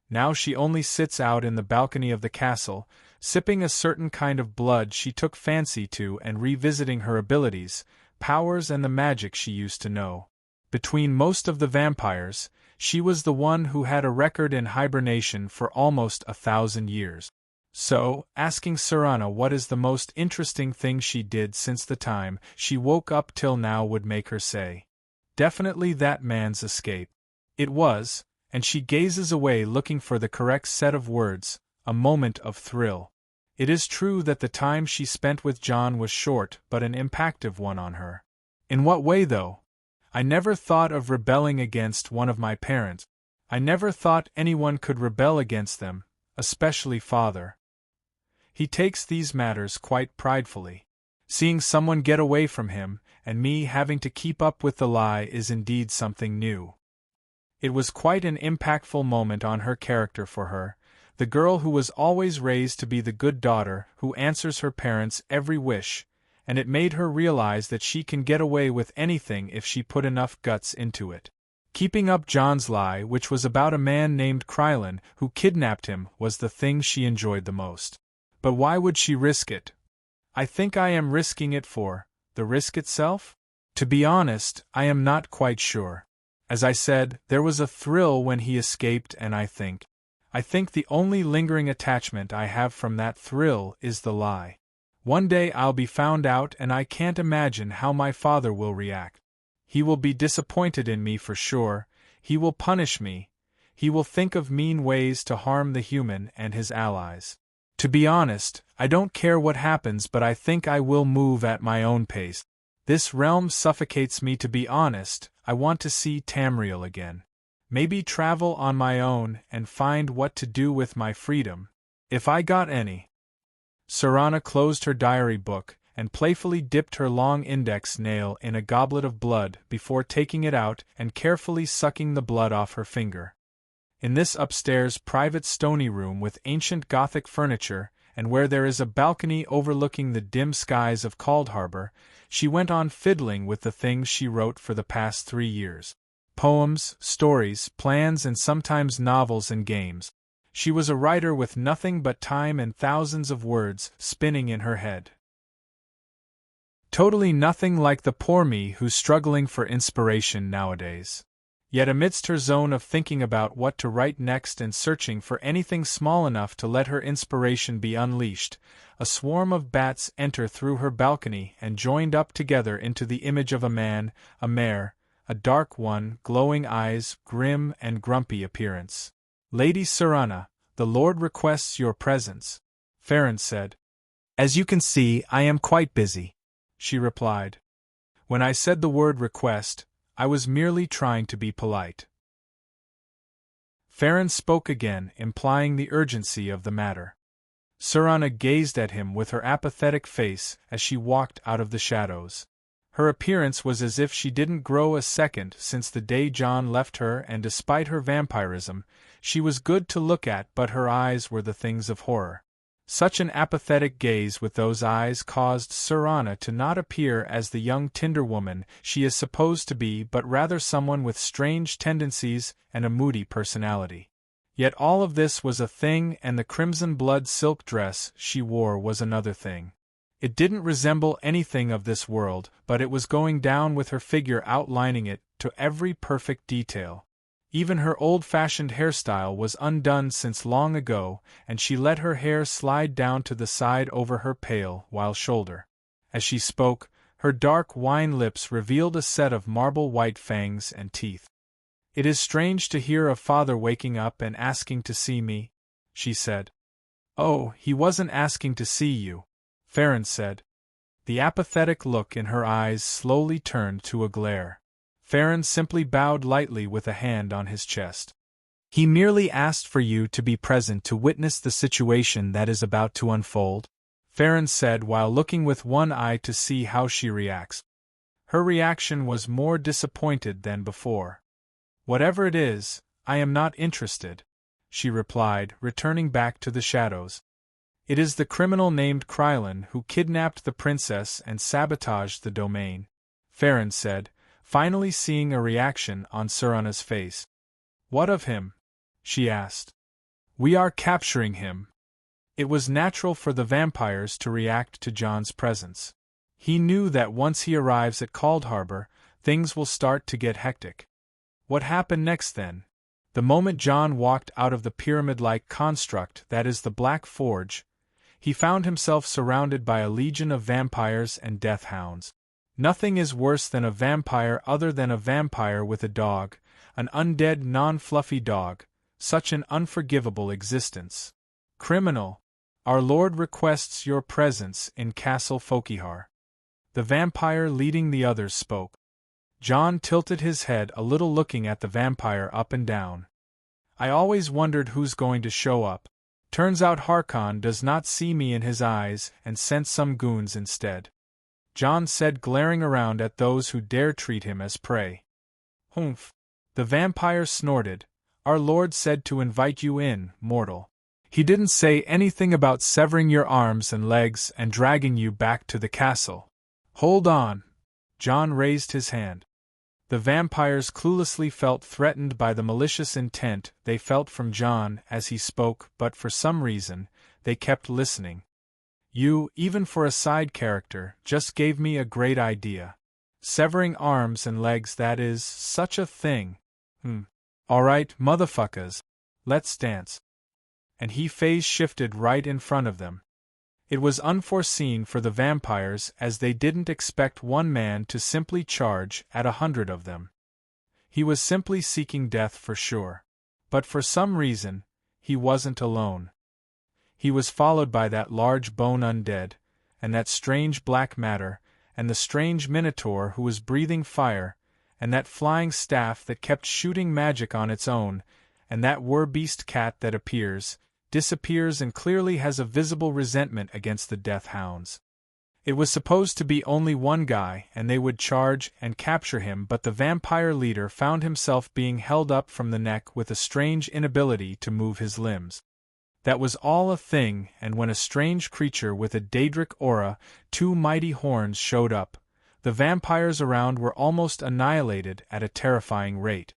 Now she only sits out in the balcony of the castle, sipping a certain kind of blood she took fancy to and revisiting her abilities, powers and the magic she used to know. Between most of the vampires, she was the one who had a record in hibernation for almost 1,000 years. So, asking Serana what is the most interesting thing she did since the time she woke up till now would make her say, "Definitely that man's escape." It was, and she gazes away looking for the correct set of words, a moment of thrill. It is true that the time she spent with Jon was short but an impactful one on her. In what way though? I never thought of rebelling against one of my parents. I never thought anyone could rebel against them, especially father. He takes these matters quite pridefully. Seeing someone get away from him, and me having to keep up with the lie is indeed something new. It was quite an impactful moment on her character for her, the girl who was always raised to be the good daughter who answers her parents' every wish, and it made her realize that she can get away with anything if she put enough guts into it. Keeping up Jon's lie, which was about a man named Krylin who kidnapped him, was the thing she enjoyed the most. But why would she risk it? I think I am risking it for the risk itself? To be honest, I am not quite sure. As I said, there was a thrill when he escaped, and I think the only lingering attachment I have from that thrill is the lie. One day I'll be found out, and I can't imagine how my father will react. He will be disappointed in me for sure, he will punish me, he will think of mean ways to harm the human and his allies. To be honest, I don't care what happens, but I think I will move at my own pace. This realm suffocates me, to be honest. I want to see Tamriel again. Maybe travel on my own and find what to do with my freedom, if I got any. Serana closed her diary book and playfully dipped her long index nail in a goblet of blood before taking it out and carefully sucking the blood off her finger. In this upstairs private stony room with ancient Gothic furniture, and where there is a balcony overlooking the dim skies of Cold Harbor, she went on fiddling with the things she wrote for the past 3 years. Poems, stories, plans, and sometimes novels and games. She was a writer with nothing but time and thousands of words spinning in her head. Totally nothing like the poor me who's struggling for inspiration nowadays. Yet amidst her zone of thinking about what to write next and searching for anything small enough to let her inspiration be unleashed, a swarm of bats enter through her balcony and joined up together into the image of a man, a mare, a dark one, glowing eyes, grim and grumpy appearance. "Lady Serana, the Lord requests your presence," Farron said. "As you can see, I am quite busy," she replied. "When I said the word request, I was merely trying to be polite." Farron spoke again, implying the urgency of the matter. Serana gazed at him with her apathetic face as she walked out of the shadows. Her appearance was as if she didn't grow a second since the day Jon left her, and despite her vampirism, she was good to look at, but her eyes were the things of horror. Such an apathetic gaze with those eyes caused Serana to not appear as the young Tinder woman she is supposed to be, but rather someone with strange tendencies and a moody personality. Yet all of this was a thing, and the crimson blood silk dress she wore was another thing. It didn't resemble anything of this world, but it was going down with her figure, outlining it to every perfect detail. Even her old-fashioned hairstyle was undone since long ago, and she let her hair slide down to the side over her pale, wild shoulder. As she spoke, her dark wine lips revealed a set of marble-white fangs and teeth. "It is strange to hear of Father waking up and asking to see me," she said. "Oh, he wasn't asking to see you," Farron said. The apathetic look in her eyes slowly turned to a glare. Farron simply bowed lightly with a hand on his chest. "He merely asked for you to be present to witness the situation that is about to unfold," Farron said while looking with one eye to see how she reacts. Her reaction was more disappointed than before. "Whatever it is, I am not interested," she replied, returning back to the shadows. "It is the criminal named Krylin who kidnapped the princess and sabotaged the domain," Farron said, finally seeing a reaction on Serana's face. "What of him?" she asked. "We are capturing him." It was natural for the vampires to react to Jon's presence. He knew that once he arrives at Cold Harbor, things will start to get hectic. What happened next then? The moment Jon walked out of the pyramid-like construct that is the Black Forge, he found himself surrounded by a legion of vampires and death hounds. Nothing is worse than a vampire other than a vampire with a dog, an undead non-fluffy dog, such an unforgivable existence. "Criminal, our lord requests your presence in Castle Fokihar." The vampire leading the others spoke. Jon tilted his head a little, looking at the vampire up and down. "I always wondered who's going to show up. Turns out Harkon does not see me in his eyes and sent some goons instead," Jon said, glaring around at those who dare treat him as prey. "Humph." The vampire snorted. "Our lord said to invite you in, mortal. He didn't say anything about severing your arms and legs and dragging you back to the castle." "Hold on." Jon raised his hand. The vampires cluelessly felt threatened by the malicious intent they felt from Jon as he spoke, but for some reason, they kept listening. "You, even for a side character, just gave me a great idea. Severing arms and legs, that is such a thing. Alright, motherfuckers. Let's dance." And he phase shifted right in front of them. It was unforeseen for the vampires, as they didn't expect one man to simply charge at 100 of them. He was simply seeking death for sure. But for some reason, he wasn't alone. He was followed by that large bone undead, and that strange black matter, and the strange minotaur who was breathing fire, and that flying staff that kept shooting magic on its own, and that were-beast cat that appears, disappears, and clearly has a visible resentment against the Death Hounds. It was supposed to be only one guy, and they would charge and capture him, but the vampire leader found himself being held up from the neck with a strange inability to move his limbs. That was all a thing, and when a strange creature with a Daedric aura, 2 mighty horns, showed up, the vampires around were almost annihilated at a terrifying rate.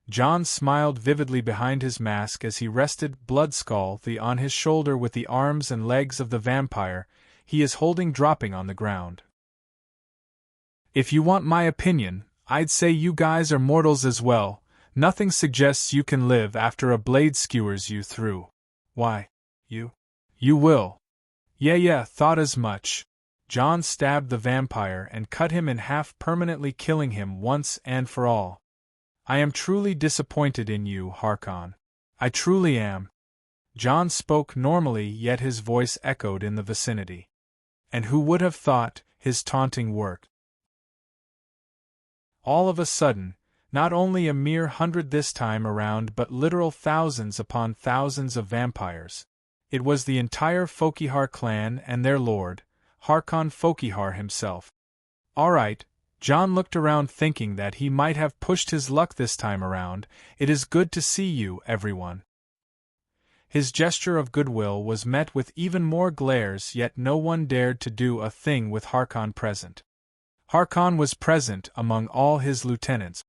Jon smiled vividly behind his mask as he rested Bloodskull on his shoulder with the arms and legs of the vampire he is holding dropping on the ground. "If you want my opinion, I'd say you guys are mortals as well. Nothing suggests you can live after a blade skewers you through." "Why, you will." Yeah, thought as much." Jon stabbed the vampire and cut him in half, permanently killing him once and for all. "I am truly disappointed in you, Harkon. I truly am." Jon spoke normally, yet his voice echoed in the vicinity. And who would have thought his taunting worked? All of a sudden, not only a mere 100 this time around, but literal thousands upon thousands of vampires. It was the entire Fokihar clan and their lord, Harkon Fokihar himself. All right, Jon looked around thinking that he might have pushed his luck this time around. It is good to see you, everyone. His gesture of goodwill was met with even more glares, yet no one dared to do a thing with Harkon present. Harkon was present among all his lieutenants.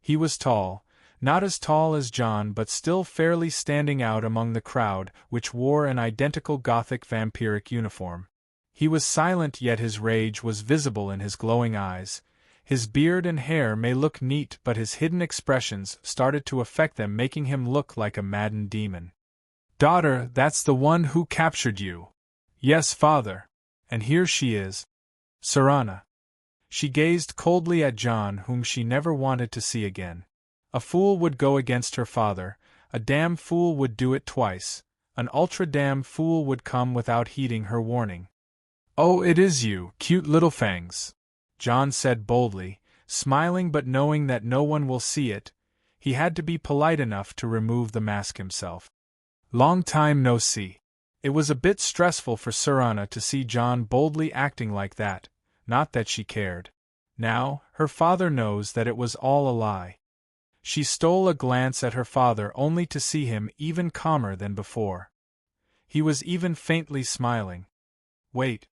He was tall, not as tall as Jon but still fairly standing out among the crowd, which wore an identical Gothic vampiric uniform. He was silent, yet his rage was visible in his glowing eyes. His beard and hair may look neat, but his hidden expressions started to affect them, making him look like a maddened demon. "Daughter, that's the one who captured you." "Yes, father. And here she is. Serana." She gazed coldly at Jon, whom she never wanted to see again. A fool would go against her father, a damn fool would do it twice, an ultra-damn fool would come without heeding her warning. "Oh, it is you, cute little fangs," Jon said boldly, smiling but knowing that no one will see it. He had to be polite enough to remove the mask himself. "Long time no see." It was a bit stressful for Serana to see Jon boldly acting like that, not that she cared. Now, her father knows that it was all a lie. She stole a glance at her father only to see him even calmer than before. He was even faintly smiling. Wait.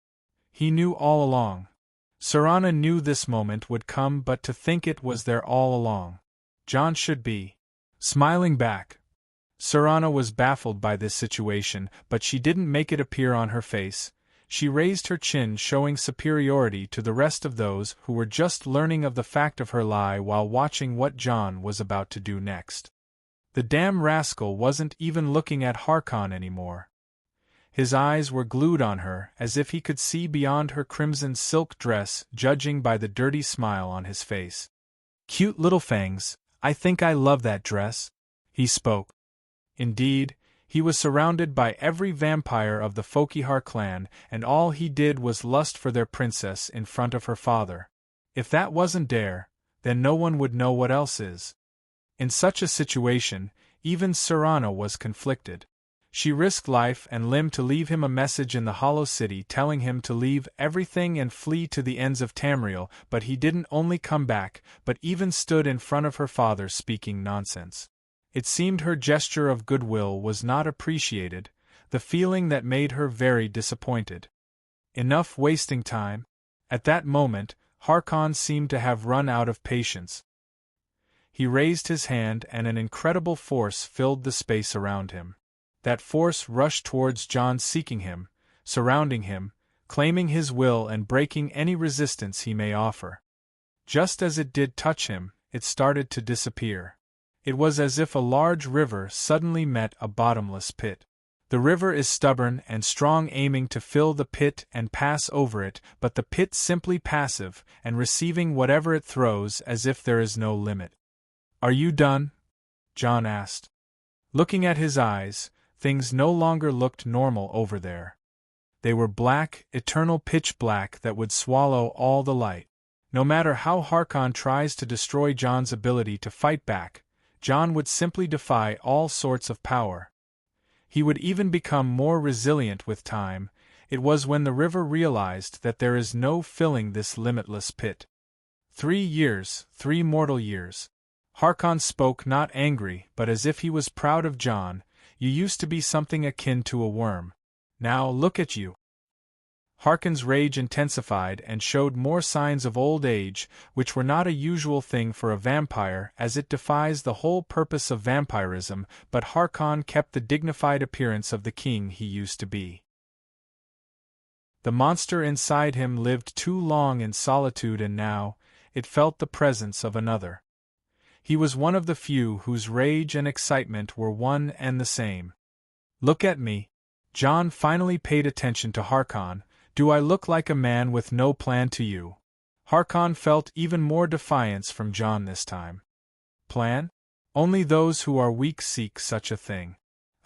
He knew all along. Serana knew this moment would come, but to think it was there all along. Jon should be smiling back. Serana was baffled by this situation, but she didn't make it appear on her face. She raised her chin, showing superiority to the rest of those who were just learning of the fact of her lie while watching what Jon was about to do next. The damn rascal wasn't even looking at Harkon anymore. His eyes were glued on her, as if he could see beyond her crimson silk dress, judging by the dirty smile on his face. "Cute little fangs, I think I love that dress," he spoke. Indeed, he was surrounded by every vampire of the Fokihar clan, and all he did was lust for their princess in front of her father. If that wasn't dare, then no one would know what else is. In such a situation, even Serana was conflicted. She risked life and limb to leave him a message in the Hollow City telling him to leave everything and flee to the ends of Tamriel, but he didn't only come back, but even stood in front of her father speaking nonsense. It seemed her gesture of goodwill was not appreciated, the feeling that made her very disappointed. Enough wasting time. At that moment, Harkon seemed to have run out of patience. He raised his hand and an incredible force filled the space around him. That force rushed towards Jon, seeking him, surrounding him, claiming his will and breaking any resistance he may offer. Just as it did touch him, it started to disappear. It was as if a large river suddenly met a bottomless pit. The river is stubborn and strong, aiming to fill the pit and pass over it, but the pit simply passive and receiving whatever it throws as if there is no limit. "Are you done?" Jon asked. Looking at his eyes, things no longer looked normal over there. They were black, eternal pitch black that would swallow all the light. No matter how Harkon tries to destroy Jon's ability to fight back, Jon would simply defy all sorts of power. He would even become more resilient with time. It was when the river realized that there is no filling this limitless pit. 3 years, 3 mortal years. Harkon spoke not angry, but as if he was proud of Jon. "You used to be something akin to a worm. Now look at you." Harkon's rage intensified and showed more signs of old age, which were not a usual thing for a vampire, as it defies the whole purpose of vampirism, but Harkon kept the dignified appearance of the king he used to be. The monster inside him lived too long in solitude, and now it felt the presence of another. He was one of the few whose rage and excitement were one and the same. "Look at me." Jon finally paid attention to Harkon. "Do I look like a man with no plan to you?" Harkon felt even more defiance from Jon this time. Plan? Only those who are weak seek such a thing.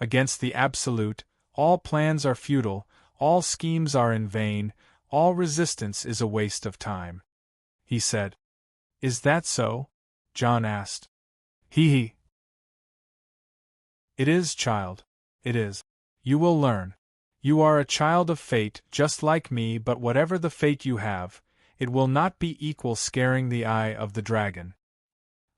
Against the absolute, all plans are futile, all schemes are in vain, all resistance is a waste of time. He said. "Is that so?" Jon asked. He. "It is, child. It is. You will learn. You are a child of fate, just like me, but whatever the fate you have, it will not be equal scaring the eye of the dragon."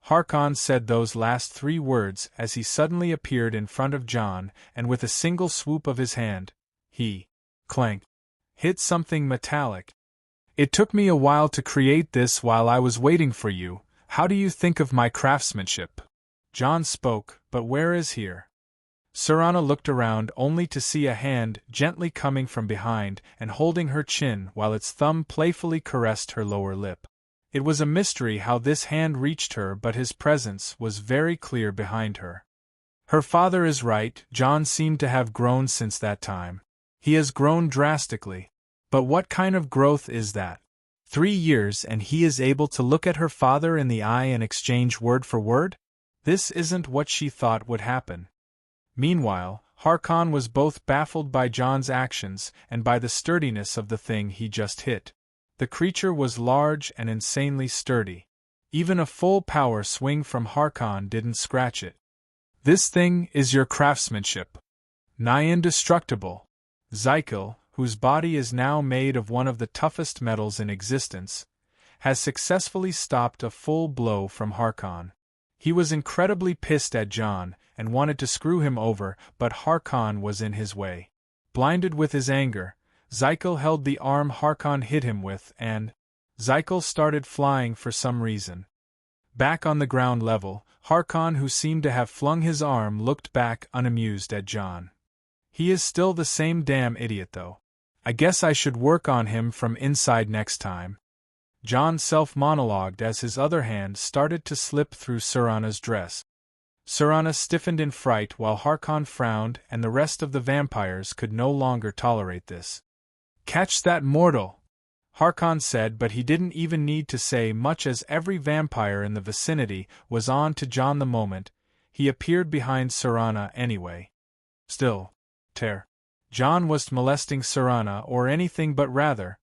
Harkon said those last 3 words as he suddenly appeared in front of Jon, and with a single swoop of his hand, he clank hit something metallic. "It took me a while to create this while I was waiting for you. How do you think of my craftsmanship?" Jon spoke, but where is here? Serana looked around only to see a hand gently coming from behind and holding her chin while its thumb playfully caressed her lower lip. It was a mystery how this hand reached her, but his presence was very clear behind her. Her father is right, Jon seemed to have grown since that time. He has grown drastically. But what kind of growth is that? 3 years and he is able to look at her father in the eye and exchange word for word? This isn't what she thought would happen. Meanwhile, Harkon was both baffled by Jon's actions and by the sturdiness of the thing he just hit. The creature was large and insanely sturdy. Even a full power swing from Harkon didn't scratch it. "This thing is your craftsmanship. Nigh indestructible." Zykel, whose body is now made of one of the toughest metals in existence, has successfully stopped a full blow from Harkon. He was incredibly pissed at Jon and wanted to screw him over, but Harkon was in his way. Blinded with his anger, Zykel held the arm Harkon hit him with, and Zykel started flying for some reason. Back on the ground level, Harkon, who seemed to have flung his arm, looked back unamused at Jon. "He is still the same damn idiot though. I guess I should work on him from inside next time." Jon self-monologued as his other hand started to slip through Serana's dress. Serana stiffened in fright while Harkon frowned, and the rest of the vampires could no longer tolerate this. "Catch that mortal!" Harkon said, but he didn't even need to say much as every vampire in the vicinity was on to Jon the moment he appeared behind Serana anyway. Still, Jon wasn't molesting Serana or anything, but rather,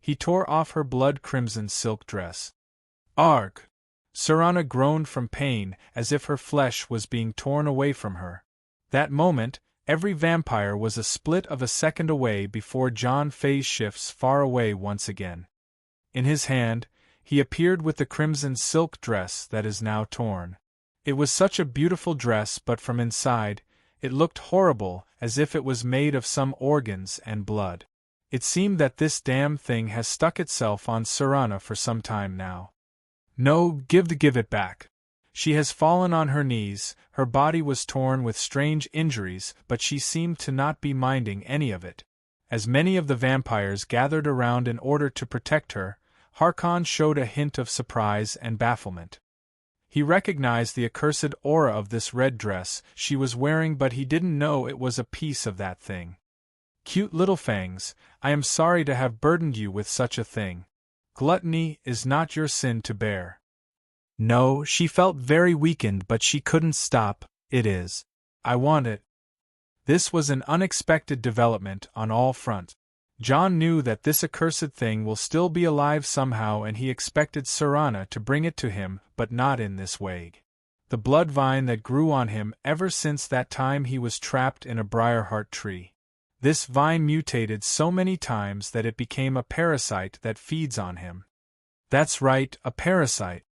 he tore off her blood-crimson silk dress. "Arg!" Serana groaned from pain as if her flesh was being torn away from her. That moment, every vampire was a split of a second away before Jon phase shifts far away once again. In his hand, he appeared with the crimson silk dress that is now torn. It was such a beautiful dress, but from inside, it looked horrible, as if it was made of some organs and blood. It seemed that this damn thing has stuck itself on Serana for some time now. "No, give it back." She has fallen on her knees, her body was torn with strange injuries, but she seemed to not be minding any of it. As many of the vampires gathered around in order to protect her, Harkon showed a hint of surprise and bafflement. He recognized the accursed aura of this red dress she was wearing, but he didn't know it was a piece of that thing. "Cute little fangs, I am sorry to have burdened you with such a thing. Gluttony is not your sin to bear." No, she felt very weakened, but she couldn't stop. "It is. I want it." This was an unexpected development on all fronts. Jon knew that this accursed thing will still be alive somehow, and he expected Serana to bring it to him, but not in this way. The blood vine that grew on him ever since that time he was trapped in a briarheart tree. This vine mutated so many times that it became a parasite that feeds on him. That's right, a parasite.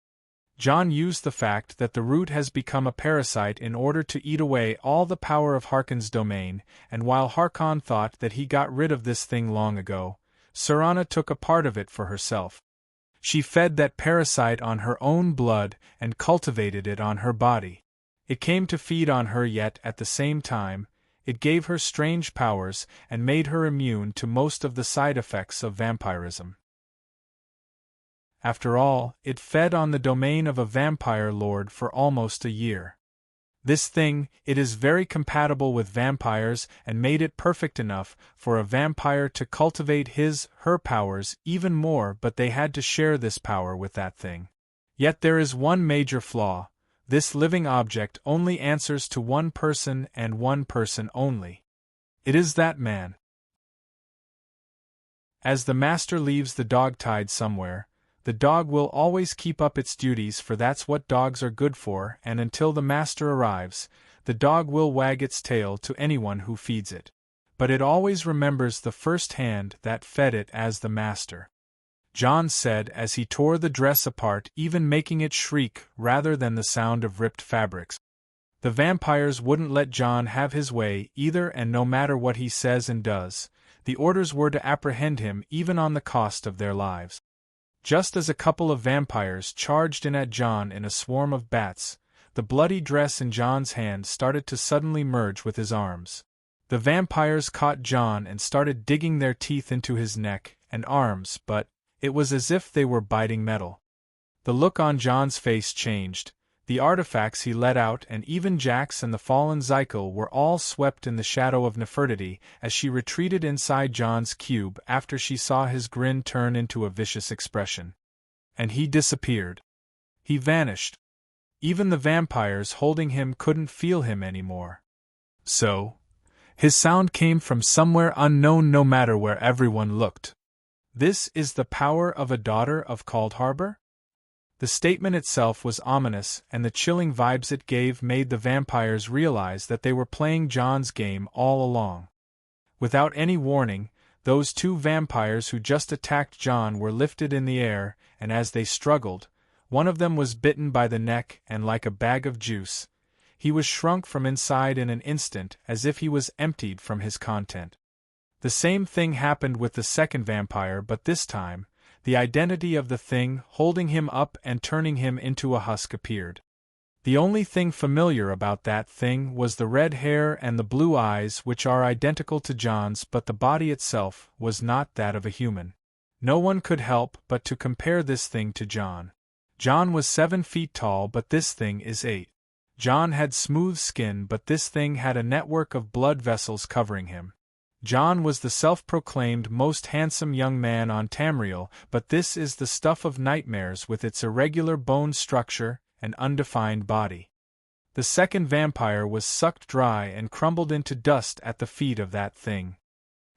Jon used the fact that the root has become a parasite in order to eat away all the power of Harkon's domain, and while Harkon thought that he got rid of this thing long ago, Serana took a part of it for herself. She fed that parasite on her own blood and cultivated it on her body. It came to feed on her, yet at the same time, it gave her strange powers and made her immune to most of the side effects of vampirism. After all, it fed on the domain of a vampire lord for almost a year. This thing, it is very compatible with vampires and made it perfect enough for a vampire to cultivate her powers even more, but they had to share this power with that thing. Yet there is one major flaw. This living object only answers to one person and one person only. It is that man. As the master leaves the dog tied somewhere, the dog will always keep up its duties, for that's what dogs are good for, and until the master arrives, the dog will wag its tail to anyone who feeds it. but it always remembers the first hand that fed it as the master," Jon said as he tore the dress apart, even making it shriek rather than the sound of ripped fabrics. The vampires wouldn't let Jon have his way either, and no matter what he says and does, the orders were to apprehend him even on the cost of their lives. Just as a couple of vampires charged in at Jon in a swarm of bats, the bloody dress in Jon's hand started to suddenly merge with his arms. The vampires caught Jon and started digging their teeth into his neck and arms, but it was as if they were biting metal. The look on Jon's face changed. The artifacts he let out and even Jax and the fallen Zykel were all swept in the shadow of Nefertiti as she retreated inside Jon's cube after she saw his grin turn into a vicious expression. And he disappeared. He vanished. Even the vampires holding him couldn't feel him anymore. So, his sound came from somewhere unknown no matter where everyone looked. "This is the power of a daughter of Cold Harbor?" The statement itself was ominous, and the chilling vibes it gave made the vampires realize that they were playing Jon's game all along. Without any warning, those two vampires who just attacked Jon were lifted in the air, and as they struggled, one of them was bitten by the neck and like a bag of juice, he was shrunk from inside in an instant as if he was emptied from his content. The same thing happened with the second vampire, but this time, the identity of the thing holding him up and turning him into a husk appeared. The only thing familiar about that thing was the red hair and the blue eyes, which are identical to Jon's, but the body itself was not that of a human. No one could help but to compare this thing to Jon. Jon was 7 feet tall, but this thing is 8. Jon had smooth skin, but this thing had a network of blood vessels covering him. Jon was the self-proclaimed most handsome young man on Tamriel, but this is the stuff of nightmares with its irregular bone structure and undefined body. The second vampire was sucked dry and crumbled into dust at the feet of that thing.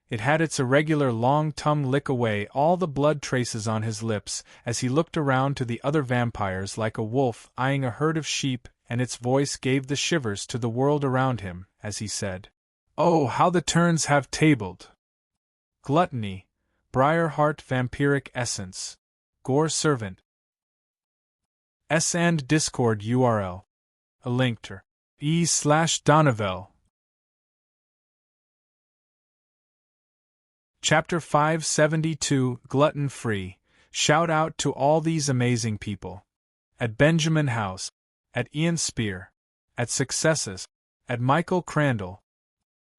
It had its irregular long tongue lick away all the blood traces on his lips as he looked around to the other vampires like a wolf eyeing a herd of sheep, and its voice gave the shivers to the world around him as he said, "Oh, how the turns have tabled! Gluttony, Briarheart Vampiric Essence, Gore Servant. S and Discord URL. A link to e/Donovel. Chapter 572 Glutton Free. Shout out to all these amazing people. At Benjamin House, at Ian Spear, at Successes, at Michael Crandall.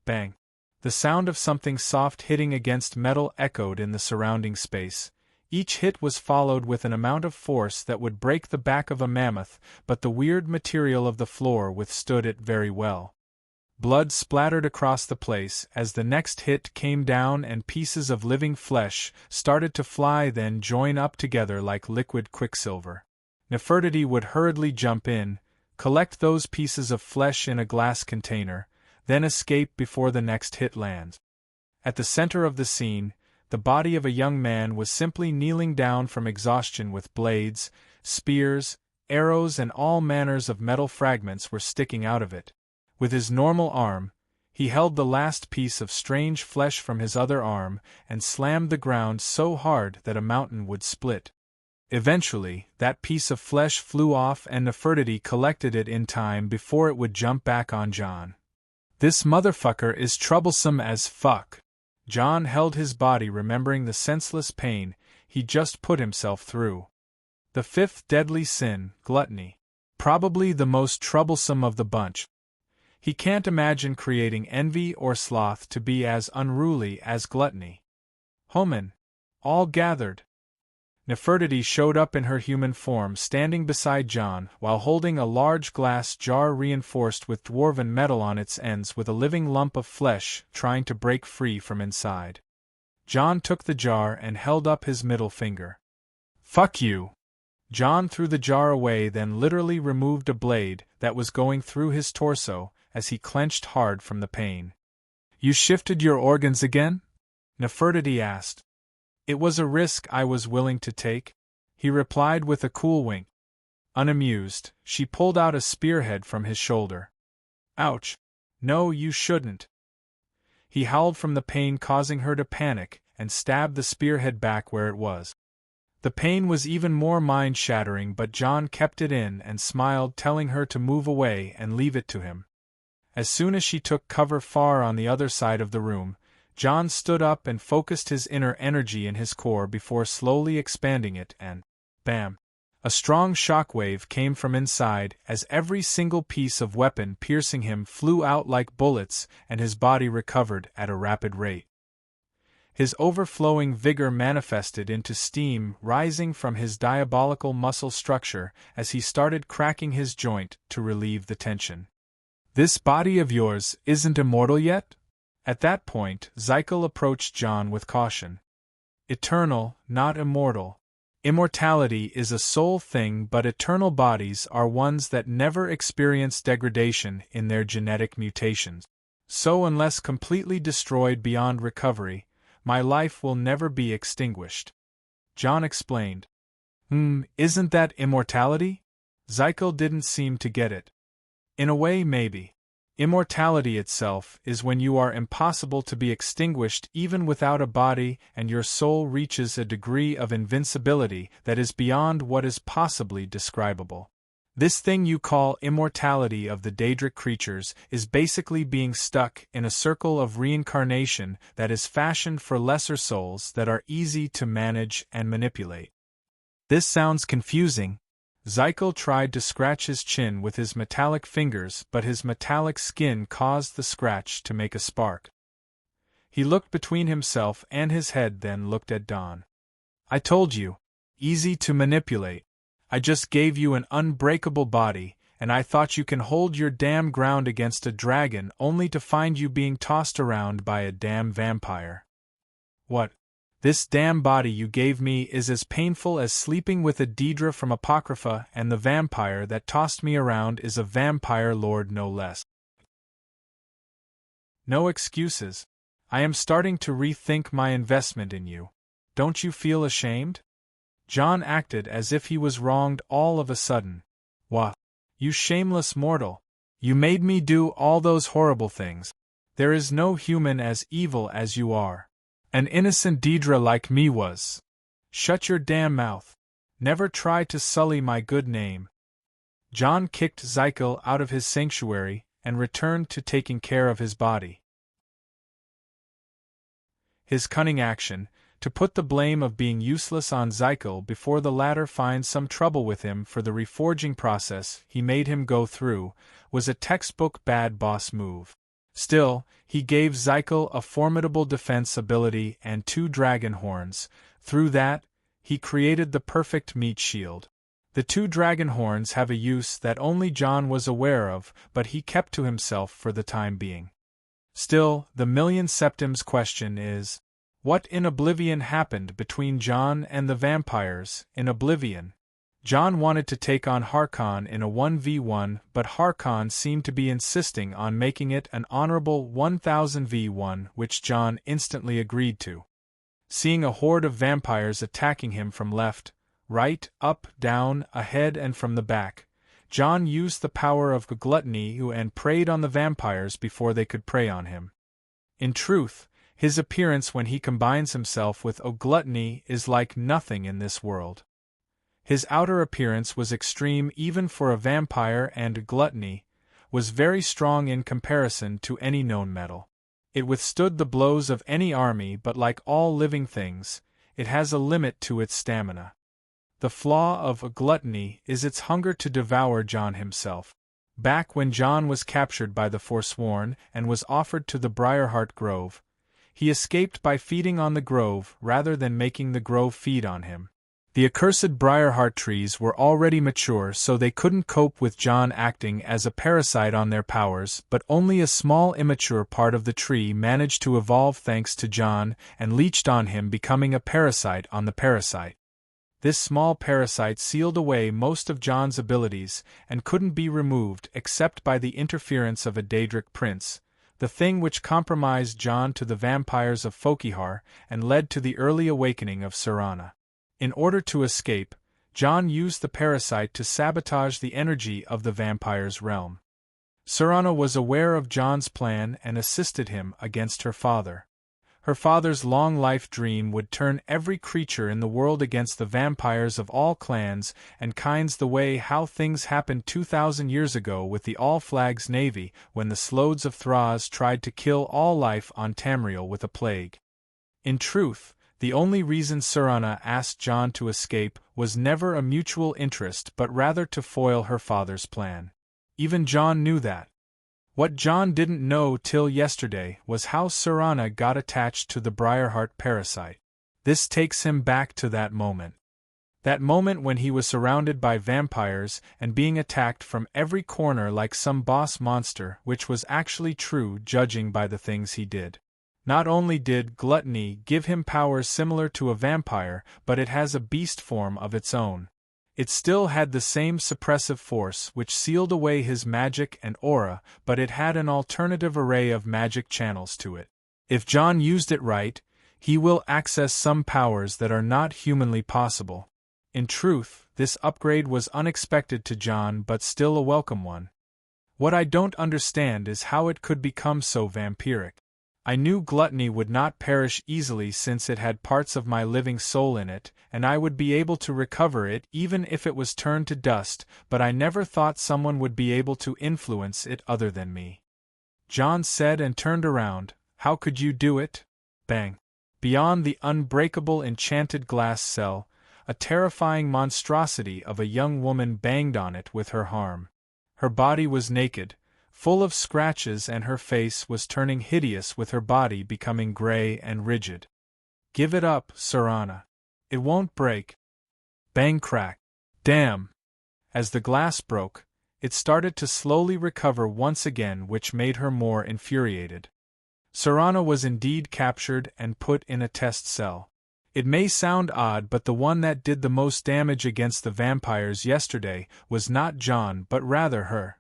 Bang. The sound of something soft hitting against metal echoed in the surrounding space. Each hit was followed with an amount of force that would break the back of a mammoth, but the weird material of the floor withstood it very well. Blood splattered across the place as the next hit came down and pieces of living flesh started to fly, then join up together like liquid quicksilver. Nefertiti would hurriedly jump in, collect those pieces of flesh in a glass container, then escape before the next hit lands. At the center of the scene, the body of a young man was simply kneeling down from exhaustion with blades, spears, arrows and all manners of metal fragments were sticking out of it. With his normal arm, he held the last piece of strange flesh from his other arm and slammed the ground so hard that a mountain would split. Eventually, that piece of flesh flew off and Nefertiti collected it in time before it would jump back on Jon. "This motherfucker is troublesome as fuck." Jon held his body, remembering the senseless pain he just put himself through. The fifth deadly sin, gluttony. Probably the most troublesome of the bunch. He can't imagine creating envy or sloth to be as unruly as gluttony. Homen. All gathered. Nefertiti showed up in her human form, standing beside Jon while holding a large glass jar reinforced with dwarven metal on its ends with a living lump of flesh trying to break free from inside. Jon took the jar and held up his middle finger. "Fuck you!" Jon threw the jar away, then literally removed a blade that was going through his torso as he clenched hard from the pain. "You shifted your organs again?" Nefertiti asked. "It was a risk I was willing to take," he replied with a cool wink. Unamused, she pulled out a spearhead from his shoulder. "Ouch. No, you shouldn't." He howled from the pain, causing her to panic, and stabbed the spearhead back where it was. The pain was even more mind-shattering, but Jon kept it in and smiled, telling her to move away and leave it to him. As soon as she took cover far on the other side of the room, Jon stood up and focused his inner energy in his core before slowly expanding it, and bam! A strong shockwave came from inside as every single piece of weapon piercing him flew out like bullets, and his body recovered at a rapid rate. His overflowing vigor manifested into steam rising from his diabolical muscle structure as he started cracking his joint to relieve the tension. "This body of yours isn't immortal yet?" At that point, Zykel approached Jon with caution. "Eternal, not immortal. Immortality is a soul thing, but eternal bodies are ones that never experience degradation in their genetic mutations. So unless completely destroyed beyond recovery, my life will never be extinguished," Jon explained. Isn't that immortality?" Zykel didn't seem to get it. "In a way, maybe. Immortality itself is when you are impossible to be extinguished even without a body, and your soul reaches a degree of invincibility that is beyond what is possibly describable. This thing you call immortality of the Daedric creatures is basically being stuck in a circle of reincarnation that is fashioned for lesser souls that are easy to manage and manipulate." "This sounds confusing." Zykel tried to scratch his chin with his metallic fingers, but his metallic skin caused the scratch to make a spark. He looked between himself and his head, then looked at Dawn. "I told you. Easy to manipulate. I just gave you an unbreakable body, and I thought you can hold your damn ground against a dragon, only to find you being tossed around by a damn vampire." "What? This damn body you gave me is as painful as sleeping with a Daedra from Apocrypha, and the vampire that tossed me around is a vampire lord no less." "No excuses. I am starting to rethink my investment in you. Don't you feel ashamed?" Jon acted as if he was wronged all of a sudden. "Wha? You shameless mortal. You made me do all those horrible things. There is no human as evil as you are. An innocent Daedra like me was. Shut your damn mouth. Never try to sully my good name." Jon kicked Zykel out of his sanctuary and returned to taking care of his body. His cunning action, to put the blame of being useless on Zykel before the latter finds some trouble with him for the reforging process he made him go through, was a textbook bad boss move. Still, he gave Zykel a formidable defense ability and 2 dragon horns. Through that, he created the perfect meat shield. The 2 dragon horns have a use that only Jon was aware of, but he kept to himself for the time being. Still, the million septims question is, what in Oblivion happened between Jon and the vampires in Oblivion? Jon wanted to take on Harkon in a 1v1, but Harkon seemed to be insisting on making it an honorable 1000v1, which Jon instantly agreed to. Seeing a horde of vampires attacking him from left, right, up, down, ahead and from the back, Jon used the power of Gluttony and preyed on the vampires before they could prey on him. In truth, his appearance when he combines himself with Gluttony is like nothing in this world. His outer appearance was extreme even for a vampire, and Gluttony was very strong in comparison to any known metal. It withstood the blows of any army, but like all living things, it has a limit to its stamina. The flaw of Gluttony is its hunger to devour Jon himself. Back when Jon was captured by the Forsworn and was offered to the Briarheart Grove, he escaped by feeding on the grove rather than making the grove feed on him. The accursed Briarheart trees were already mature, so they couldn't cope with Jon acting as a parasite on their powers, but only a small immature part of the tree managed to evolve thanks to Jon and leached on him, becoming a parasite on the parasite. This small parasite sealed away most of Jon's abilities and couldn't be removed except by the interference of a Daedric prince, the thing which compromised Jon to the vampires of Fokihar and led to the early awakening of Serana. In order to escape, Jon used the parasite to sabotage the energy of the vampire's realm. Serana was aware of Jon's plan and assisted him against her father. Her father's long-life dream would turn every creature in the world against the vampires of all clans and kinds, the way how things happened 2,000 years ago with the All-Flags Navy when the Slodes of Thraz tried to kill all life on Tamriel with a plague. In truth, the only reason Serana asked Jon to escape was never a mutual interest but rather to foil her father's plan. Even Jon knew that. What Jon didn't know till yesterday was how Serana got attached to the Briarheart parasite. This takes him back to that moment. That moment when he was surrounded by vampires and being attacked from every corner like some boss monster, which was actually true judging by the things he did. Not only did Gluttony give him powers similar to a vampire, but it has a beast form of its own. It still had the same suppressive force which sealed away his magic and aura, but it had an alternative array of magic channels to it. If Jon used it right, he will access some powers that are not humanly possible. In truth, this upgrade was unexpected to Jon but still a welcome one. What I don't understand is how it could become so vampiric. I knew Gluttony would not perish easily since it had parts of my living soul in it, and I would be able to recover it even if it was turned to dust, but I never thought someone would be able to influence it other than me. Jon said and turned around. How could you do it? Bang. Beyond the unbreakable enchanted glass cell, a terrifying monstrosity of a young woman banged on it with her arm. Her body was naked, full of scratches, and her face was turning hideous with her body becoming gray and rigid. Give it up, Serana. It won't break. Bang crack. Damn! As the glass broke, it started to slowly recover once again, which made her more infuriated. Serana was indeed captured and put in a test cell. It may sound odd, but the one that did the most damage against the vampires yesterday was not Jon but rather her.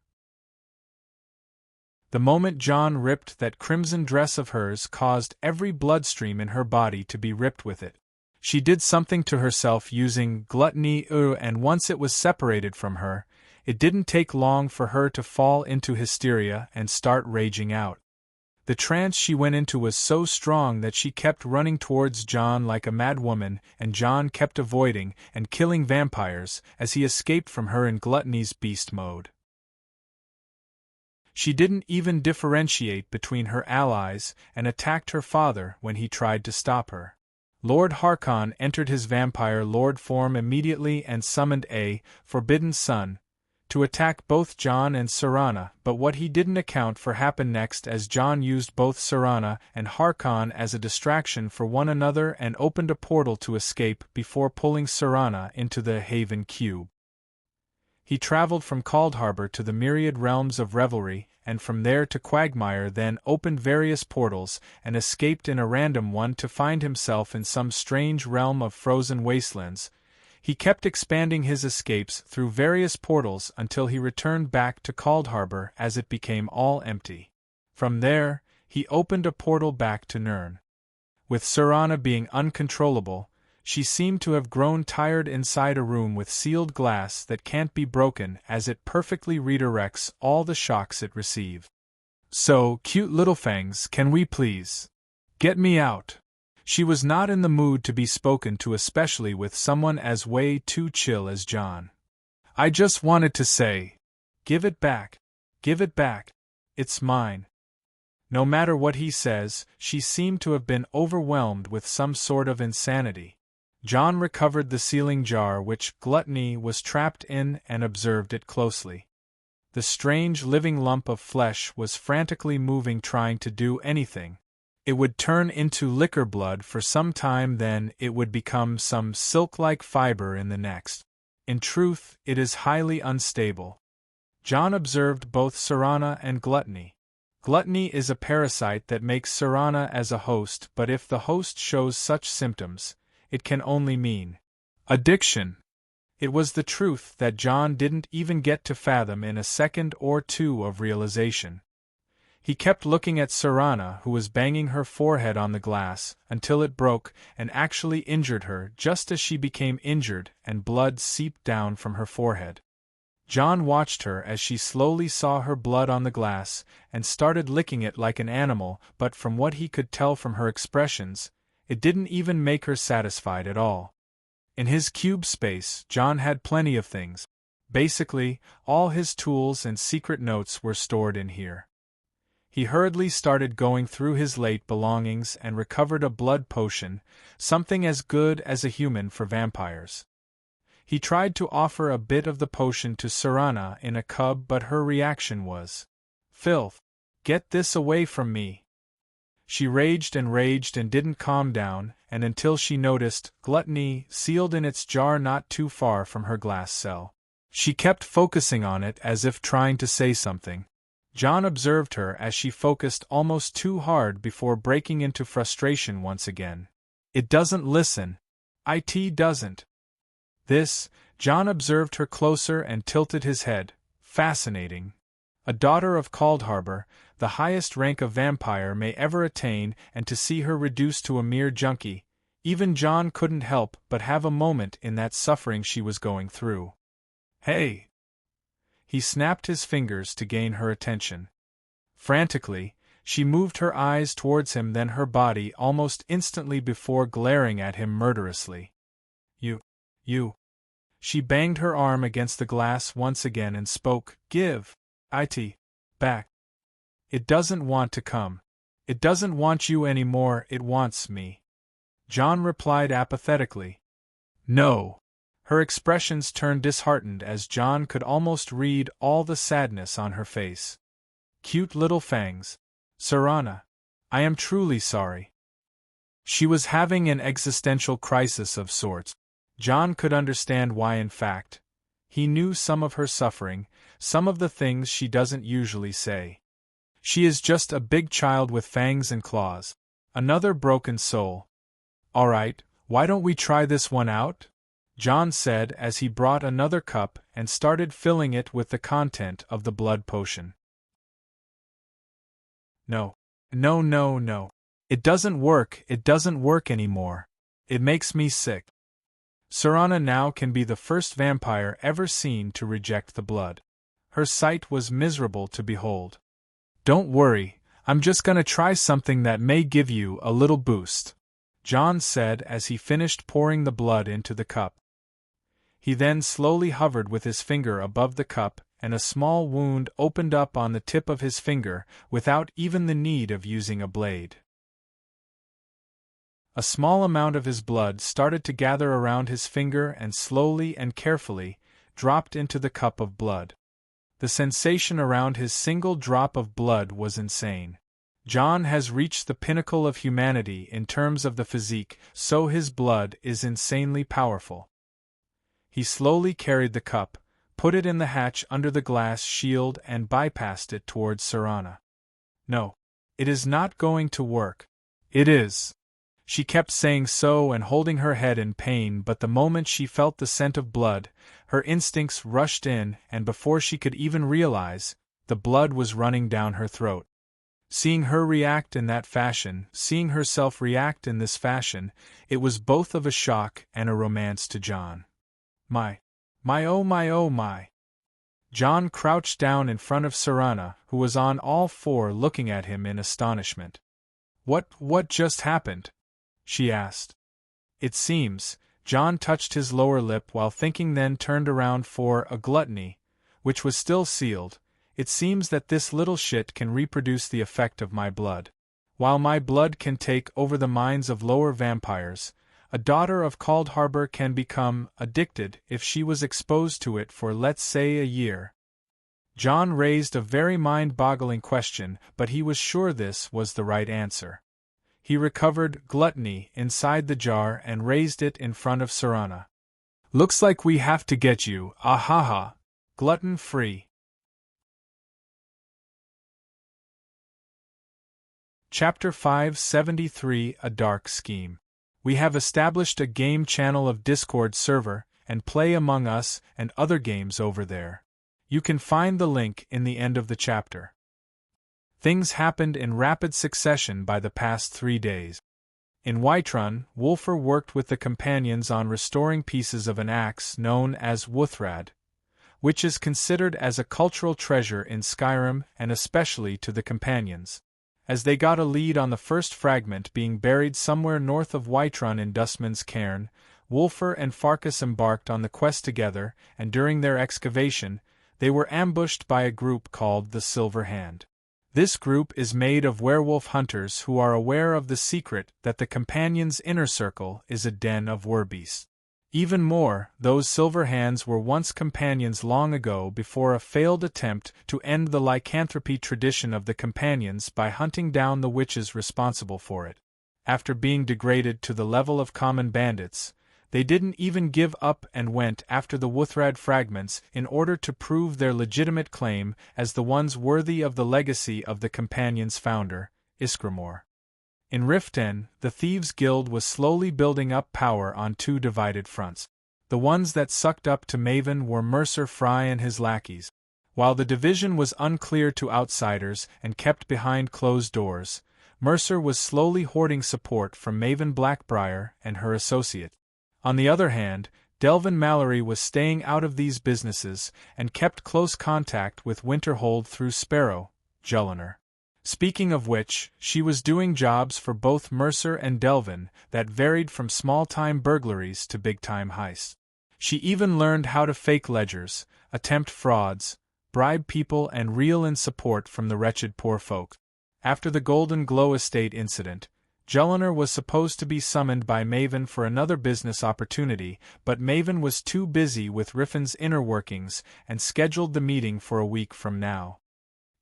The moment Jon ripped that crimson dress of hers caused every bloodstream in her body to be ripped with it. She did something to herself using Gluttony, and once it was separated from her, it didn't take long for her to fall into hysteria and start raging out. The trance she went into was so strong that she kept running towards Jon like a mad woman, and Jon kept avoiding and killing vampires as he escaped from her in Gluttony's beast mode. She didn't even differentiate between her allies and attacked her father when he tried to stop her. Lord Harkon entered his vampire lord form immediately and summoned a Forbidden Sun to attack both Jon and Serana, but what he didn't account for happened next as Jon used both Serana and Harkon as a distraction for one another and opened a portal to escape before pulling Serana into the Haven Cube. He traveled from Caldharbor to the myriad realms of revelry, and from there to Quagmire, then opened various portals, and escaped in a random one to find himself in some strange realm of frozen wastelands. He kept expanding his escapes through various portals until he returned back to Caldharbor as it became all empty. From there, he opened a portal back to Nirn. With Serana being uncontrollable, she seemed to have grown tired inside a room with sealed glass that can't be broken as it perfectly redirects all the shocks it receives. So, cute little fangs, can we please get me out? She was not in the mood to be spoken to, especially with someone as way too chill as Jon. I just wanted to say, give it back. Give it back. It's mine. No matter what he says, she seemed to have been overwhelmed with some sort of insanity. Jon recovered the sealing jar which Gluttony was trapped in and observed it closely. The strange living lump of flesh was frantically moving, trying to do anything. It would turn into liquor blood for some time, then it would become some silk-like fiber in the next. In truth, it is highly unstable. Jon observed both Serana and Gluttony. Gluttony is a parasite that makes Serana as a host, but if the host shows such symptoms, it can only mean addiction. It was the truth that Jon didn't even get to fathom in a second or two of realization. He kept looking at Serana, who was banging her forehead on the glass, until it broke and actually injured her just as she became injured and blood seeped down from her forehead. Jon watched her as she slowly saw her blood on the glass, and started licking it like an animal, but from what he could tell from her expressions, it didn't even make her satisfied at all. In his cube space, Jon had plenty of things. Basically, all his tools and secret notes were stored in here. He hurriedly started going through his late belongings and recovered a blood potion, something as good as a human for vampires. He tried to offer a bit of the potion to Serana in a cup, but her reaction was, "Filth! Get this away from me!" She raged and didn't calm down, and until she noticed Gluttony sealed in its jar not too far from her glass cell. She kept focusing on it as if trying to say something. Jon observed her as she focused almost too hard before breaking into frustration once again. "It doesn't listen. It doesn't." Jon observed her closer and tilted his head. Fascinating. A daughter of Kaldharbor, the highest rank a vampire may ever attain, and to see her reduced to a mere junkie, even Jon couldn't help but have a moment in that suffering she was going through. "Hey!" He snapped his fingers to gain her attention. Frantically, she moved her eyes towards him, then her body almost instantly before glaring at him murderously. You. She banged her arm against the glass once again and spoke, "Give it back. It doesn't want to come. It doesn't want you anymore, it wants me." Jon replied apathetically, "No." Her expressions turned disheartened as Jon could almost read all the sadness on her face. "Cute little fangs. Serana. I am truly sorry." She was having an existential crisis of sorts. Jon could understand why. In fact, he knew some of her suffering, some of the things she doesn't usually say. She is just a big child with fangs and claws. Another broken soul. "All right, why don't we try this one out?" Jon said as he brought another cup and started filling it with the content of the blood potion. No. It doesn't work anymore. It makes me sick. Serana now can be the first vampire ever seen to reject the blood. Her sight was miserable to behold. "Don't worry, I'm just gonna try something that may give you a little boost," Jon said as he finished pouring the blood into the cup. He then slowly hovered with his finger above the cup, and a small wound opened up on the tip of his finger without even the need of using a blade. A small amount of his blood started to gather around his finger and slowly and carefully dropped into the cup of blood. The sensation around his single drop of blood was insane. Jon has reached the pinnacle of humanity in terms of the physique, so his blood is insanely powerful. He slowly carried the cup, put it in the hatch under the glass shield and bypassed it towards Serana. "No. It is not going to work." "It is." She kept saying so and holding her head in pain, but the moment she felt the scent of blood, her instincts rushed in, and before she could even realize, the blood was running down her throat. Seeing her react in that fashion, seeing herself react in this fashion, it was both of a shock and a romance to Jon. My. Jon crouched down in front of Serana, who was on all four looking at him in astonishment. What just happened?" she asked. "It seems," Jon touched his lower lip while thinking, then turned around for a gluttony, which was still sealed. "It seems that this little shit can reproduce the effect of my blood. While my blood can take over the minds of lower vampires, a daughter of Kaldharbor can become addicted if she was exposed to it for, let's say, a year." Jon raised a very mind-boggling question, but he was sure this was the right answer. He recovered Gluttony inside the jar and raised it in front of Serana. "Looks like we have to get you, glutton free." Chapter 573 A Dark Scheme. We have established a game channel of Discord server, and play Among Us and other games over there. You can find the link in the end of the chapter. Things happened in rapid succession by the past 3 days. In Whiterun, Wulfur worked with the companions on restoring pieces of an axe known as Wuthrad, which is considered as a cultural treasure in Skyrim and especially to the companions. As they got a lead on the first fragment being buried somewhere north of Whiterun in Dustman's cairn, Wulfur and Farkas embarked on the quest together, and during their excavation, they were ambushed by a group called the Silver Hand. This group is made of werewolf hunters who are aware of the secret that the companions' inner circle is a den of werbeasts. Even more, those Silver Hands were once companions long ago before a failed attempt to end the lycanthropy tradition of the companions by hunting down the witches responsible for it. After being degraded to the level of common bandits, they didn't even give up and went after the Wuthrad fragments in order to prove their legitimate claim as the ones worthy of the legacy of the companions' founder, Iskramor. In Riften, the Thieves' Guild was slowly building up power on two divided fronts. The ones that sucked up to Maven were Mercer Fry and his lackeys. While the division was unclear to outsiders and kept behind closed doors, Mercer was slowly hoarding support from Maven Blackbriar and her associate. On the other hand, Delvin Mallory was staying out of these businesses and kept close contact with Winterhold through Sparrow, Julliner. Speaking of which, she was doing jobs for both Mercer and Delvin that varied from small-time burglaries to big-time heists. She even learned how to fake ledgers, attempt frauds, bribe people and reel in support from the wretched poor folk. After the Golden Glow Estate incident, Julliner was supposed to be summoned by Maven for another business opportunity, but Maven was too busy with Riffin's inner workings and scheduled the meeting for a week from now.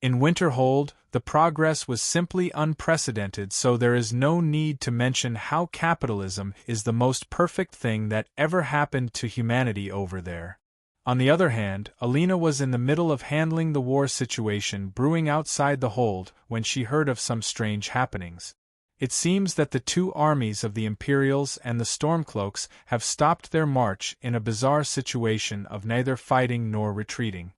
In Winterhold, the progress was simply unprecedented, so there is no need to mention how capitalism is the most perfect thing that ever happened to humanity over there. On the other hand, Alina was in the middle of handling the war situation brewing outside the hold when she heard of some strange happenings. It seems that the two armies of the Imperials and the Stormcloaks have stopped their march in a bizarre situation of neither fighting nor retreating.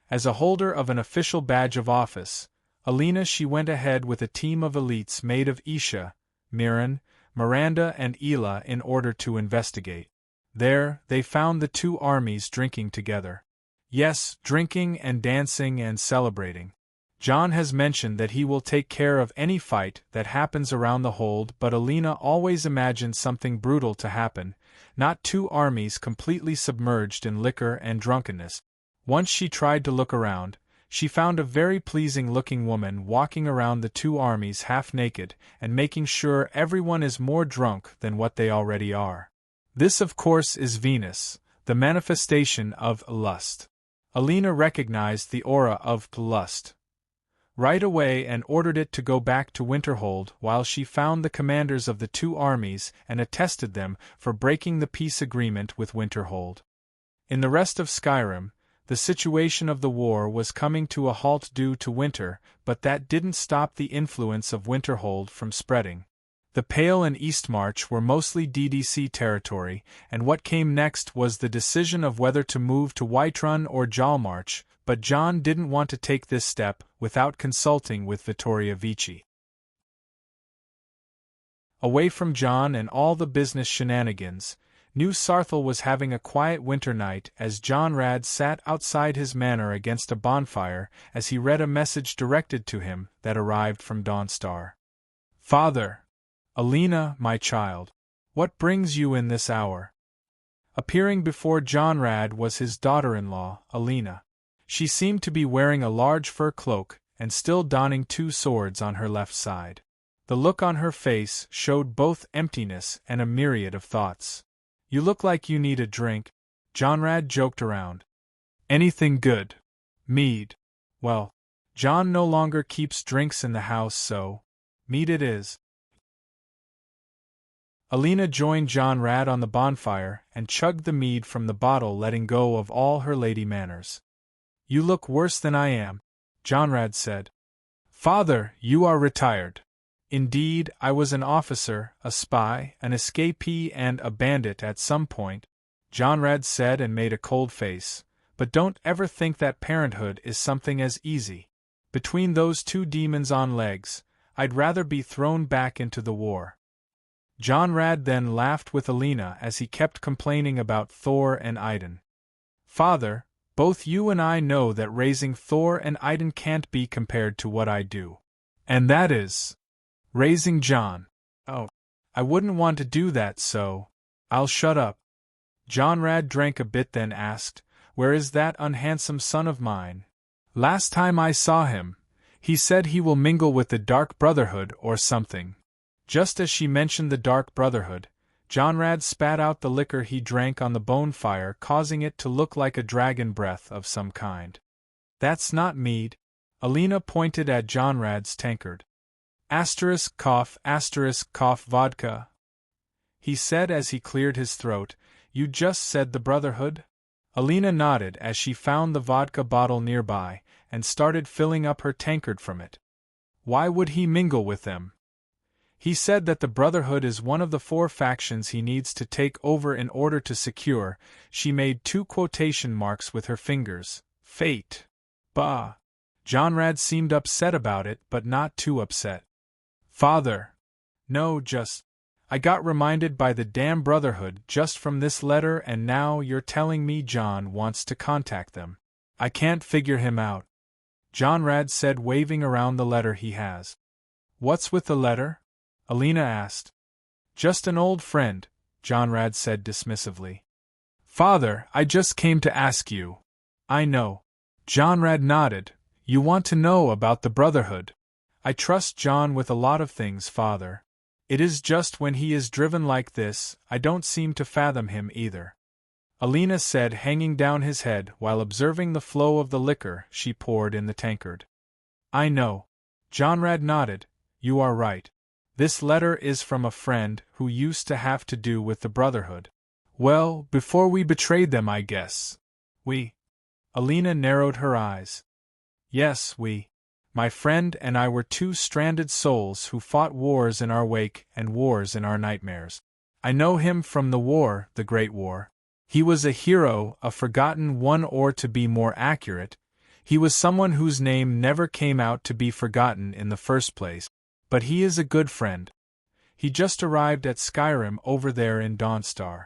As a holder of an official badge of office, Alina she went ahead with a team of elites made of Isha, Mirren, Miranda and Ela in order to investigate. There, they found the two armies drinking together. Yes, drinking and dancing and celebrating. Jon has mentioned that he will take care of any fight that happens around the hold, but Alina always imagined something brutal to happen, not two armies completely submerged in liquor and drunkenness. Once she tried to look around, she found a very pleasing-looking woman walking around the two armies half-naked and making sure everyone is more drunk than what they already are. This, of course, is Venus, the manifestation of lust. Alina recognized the aura of lust right away and ordered it to go back to Winterhold while she found the commanders of the two armies and attested them for breaking the peace agreement with Winterhold. In the rest of Skyrim, the situation of the war was coming to a halt due to winter, but that didn't stop the influence of Winterhold from spreading. The Pale and Eastmarch were mostly DDC territory, and what came next was the decision of whether to move to Whiterun or Jalmarch, but Jon didn't want to take this step without consulting with Vittoria Vici. Away from Jon and all the business shenanigans, New Sarthal was having a quiet winter night as Jon Rad sat outside his manor against a bonfire as he read a message directed to him that arrived from Dawnstar. Father! Alina, my child! What brings you in this hour? Appearing before Jon Rad was his daughter-in-law, Alina. She seemed to be wearing a large fur cloak and still donning two swords on her left side. The look on her face showed both emptiness and a myriad of thoughts. You look like you need a drink, Jonrad joked around. Anything good? Mead. Well, Jon no longer keeps drinks in the house, so mead it is. Alina joined Jonrad on the bonfire and chugged the mead from the bottle, letting go of all her lady manners. You look worse than I am, Jonrad said. Father, you are retired. Indeed, I was an officer, a spy, an escapee and a bandit at some point, Jonrad said and made a cold face, but don't ever think that parenthood is something as easy. Between those two demons on legs, I'd rather be thrown back into the war. Jonrad then laughed with Alina as he kept complaining about Thor and Idun. Father, Both you and I know that raising Thor and Idun can't be compared to what I do. And that is raising Jon. Oh, I wouldn't want to do that, so I'll shut up. Jonrad drank a bit, then asked, Where is that unhandsome son of mine? Last time I saw him, he said he will mingle with the Dark Brotherhood or something. Just as she mentioned the Dark Brotherhood, Jonrad spat out the liquor he drank on the bonfire, causing it to look like a dragon breath of some kind. That's not mead. Alina pointed at Jonrad's tankard. Cough vodka. He said as he cleared his throat, You just said the Brotherhood? Alina nodded as she found the vodka bottle nearby, and started filling up her tankard from it. Why would he mingle with them? He said that the Brotherhood is one of the 4 factions he needs to take over in order to secure, she made 2 quotation marks with her fingers, fate. Bah! Jonrad seemed upset about it, but not too upset. Father! No, I got reminded by the damn Brotherhood just from this letter, and now you're telling me Jon wants to contact them. I can't figure him out. Jonrad said, waving around the letter he has. What's with the letter? Alina asked. Just an old friend, Jonrad said dismissively. Father, I just came to ask you. I know. Jonrad nodded. You want to know about the Brotherhood. I trust Jon with a lot of things, Father. It is just when he is driven like this, I don't seem to fathom him either. Alina said, hanging down his head while observing the flow of the liquor she poured in the tankard. I know. Jonrad nodded. You are right. This letter is from a friend who used to have to do with the Brotherhood. Well, before we betrayed them, I guess. We. Alina narrowed her eyes. Yes, we. My friend and I were 2 stranded souls who fought wars in our wake and wars in our nightmares. I know him from the war, the Great War. He was a hero, a forgotten one, or to be more accurate, he was someone whose name never came out to be forgotten in the first place. But he is a good friend. He just arrived at Skyrim over there in Dawnstar.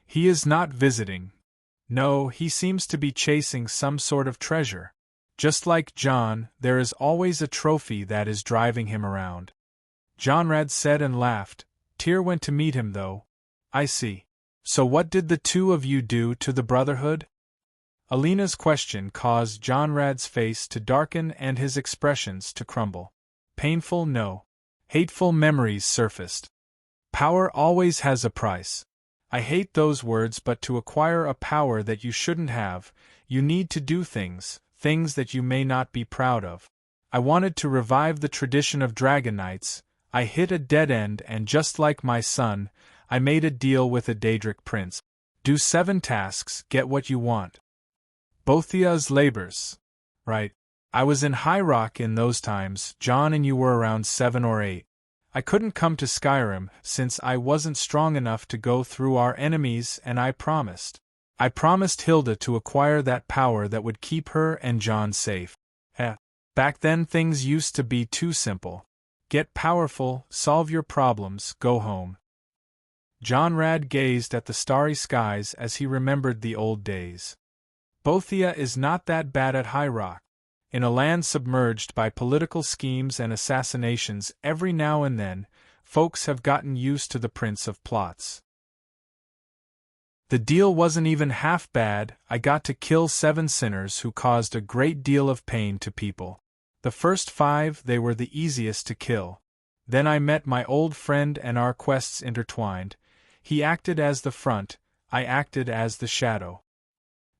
He is not visiting. No, he seems to be chasing some sort of treasure. Just like Jon, there is always a trophy that is driving him around. Jonrad said and laughed. Tyr went to meet him, though. I see. So what did the 2 of you do to the Brotherhood? Alina's question caused Jonrad's face to darken and his expressions to crumble. Painful, no. Hateful memories surfaced. Power always has a price. I hate those words, but to acquire a power that you shouldn't have, you need to do things that you may not be proud of. I wanted to revive the tradition of dragon knights. I hit a dead end, and just like my son, I made a deal with a Daedric prince. Do 7 tasks, get what you want. Bothia's labors. Right. I was in High Rock in those times, Jon, and you were around 7 or 8. I couldn't come to Skyrim, since I wasn't strong enough to go through our enemies, and I promised Hilda to acquire that power that would keep her and Jon safe. Back then things used to be too simple. Get powerful, solve your problems, go home. Jonrad gazed at the starry skies as he remembered the old days. Bothia is not that bad at High Rock. In a land submerged by political schemes and assassinations, every now and then, folks have gotten used to the Prince of Plots. The deal wasn't even half bad. I got to kill 7 sinners who caused a great deal of pain to people. The first 5, they were the easiest to kill. Then I met my old friend and our quests intertwined. He acted as the front, I acted as the shadow.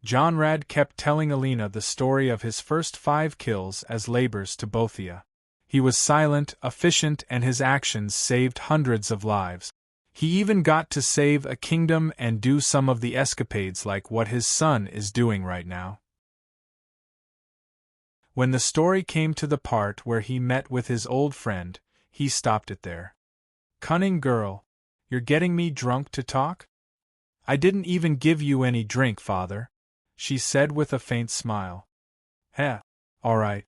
Jonrad kept telling Alina the story of his first 5 kills as labors to Bothia. He was silent, efficient, and his actions saved hundreds of lives. He even got to save a kingdom and do some of the escapades like what his son is doing right now. When the story came to the part where he met with his old friend, he stopped it there. Cunning girl, you're getting me drunk to talk? I didn't even give you any drink, father, she said with a faint smile. All right.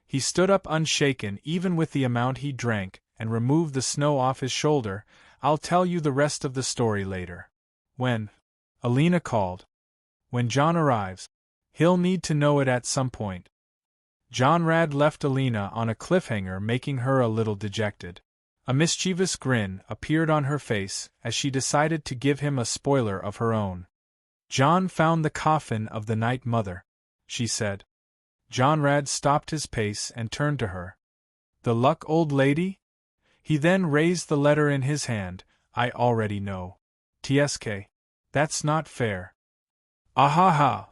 He stood up unshaken even with the amount he drank, and removed the snow off his shoulder. I'll tell you the rest of the story later. When? Alina called. When Jon arrives, he'll need to know it at some point. Jonrad left Alina on a cliffhanger, making her a little dejected. A mischievous grin appeared on her face as she decided to give him a spoiler of her own. Jon found the coffin of the Night Mother, she said. Jonrad stopped his pace and turned to her. The luck, old lady? He then raised the letter in his hand. I already know. TSK. That's not fair. Ahaha!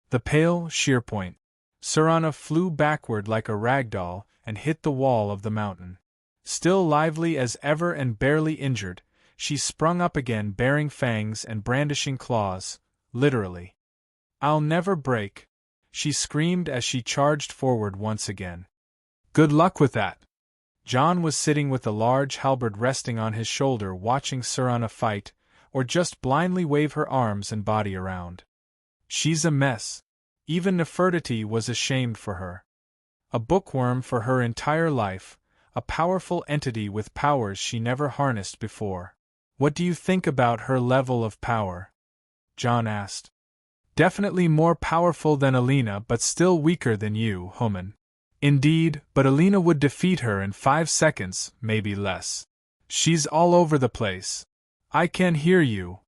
The pale sheerpoint. Serana flew backward like a ragdoll and hit the wall of the mountain. Still lively as ever and barely injured, she sprung up again baring fangs and brandishing claws, literally. I'll never break, she screamed as she charged forward once again. Good luck with that. Jon was sitting with a large halberd resting on his shoulder watching Serana fight, or just blindly wave her arms and body around. She's a mess. Even Nefertiti was ashamed for her. A bookworm for her entire life, a powerful entity with powers she never harnessed before. What do you think about her level of power? Jon asked. Definitely more powerful than Alina, but still weaker than you, Human. Indeed, but Alina would defeat her in 5 seconds, maybe less. She's all over the place. I can hear you.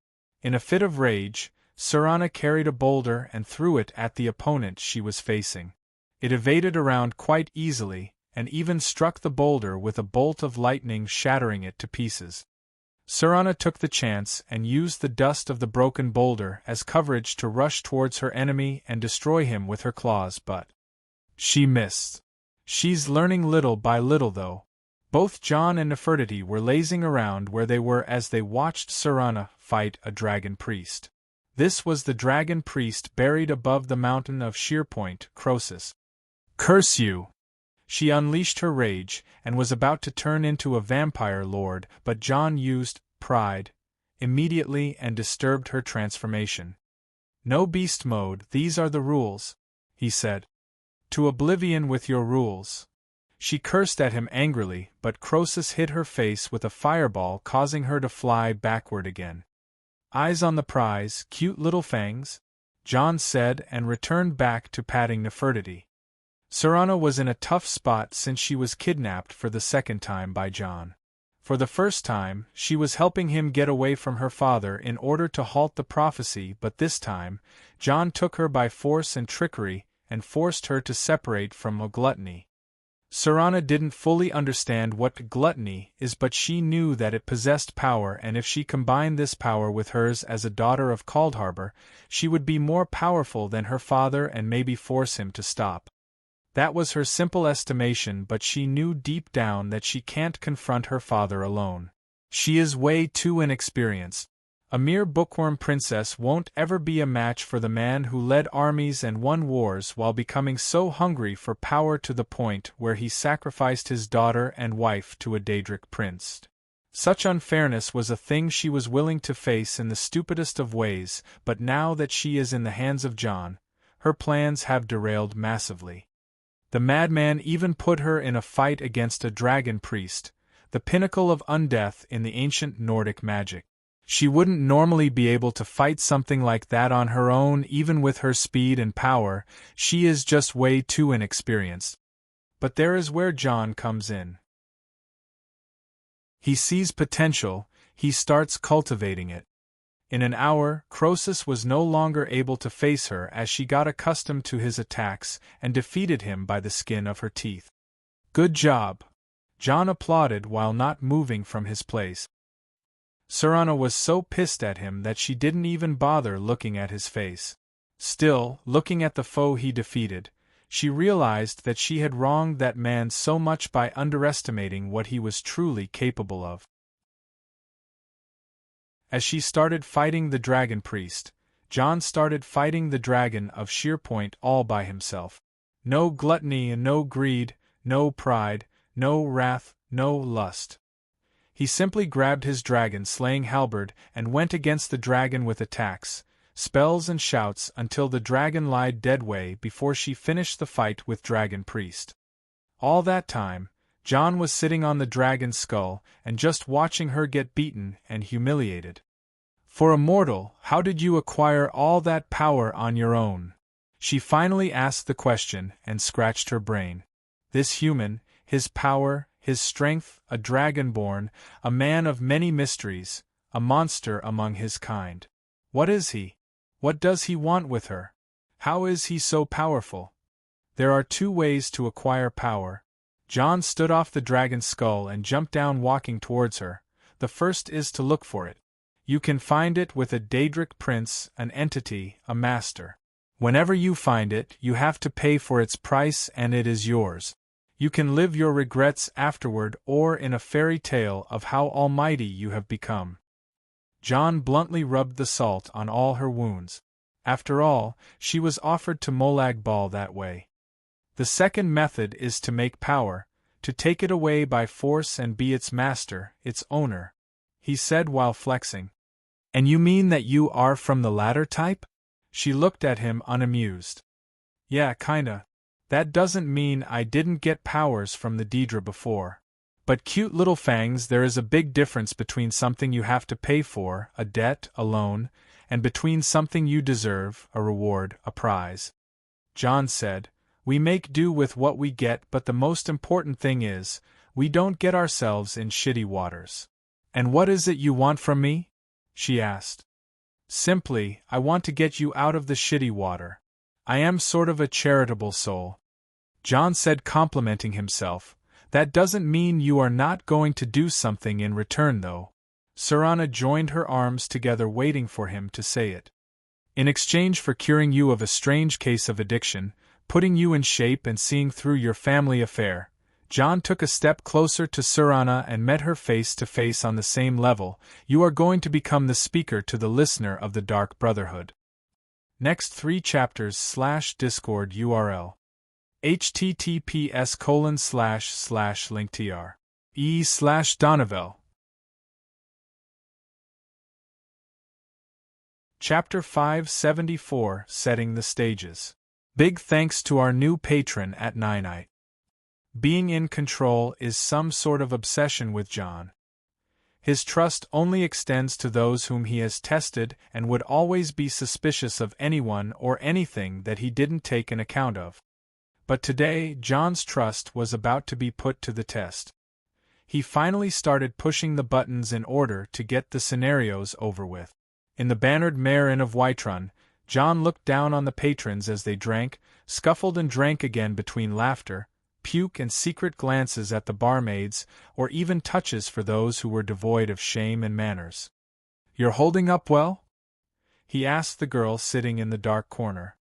In a fit of rage, Serana carried a boulder and threw it at the opponent she was facing. It evaded around quite easily, and even struck the boulder with a bolt of lightning, shattering it to pieces. Serana took the chance and used the dust of the broken boulder as coverage to rush towards her enemy and destroy him with her claws, but she missed. She's learning little by little, though. Both Jon and Nefertiti were lazing around where they were as they watched Serana fight a dragon priest. This was the dragon priest buried above the mountain of Sheerpoint, Croesus. Curse you! She unleashed her rage, and was about to turn into a vampire lord, but Jon used pride immediately and disturbed her transformation. No beast mode, these are the rules, he said. To oblivion with your rules. She cursed at him angrily, but Croesus hit her face with a fireball, causing her to fly backward again. Eyes on the prize, cute little fangs, Jon said, and returned back to patting Nefertiti. Serana was in a tough spot since she was kidnapped for the second time by Jon. For the first time, she was helping him get away from her father in order to halt the prophecy, but this time, Jon took her by force and trickery and forced her to separate from Gluttony. Serana didn't fully understand what gluttony is, but she knew that it possessed power, and if she combined this power with hers as a daughter of Kaldharbor, she would be more powerful than her father and maybe force him to stop. That was her simple estimation, but she knew deep down that she can't confront her father alone. She is way too inexperienced. A mere bookworm princess won't ever be a match for the man who led armies and won wars while becoming so hungry for power to the point where he sacrificed his daughter and wife to a Daedric prince. Such unfairness was a thing she was willing to face in the stupidest of ways, but now that she is in the hands of Jon, her plans have derailed massively. The madman even put her in a fight against a dragon priest, the pinnacle of undeath in the ancient Nordic magic. She wouldn't normally be able to fight something like that on her own, even with her speed and power. She is just way too inexperienced. But there is where Jon comes in. He sees potential, he starts cultivating it. In an hour, Croesus was no longer able to face her as she got accustomed to his attacks and defeated him by the skin of her teeth. Good job! Jon applauded while not moving from his place. Serana was so pissed at him that she didn't even bother looking at his face. Still, looking at the foe he defeated, she realized that she had wronged that man so much by underestimating what he was truly capable of. As she started fighting the dragon priest, Jon started fighting the dragon of Sheerpoint all by himself. No gluttony and no greed, no pride, no wrath, no lust. He simply grabbed his dragon-slaying halberd and went against the dragon with attacks, spells and shouts until the dragon lied deadway before she finished the fight with Dragon Priest. All that time, Jon was sitting on the dragon's skull and just watching her get beaten and humiliated. For a mortal, how did you acquire all that power on your own? She finally asked the question and scratched her brain. This human, his power, his strength, a Dragonborn, a man of many mysteries, a monster among his kind. What is he? What does he want with her? How is he so powerful? There are two ways to acquire power. Jon stood off the dragon's skull and jumped down, walking towards her. The first is to look for it. You can find it with a Daedric prince, an entity, a master. Whenever you find it, you have to pay for its price and it is yours. You can live your regrets afterward or in a fairy tale of how almighty you have become. Jon bluntly rubbed the salt on all her wounds. After all, she was offered to Molag Bal that way. The second method is to make power, to take it away by force and be its master, its owner, he said while flexing. And you mean that you are from the latter type? She looked at him unamused. Yeah, kinda. That doesn't mean I didn't get powers from the Daedra before. But cute little fangs, there is a big difference between something you have to pay for, a debt, a loan, and between something you deserve, a reward, a prize. Jon said, we make do with what we get, but the most important thing is, we don't get ourselves in shitty waters. And what is it you want from me? She asked. Simply, I want to get you out of the shitty water. I am sort of a charitable soul. Jon said, complimenting himself. That doesn't mean you are not going to do something in return, though. Serana joined her arms together, waiting for him to say it. In exchange for curing you of a strange case of addiction, putting you in shape and seeing through your family affair, Jon took a step closer to Serana and met her face to face on the same level. You are going to become the speaker to the listener of the Dark Brotherhood. Next 3 chapters /Discord URL. https://linktr.e/Donovel. Chapter 574, Setting the Stages. Big thanks to our new patron at Ninite. Being in control is some sort of obsession with Jon. His trust only extends to those whom he has tested and would always be suspicious of anyone or anything that he didn't take an account of. But today, Jon's trust was about to be put to the test. He finally started pushing the buttons in order to get the scenarios over with. In the bannered Mare Inn of Whiterun, Jon looked down on the patrons as they drank, scuffled and drank again between laughter, puke and secret glances at the barmaids, or even touches for those who were devoid of shame and manners. "You're holding up well?" he asked the girl sitting in the dark corner.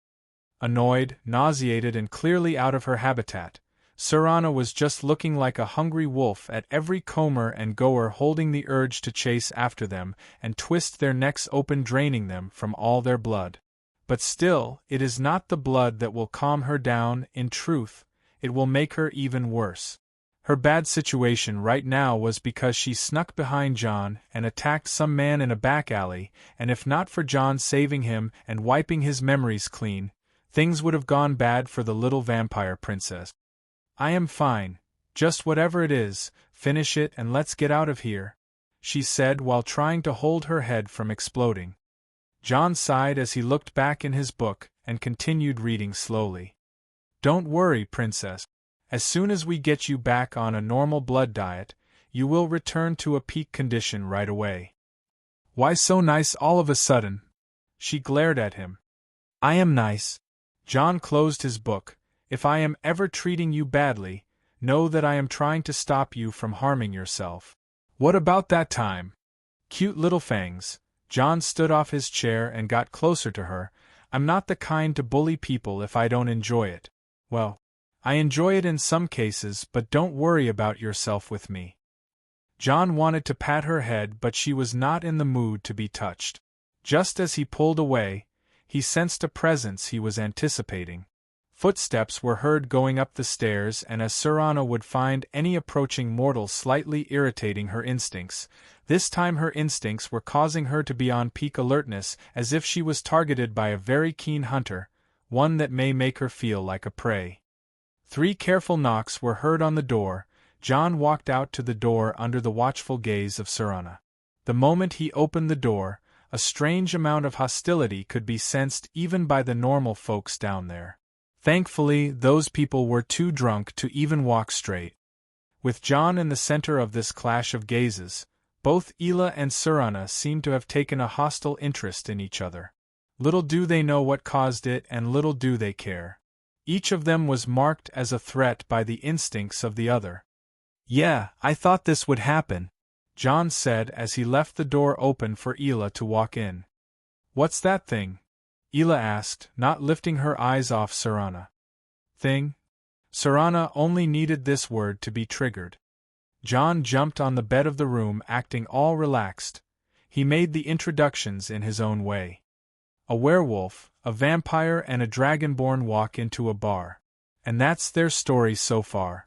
Annoyed, nauseated and clearly out of her habitat, Serana was just looking like a hungry wolf at every comer and goer, holding the urge to chase after them and twist their necks open, draining them from all their blood. But still, it is not the blood that will calm her down. In truth, it will make her even worse. Her bad situation right now was because she snuck behind Jon and attacked some man in a back alley, and if not for Jon saving him and wiping his memories clean, things would have gone bad for the little vampire princess. "I am fine. Just whatever it is, finish it and let's get out of here," she said while trying to hold her head from exploding. Jon sighed as he looked back in his book and continued reading slowly. "Don't worry, princess. As soon as we get you back on a normal blood diet, you will return to a peak condition right away." "Why so nice all of a sudden?" She glared at him. "I am nice." Jon closed his book. "If I am ever treating you badly, know that I am trying to stop you from harming yourself." "What about that time?" Cute little fangs. Jon stood off his chair and got closer to her. "I'm not the kind to bully people if I don't enjoy it." "Well, I enjoy it in some cases, but don't worry about yourself with me." Jon wanted to pat her head, but she was not in the mood to be touched. Just as he pulled away, he sensed a presence he was anticipating. Footsteps were heard going up the stairs, and as Serana would find any approaching mortal slightly irritating her instincts, this time her instincts were causing her to be on peak alertness, as if she was targeted by a very keen hunter, one that may make her feel like a prey. 3 careful knocks were heard on the door. Jon walked out to the door under the watchful gaze of Serana. The moment he opened the door, A strange amount of hostility could be sensed even by the normal folks down there. Thankfully, those people were too drunk to even walk straight. With Jon in the center of this clash of gazes, both Ela and Serana seemed to have taken a hostile interest in each other. Little do they know what caused it, and little do they care. Each of them was marked as a threat by the instincts of the other. "Yeah, I thought this would happen," Jon said as he left the door open for Ela to walk in. "What's that thing?" Ela asked, not lifting her eyes off Serana. "Thing?" Serana only needed this word to be triggered. Jon jumped on the bed of the room, acting all relaxed. He made the introductions in his own way. A werewolf, a vampire and a dragonborn walk into a bar. And that's their story so far.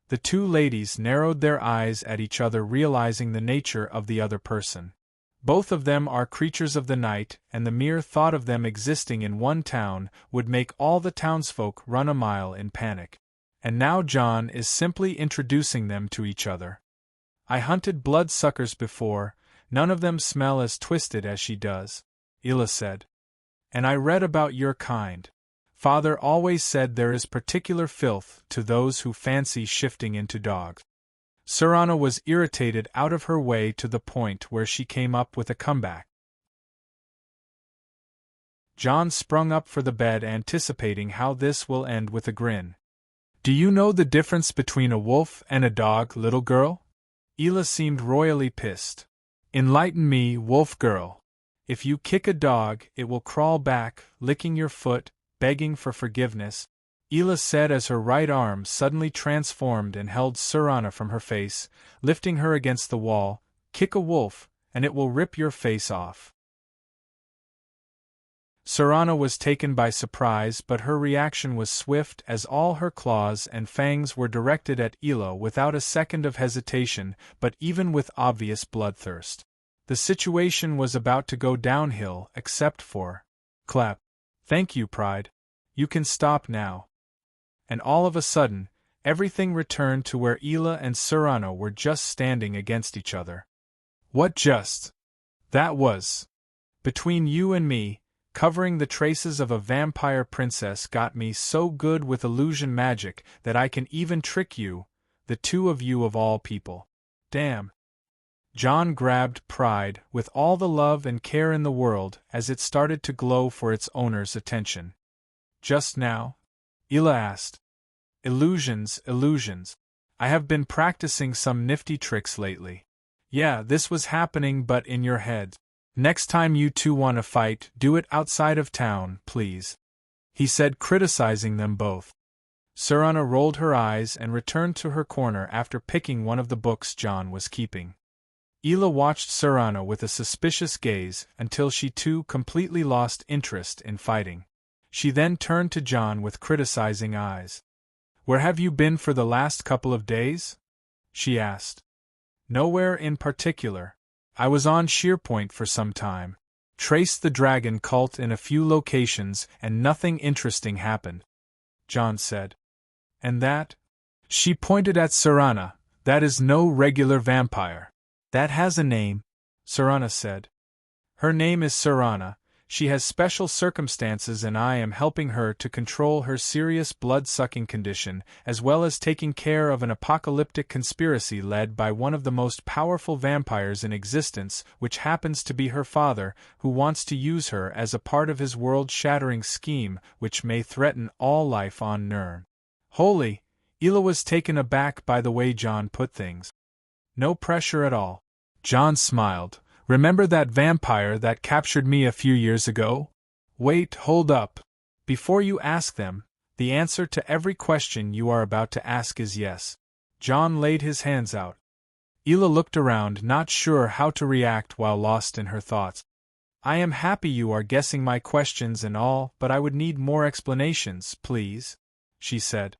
The two ladies narrowed their eyes at each other, realizing the nature of the other person. Both of them are creatures of the night, and the mere thought of them existing in one town would make all the townsfolk run a mile in panic. And now Jon is simply introducing them to each other. "I hunted bloodsuckers before, none of them smell as twisted as she does," Ela said. "And I read about your kind. Father always said there is particular filth to those who fancy shifting into dogs." Serana was irritated out of her way to the point where she came up with a comeback. Jon sprung up for the bed, anticipating how this will end with a grin. "Do you know the difference between a wolf and a dog, little girl?" Ela seemed royally pissed. "Enlighten me, wolf girl. If you kick a dog, it will crawl back, licking your foot, begging for forgiveness," Ela said as her right arm suddenly transformed and held Serana from her face, lifting her against the wall. "Kick a wolf, and it will rip your face off." Serana was taken by surprise, but her reaction was swift as all her claws and fangs were directed at Ela without a second of hesitation, but even with obvious bloodthirst. The situation was about to go downhill except for clap. "Thank you, Pride. You can stop now." And all of a sudden, everything returned to where Ela and Serana were just standing against each other. "What just? That was. Between you and me, covering the traces of a vampire princess got me so good with illusion magic that I can even trick you, the two of you of all people. Damn." Jon grabbed Pride with all the love and care in the world as it started to glow for its owner's attention. "Just now?" Ela asked. Illusions. I have been practicing some nifty tricks lately." "Yeah, this was happening, but in your head. Next time you two want to fight, do it outside of town, please," he said, criticizing them both. Serana rolled her eyes and returned to her corner after picking one of the books Jon was keeping. Ela watched Serana with a suspicious gaze until she too completely lost interest in fighting. She then turned to Jon with criticizing eyes. "Where have you been for the last couple of days?" she asked. "Nowhere in particular. I was on Sheerpoint for some time. Traced the dragon cult in a few locations and nothing interesting happened," Jon said. "And that?" She pointed at Serana. "That is no regular vampire. That has a name," Serana said. "Her name is Serana. She has special circumstances and I am helping her to control her serious blood-sucking condition, as well as taking care of an apocalyptic conspiracy led by one of the most powerful vampires in existence, which happens to be her father, who wants to use her as a part of his world-shattering scheme, which may threaten all life on Nirn." Holy! Ela was taken aback by the way Jon put things. "No pressure at all." Jon smiled. "Remember that vampire that captured me a few years ago? Wait, hold up. Before you ask them, the answer to every question you are about to ask is yes." Jon laid his hands out. Ela looked around, not sure how to react while lost in her thoughts. "I am happy you are guessing my questions and all, but I would need more explanations, please," she said.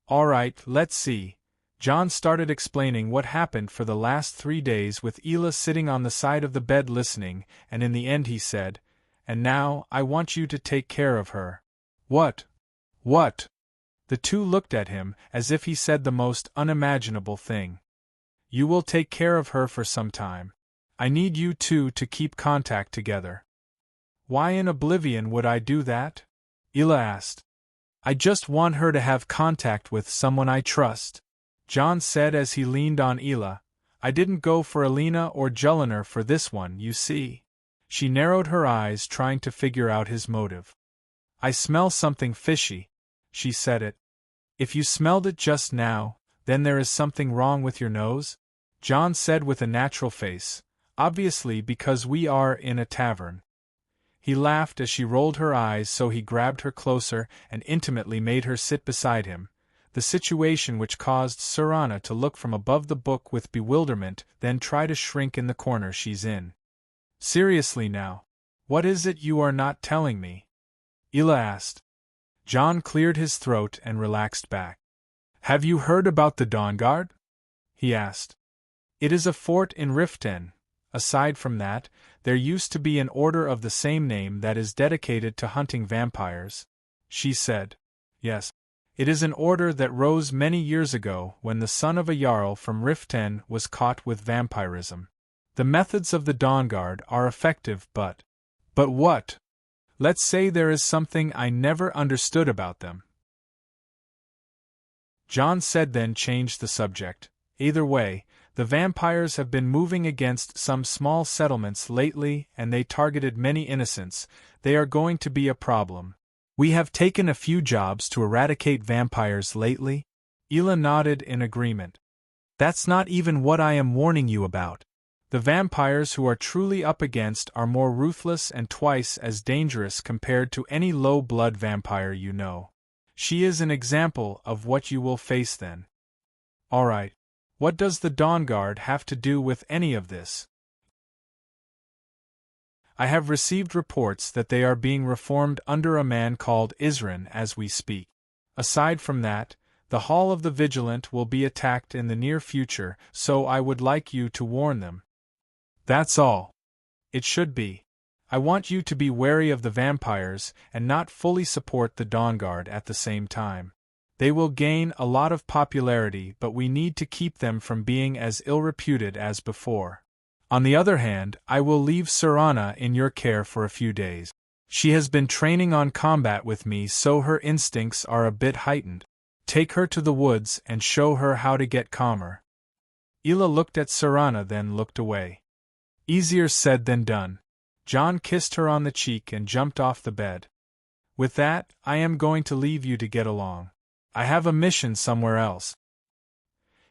"All right, let's see." Jon started explaining what happened for the last 3 days with Ela sitting on the side of the bed listening, and in the end he said, "And now, I want you to take care of her." "What? What?" The two looked at him as if he said the most unimaginable thing. "You will take care of her for some time. I need you two to keep contact together. Why in oblivion would I do that? Ila asked. I just want her to have contact with someone I trust, Jon said as he leaned on Ila. I didn't go for Alina or Julliner for this one, you see. She narrowed her eyes, trying to figure out his motive. I smell something fishy, she said it. If you smelled it just now, then there is something wrong with your nose? Jon said with a natural face, obviously because we are in a tavern. He laughed as she rolled her eyes, so he grabbed her closer and intimately made her sit beside him, the situation which caused Serana to look from above the book with bewilderment, then try to shrink in the corner she's in. Seriously now, what is it you are not telling me? Ila asked. Jon cleared his throat and relaxed back. Have you heard about the Dawnguard? He asked. It is a fort in Riften. Aside from that, there used to be an order of the same name that is dedicated to hunting vampires, she said. Yes. It is an order that rose many years ago when the son of a Jarl from Riften was caught with vampirism. The methods of the Dawnguard are effective, but what? Let's say there is something I never understood about them. Jon said, then changed the subject. Either way, the vampires have been moving against some small settlements lately and they targeted many innocents. They are going to be a problem. We have taken a few jobs to eradicate vampires lately. Ila nodded in agreement. That's not even what I am warning you about. The vampires who are truly up against are more ruthless and twice as dangerous compared to any low-blood vampire you know. She is an example of what you will face then. Alright. What does the Dawnguard have to do with any of this? I have received reports that they are being reformed under a man called Isran as we speak. Aside from that, the Hall of the Vigilant will be attacked in the near future, so I would like you to warn them. That's all. It should be. I want you to be wary of the vampires and not fully support the Dawnguard at the same time. They will gain a lot of popularity, but we need to keep them from being as ill-reputed as before. On the other hand, I will leave Serana in your care for a few days. She has been training on combat with me, so her instincts are a bit heightened. Take her to the woods and show her how to get calmer. Ila looked at Serana, then looked away. Easier said than done. Jon kissed her on the cheek and jumped off the bed. With that, I am going to leave you to get along. I have a mission somewhere else.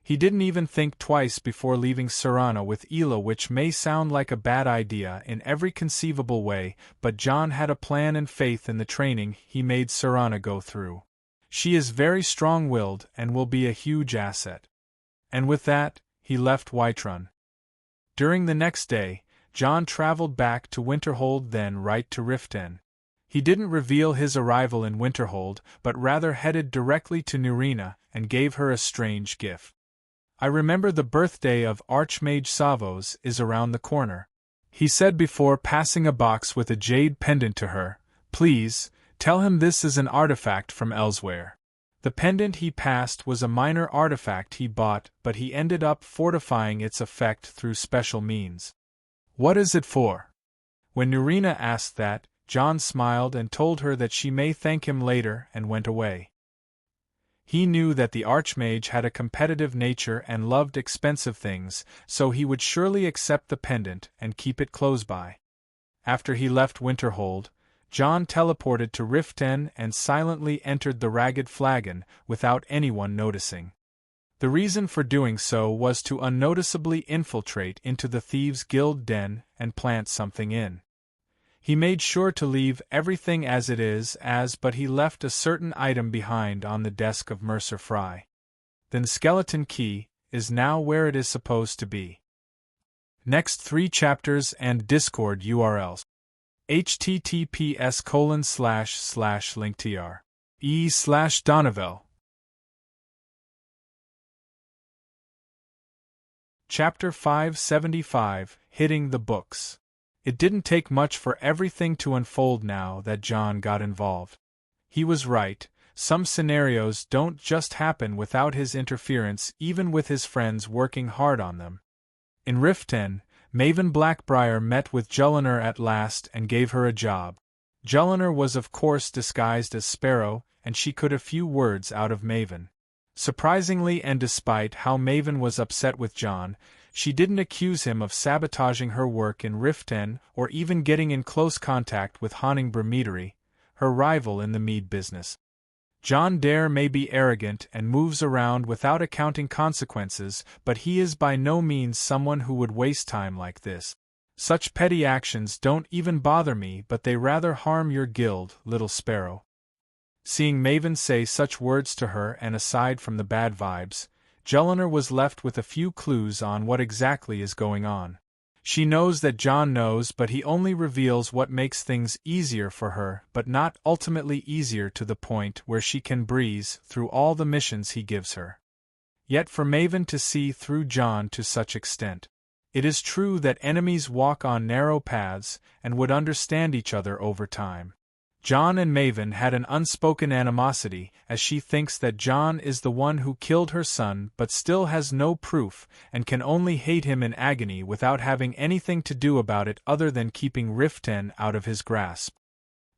He didn't even think twice before leaving Serana with Ila, which may sound like a bad idea in every conceivable way, but Jon had a plan and faith in the training he made Serana go through. She is very strong-willed and will be a huge asset. And with that, he left Whiterun. During the next day, Jon traveled back to Winterhold, then right to Riften. He didn't reveal his arrival in Winterhold, but rather headed directly to Nurina and gave her a strange gift. I remember the birthday of Archmage Savos is around the corner, he said before passing a box with a jade pendant to her. Please, tell him this is an artifact from elsewhere. The pendant he passed was a minor artifact he bought, but he ended up fortifying its effect through special means. What is it for? When Nurina asked that, Jon smiled and told her that she may thank him later and went away. He knew that the Archmage had a competitive nature and loved expensive things, so he would surely accept the pendant and keep it close by. After he left Winterhold, Jon teleported to Riften and silently entered the Ragged Flagon without anyone noticing. The reason for doing so was to unnoticeably infiltrate into the Thieves' Guild den and plant something in. He made sure to leave everything as it is, but he left a certain item behind on the desk of Mercer Fry. The skeleton key is now where it is supposed to be. Next 3 chapters and Discord URLs. https://linktr.e/Donovel. Chapter 575, Hitting the Books. It didn't take much for everything to unfold now that Jon got involved. He was right, some scenarios don't just happen without his interference, even with his friends working hard on them. In Riften, Maven Blackbriar met with Gluttony at last and gave her a job. Gluttony was of course disguised as Sparrow, and she could a few words out of Maven. Surprisingly, and despite how Maven was upset with Jon, she didn't accuse him of sabotaging her work in Riften or even getting in close contact with Honningborough Meadery, her rival in the mead business. Jon Dare may be arrogant and moves around without accounting consequences, but he is by no means someone who would waste time like this. Such petty actions don't even bother me, but they rather harm your guild, little Sparrow. Seeing Maven say such words to her, and aside from the bad vibes, Gluttony was left with a few clues on what exactly is going on. She knows that Jon knows, but he only reveals what makes things easier for her, but not ultimately easier to the point where she can breeze through all the missions he gives her. Yet for Maven to see through Jon to such extent. It is true that enemies walk on narrow paths and would understand each other over time. Jon and Maven had an unspoken animosity, as she thinks that Jon is the one who killed her son but still has no proof and can only hate him in agony without having anything to do about it other than keeping Riften out of his grasp.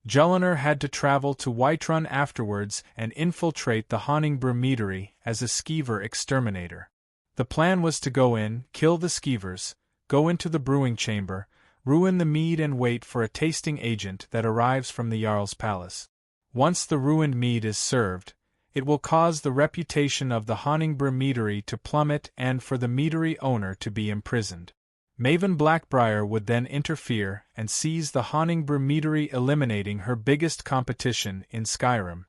Gluttony had to travel to Whiterun afterwards and infiltrate the Honningborough Meadery as a skeever exterminator. The plan was to go in, kill the skeevers, go into the brewing chamber, ruin the mead and wait for a tasting agent that arrives from the Jarl's palace. Once the ruined mead is served, it will cause the reputation of the Honningborough Meadery to plummet and for the meadery owner to be imprisoned. Maven Blackbriar would then interfere and seize the Honningborough Meadery, eliminating her biggest competition in Skyrim.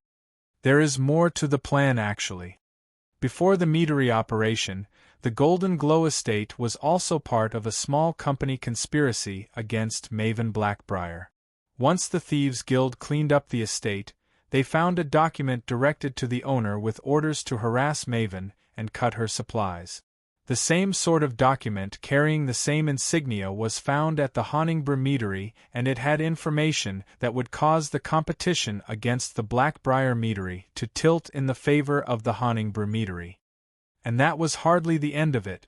There is more to the plan actually. Before the meadery operation, the Golden Glow estate was also part of a small company conspiracy against Maven Blackbriar. Once the Thieves' Guild cleaned up the estate, they found a document directed to the owner with orders to harass Maven and cut her supplies. The same sort of document carrying the same insignia was found at the Honningborough Meadery, and it had information that would cause the competition against the Blackbriar Meadery to tilt in the favor of the Honningborough Meadery. And that was hardly the end of it.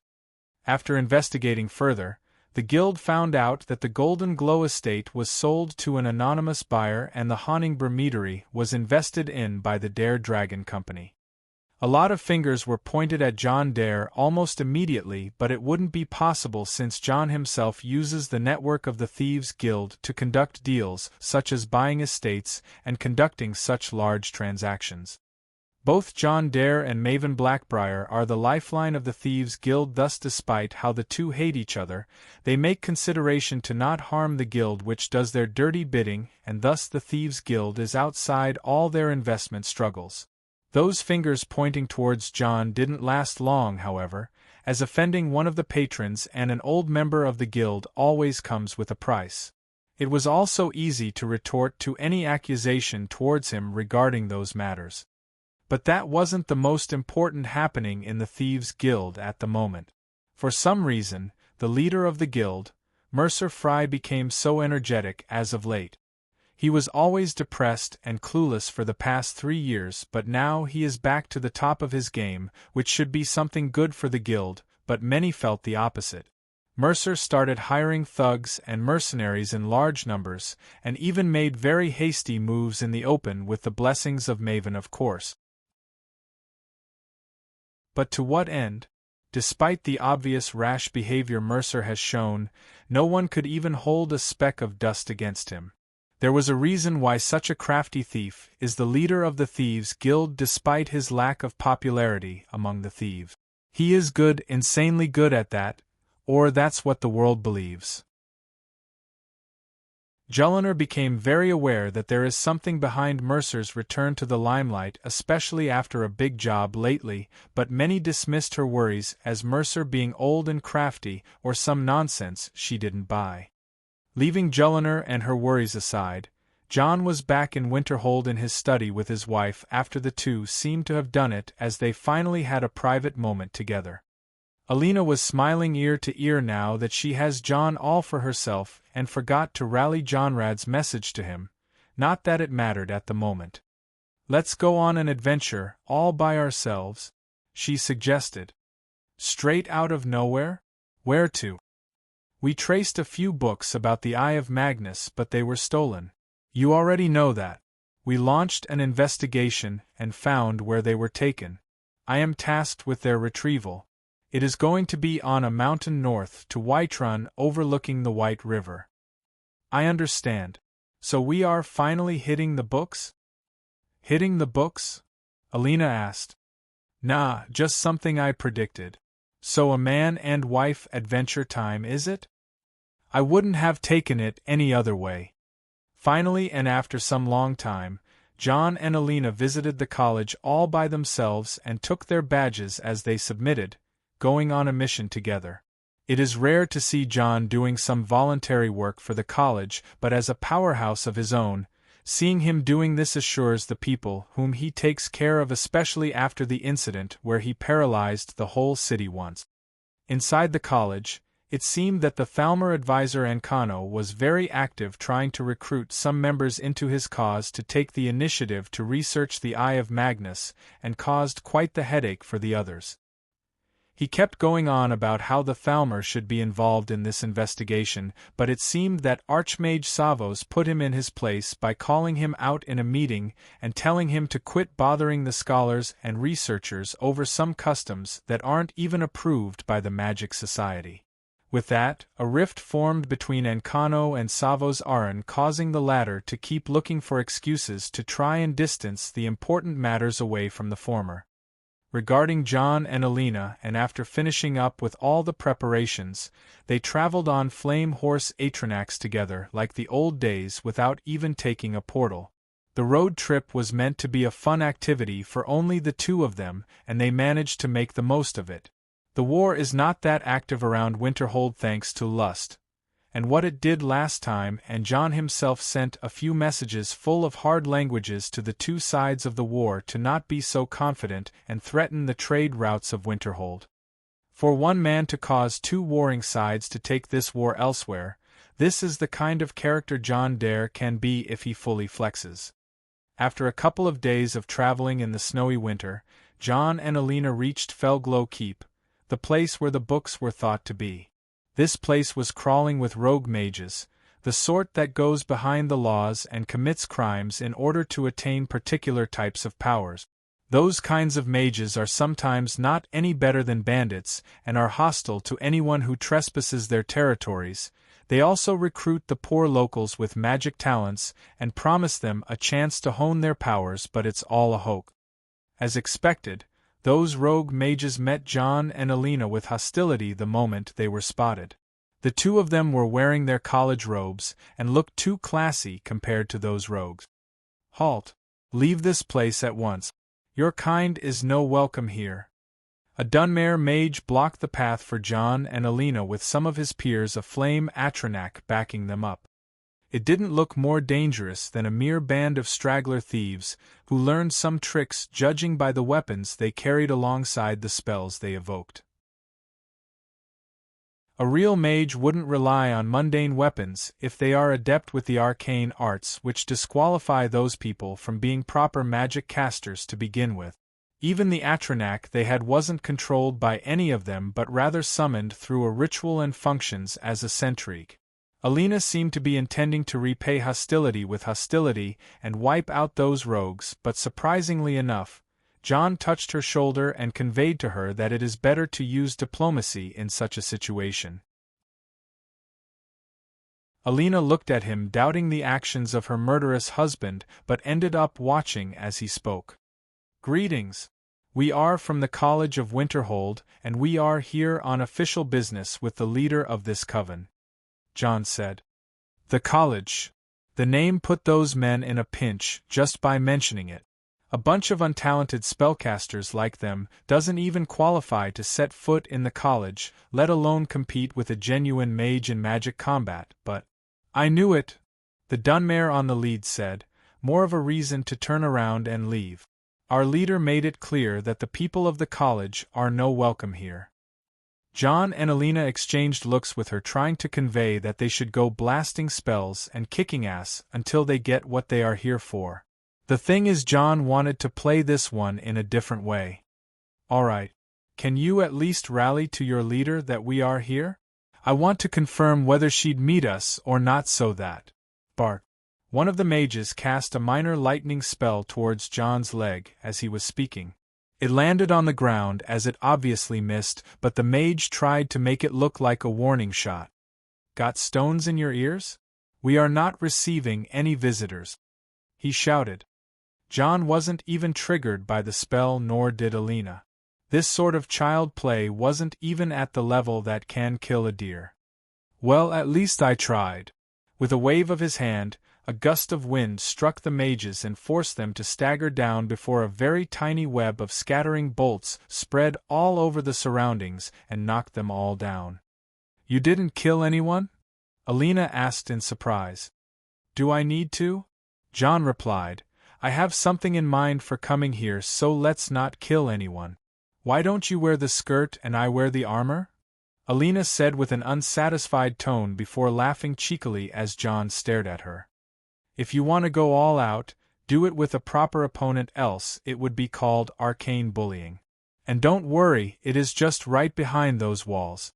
After investigating further, the guild found out that the Golden Glow estate was sold to an anonymous buyer and the Honningborough Meadery was invested in by the Dare Dragon Company. A lot of fingers were pointed at Jon Dare almost immediately, but it wouldn't be possible since Jon himself uses the network of the Thieves' Guild to conduct deals such as buying estates and conducting such large transactions. Both Jon Dare and Maven Blackbriar are the lifeline of the Thieves' Guild, thus despite how the two hate each other, they make consideration to not harm the guild which does their dirty bidding, and thus the Thieves' Guild is outside all their investment struggles. Those fingers pointing towards Jon didn't last long, however, as offending one of the patrons and an old member of the guild always comes with a price. It was also easy to retort to any accusation towards him regarding those matters. But that wasn't the most important happening in the Thieves' Guild at the moment. For some reason, the leader of the guild, Mercer Fry, became so energetic as of late. He was always depressed and clueless for the past 3 years, but now he is back to the top of his game, which should be something good for the guild, but many felt the opposite. Mercer started hiring thugs and mercenaries in large numbers, and even made very hasty moves in the open with the blessings of Maven, of course. But to what end? Despite the obvious rash behavior Mercer has shown, no one could even hold a speck of dust against him. There was a reason why such a crafty thief is the leader of the Thieves' Guild despite his lack of popularity among the thieves. He is good, insanely good at that, or that's what the world believes. Gluttony became very aware that there is something behind Mercer's return to the limelight, especially after a big job lately, but many dismissed her worries as Mercer being old and crafty or some nonsense she didn't buy. Leaving Gluttony and her worries aside, Jon was back in Winterhold in his study with his wife after the two seemed to have done it as they finally had a private moment together. Alina was smiling ear to ear now that she has Jon all for herself and forgot to rally Jonrad's message to him, not that it mattered at the moment. "Let's go on an adventure, all by ourselves," she suggested. "Straight out of nowhere? Where to?" We traced a few books about the Eye of Magnus, but they were stolen. You already know that. We launched an investigation and found where they were taken. I am tasked with their retrieval. It is going to be on a mountain north to Whiterun overlooking the White River. I understand. So we are finally hitting the books? Hitting the books? Alina asked. Nah, just something I predicted. So a man and wife adventure time, is it? I wouldn't have taken it any other way. Finally, and after some long time, Jon and Alina visited the college all by themselves and took their badges as they submitted, going on a mission together. It is rare to see Jon doing some voluntary work for the college, but as a powerhouse of his own, seeing him doing this assures the people whom he takes care of, especially after the incident where he paralyzed the whole city once. Inside the college, it seemed that the Thalmor advisor Ancano was very active, trying to recruit some members into his cause to take the initiative to research the Eye of Magnus, and caused quite the headache for the others. He kept going on about how the Thalmor should be involved in this investigation, but it seemed that Archmage Savos put him in his place by calling him out in a meeting and telling him to quit bothering the scholars and researchers over some customs that aren't even approved by the Magic Society. With that, a rift formed between Ancano and Savos Aran, causing the latter to keep looking for excuses to try and distance the important matters away from the former. Regarding Jon and Alina, and after finishing up with all the preparations, they traveled on Flame Horse Atranax together like the old days without even taking a portal. The road trip was meant to be a fun activity for only the two of them, and they managed to make the most of it. The war is not that active around Winterhold thanks to Lust, and what it did last time, and Jon himself sent a few messages full of hard languages to the two sides of the war to not be so confident and threaten the trade routes of Winterhold. For one man to cause two warring sides to take this war elsewhere, this is the kind of character Jon Dare can be if he fully flexes. After a couple of days of traveling in the snowy winter, Jon and Alina reached Felglow Keep, the place where the books were thought to be. This place was crawling with rogue mages, the sort that goes behind the laws and commits crimes in order to attain particular types of powers. Those kinds of mages are sometimes not any better than bandits and are hostile to anyone who trespasses their territories. They also recruit the poor locals with magic talents and promise them a chance to hone their powers, but it's all a hoax. As expected, those rogue mages met Jon and Alina with hostility the moment they were spotted. The two of them were wearing their college robes and looked too classy compared to those rogues. Halt! Leave this place at once. Your kind is no welcome here. A Dunmare mage blocked the path for Jon and Alina with some of his peers of Flame Atranac backing them up. It didn't look more dangerous than a mere band of straggler thieves who learned some tricks judging by the weapons they carried alongside the spells they evoked. A real mage wouldn't rely on mundane weapons if they are adept with the arcane arts, which disqualify those people from being proper magic casters to begin with. Even the Atranac they had wasn't controlled by any of them but rather summoned through a ritual and functions as a centrique. Alina seemed to be intending to repay hostility with hostility and wipe out those rogues, but surprisingly enough, Jon touched her shoulder and conveyed to her that it is better to use diplomacy in such a situation. Alina looked at him, doubting the actions of her murderous husband, but ended up watching as he spoke. Greetings. We are from the College of Winterhold, and we are here on official business with the leader of this coven, Jon said. The college. The name put those men in a pinch just by mentioning it. A bunch of untalented spellcasters like them doesn't even qualify to set foot in the college, let alone compete with a genuine mage in magic combat, but… I knew it, the Dunmare on the lead said, more of a reason to turn around and leave. Our leader made it clear that the people of the college are no welcome here. Jon and Alina exchanged looks with her, trying to convey that they should go blasting spells and kicking ass until they get what they are here for. The thing is, Jon wanted to play this one in a different way. All right. Can you at least rally to your leader that we are here? I want to confirm whether she'd meet us or not so that. Bark. One of the mages cast a minor lightning spell towards Jon's leg as he was speaking. It landed on the ground as it obviously missed, but the mage tried to make it look like a warning shot. Got stones in your ears? We are not receiving any visitors, he shouted. Jon wasn't even triggered by the spell, nor did Alina. This sort of child play wasn't even at the level that can kill a deer. Well, at least I tried. With a wave of his hand, a gust of wind struck the mages and forced them to stagger down before a very tiny web of scattering bolts spread all over the surroundings and knocked them all down. You didn't kill anyone? Alina asked in surprise. Do I need to? Jon replied. I have something in mind for coming here, so let's not kill anyone. Why don't you wear the skirt and I wear the armor? Alina said with an unsatisfied tone before laughing cheekily as Jon stared at her. If you want to go all out, do it with a proper opponent, else it would be called arcane bullying. And don't worry, it is just right behind those walls.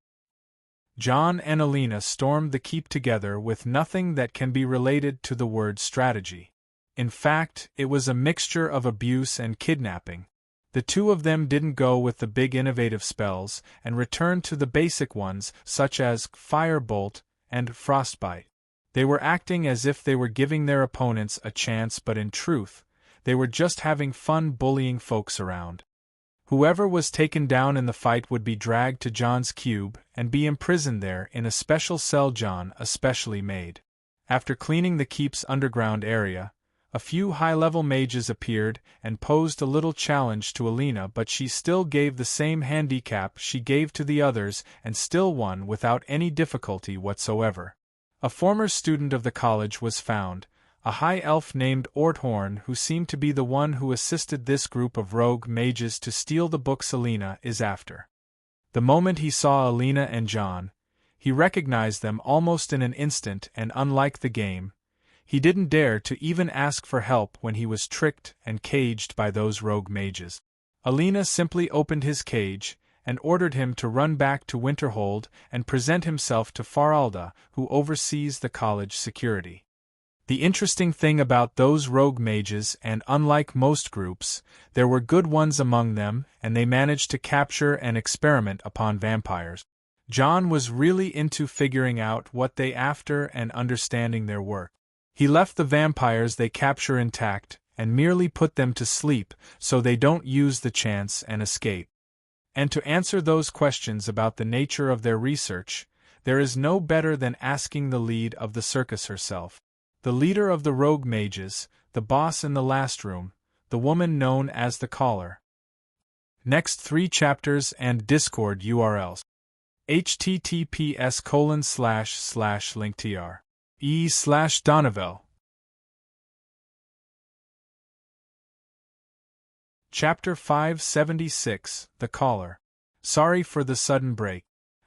Jon and Alina stormed the keep together with nothing that can be related to the word strategy. In fact, it was a mixture of abuse and kidnapping. The two of them didn't go with the big innovative spells and returned to the basic ones such as Firebolt and Frostbite. They were acting as if they were giving their opponents a chance, but in truth, they were just having fun bullying folks around. Whoever was taken down in the fight would be dragged to Jon's cube and be imprisoned there in a special cell Jon especially made. After cleaning the keep's underground area, a few high-level mages appeared and posed a little challenge to Alina, but she still gave the same handicap she gave to the others and still won without any difficulty whatsoever. A former student of the college was found, a high elf named Orthorn, who seemed to be the one who assisted this group of rogue mages to steal the books Alina is after. The moment he saw Alina and Jon, he recognized them almost in an instant, and unlike the game, he didn't dare to even ask for help when he was tricked and caged by those rogue mages. Alina simply opened his cage and ordered him to run back to Winterhold and present himself to Faralda, who oversees the college security. The interesting thing about those rogue mages, and unlike most groups, there were good ones among them, and they managed to capture and experiment upon vampires. Jon was really into figuring out what they after and understanding their work. He left the vampires they capture intact and merely put them to sleep so they don't use the chance and escape. And to answer those questions about the nature of their research, there is no better than asking the lead of the circus herself. The leader of the rogue mages, the boss in the last room, the woman known as the Caller. Next 3 chapters and Discord URLs. https://linktr.ee/Donovel. Chapter 576, The Caller. Sorry for the sudden break.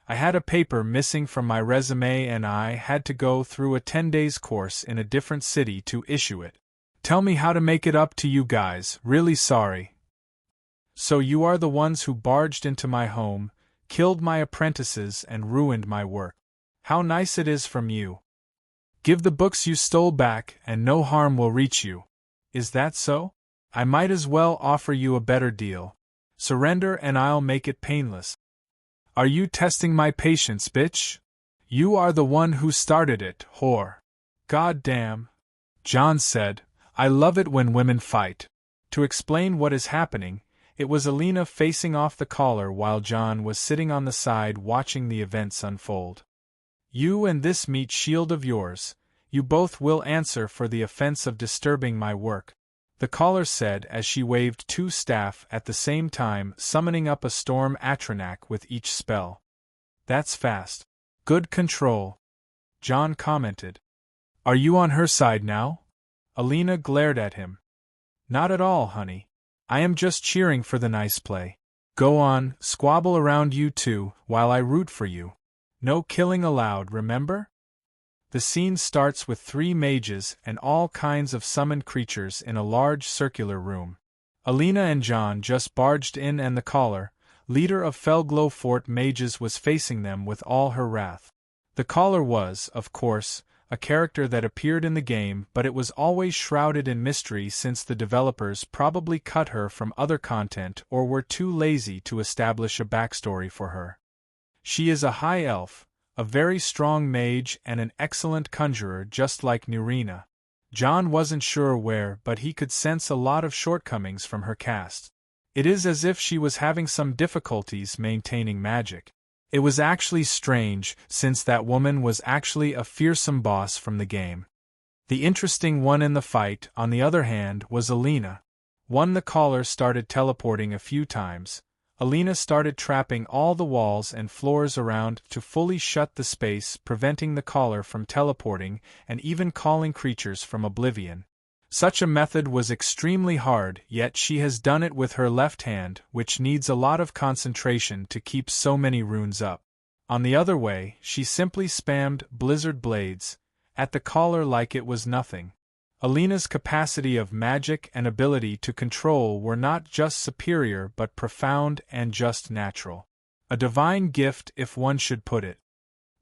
I had a paper missing from my resume and I had to go through a 10-days course in a different city to issue it. Tell me how to make it up to you guys, really sorry. So you are the ones who barged into my home, killed my apprentices and ruined my work. How nice it is from you. Give the books you stole back and no harm will reach you. Is that so? I might as well offer you a better deal. Surrender and I'll make it painless. Are you testing my patience, bitch? You are the one who started it, whore. God damn. Jon said, I love it when women fight. To explain what is happening, it was Alina facing off the Caller while Jon was sitting on the side watching the events unfold. You and this meat shield of yours, you both will answer for the offense of disturbing my work, the Caller said as she waved 2 staff at the same time, summoning up a storm Atronak with each spell. That's fast. Good control. Jon commented. Are you on her side now? Alina glared at him. Not at all, honey. I am just cheering for the nice play. Go on, squabble around you two, while I root for you. No killing allowed, remember? The scene starts with 3 mages and all kinds of summoned creatures in a large circular room. Alina and Jon just barged in and the Caller, leader of Felglow Fort mages, was facing them with all her wrath. The collar was, of course, a character that appeared in the game, but it was always shrouded in mystery since the developers probably cut her from other content or were too lazy to establish a backstory for her. She is a high elf, a very strong mage and an excellent conjurer just like Nurina. Jon wasn't sure where, but he could sense a lot of shortcomings from her cast. It is as if she was having some difficulties maintaining magic. It was actually strange, since that woman was actually a fearsome boss from the game. The interesting one in the fight, on the other hand, was Alina. When the collar started teleporting a few times, Alina started trapping all the walls and floors around to fully shut the space, preventing the collar from teleporting and even calling creatures from oblivion. Such a method was extremely hard, yet she has done it with her left hand, which needs a lot of concentration to keep so many runes up. On the other way, she simply spammed blizzard blades at the collar like it was nothing. Alina's capacity of magic and ability to control were not just superior but profound and just natural. A divine gift, if one should put it.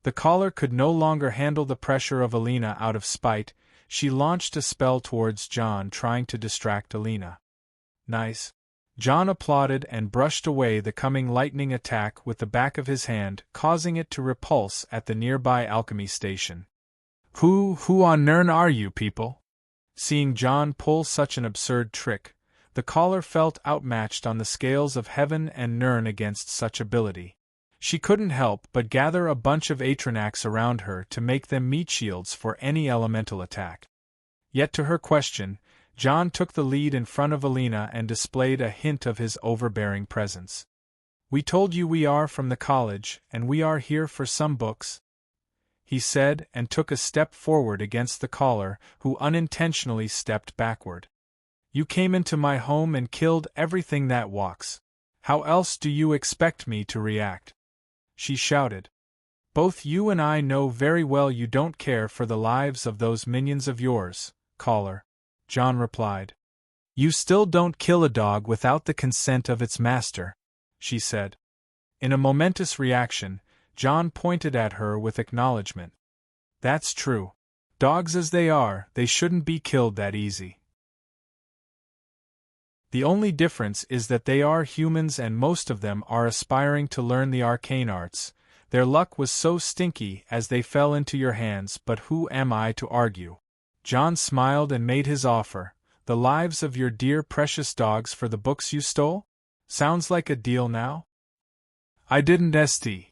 The collar could no longer handle the pressure of Alina. Out of spite, she launched a spell towards Jon, trying to distract Alina. Nice. Jon applauded and brushed away the coming lightning attack with the back of his hand, causing it to repulse at the nearby alchemy station. Who on earth are you people? Seeing Jon pull such an absurd trick, the collar felt outmatched on the scales of heaven and Nirn against such ability. She couldn't help but gather a bunch of Atranacs around her to make them meat shields for any elemental attack. Yet to her question, Jon took the lead in front of Alina and displayed a hint of his overbearing presence. "We told you we are from the college, and we are here for some books," he said, and took a step forward against the collar, who unintentionally stepped backward. "You came into my home and killed everything that walks. How else do you expect me to react?" she shouted. "Both you and I know very well you don't care for the lives of those minions of yours, collar," Jon replied. "You still don't kill a dog without the consent of its master," she said. In a momentous reaction, Jon pointed at her with acknowledgement. "That's true. Dogs as they are, they shouldn't be killed that easy. The only difference is that they are humans and most of them are aspiring to learn the arcane arts. Their luck was so stinky as they fell into your hands, but who am I to argue?" Jon smiled and made his offer. "The lives of your dear precious dogs for the books you stole? Sounds like a deal now?" "I didn't st.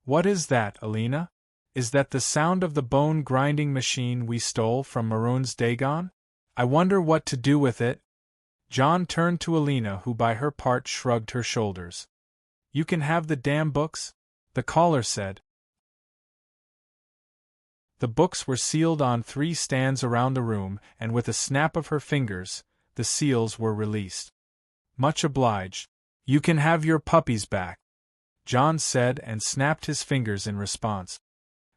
What is that, Alina? Is that the sound of the bone-grinding machine we stole from Maroon's Dagon? I wonder what to do with it." Jon turned to Alina, who by her part shrugged her shoulders. "You can have the damn books," the collar said. The books were sealed on 3 stands around the room, and with a snap of her fingers, the seals were released. "Much obliged. You can have your puppies back," Jon said and snapped his fingers in response.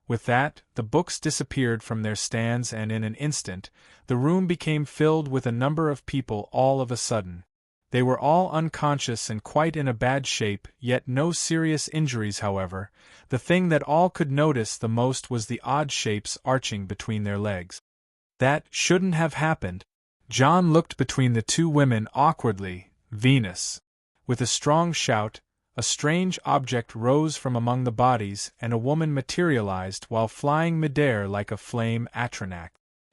With that, the books disappeared from their stands and in an instant, the room became filled with a number of people all of a sudden. They were all unconscious and quite in a bad shape, yet no serious injuries however. The thing that all could notice the most was the odd shapes arching between their legs. That shouldn't have happened. Jon looked between the 2 women awkwardly. Venus. With a strong shout, a strange object rose from among the bodies and a woman materialized while flying midair like a flame Atranac.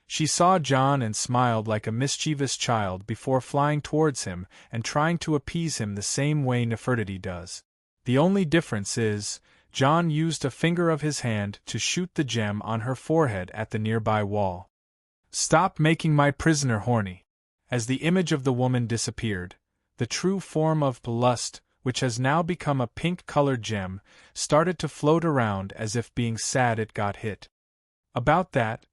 She saw Jon and smiled like a mischievous child before flying towards him and trying to appease him the same way Nefertiti does. The only difference is, Jon used a finger of his hand to shoot the gem on her forehead at the nearby wall. "Stop making my prisoner horny." As the image of the woman disappeared, the true form of lust, which has now become a pink-colored gem, started to float around as if being sad it got hit. "About that,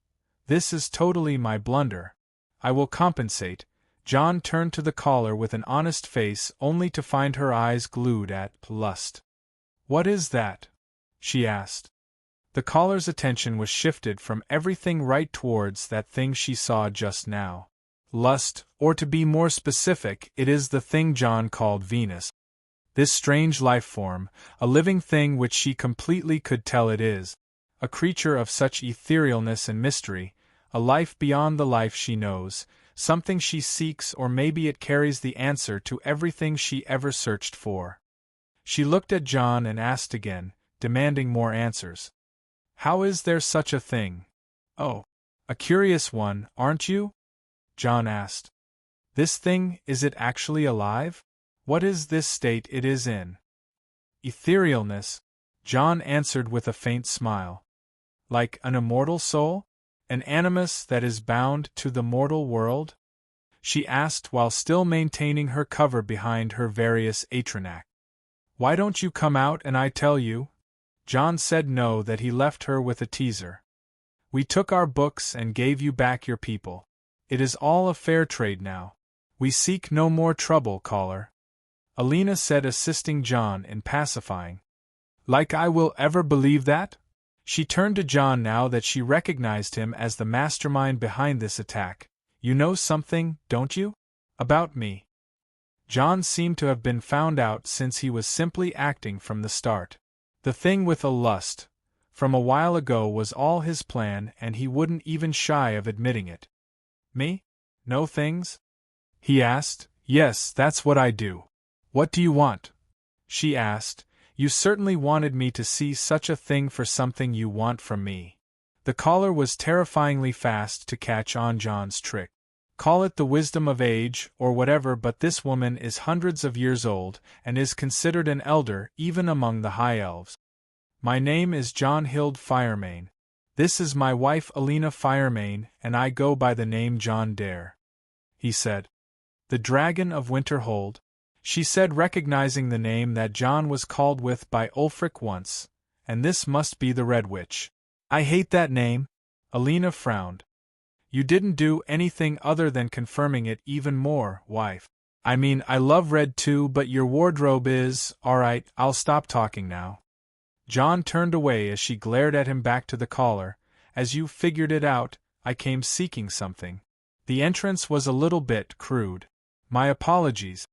this is totally my blunder. I will compensate." Jon turned to the collar with an honest face only to find her eyes glued at lust. "What is that?" she asked. The collar's attention was shifted from everything right towards that thing she saw just now. Lust, or to be more specific, it is the thing Jon called Venus. This strange life form, a living thing which she completely could tell it is. a creature of such etherealness and mystery, a life beyond the life she knows, something she seeks, or maybe it carries the answer to everything she ever searched for. She looked at Jon and asked again, demanding more answers. How is there such a thing? Oh, a curious one, aren't you? Jon asked. This thing, is it actually alive? What is this state it is in? Etherealness, Jon answered with a faint smile. Like an immortal soul? An animus that is bound to the mortal world? She asked while still maintaining her cover behind her various atronac. Why don't you come out and I tell you? Jon said no, that he left her with a teaser. We took our books and gave you back your people. It is all a fair trade now. We seek no more trouble, caller. Alina said, assisting Jon in pacifying. Like I will ever believe that? She turned to Jon now that she recognized him as the mastermind behind this attack. You know something, don't you? About me. Jon seemed to have been found out since he was simply acting from the start. The thing with a lust, from a while ago, was all his plan, and he wouldn't even shy of admitting it. Me? Know things? He asked. Yes, that's what I do. What do you want? She asked. You certainly wanted me to see such a thing for something you want from me. The caller was terrifyingly fast to catch on Jon's trick. Call it the wisdom of age or whatever, but this woman is hundreds of years old and is considered an elder even among the high elves. My name is Jonhild Firemane. This is my wife Alina Firemane, and I go by the name Jon Dare. He said. The Dragon of Winterhold, she said, recognizing the name that Jon was called with by Ulfric once, and this must be the Red Witch. I hate that name. Alina frowned. You didn't do anything other than confirming it even more, wife. I mean, I love red too, but your wardrobe is… Alright, I'll stop talking now. Jon turned away as she glared at him back to the caller. As you figured it out, I came seeking something. The entrance was a little bit crude. My apologies.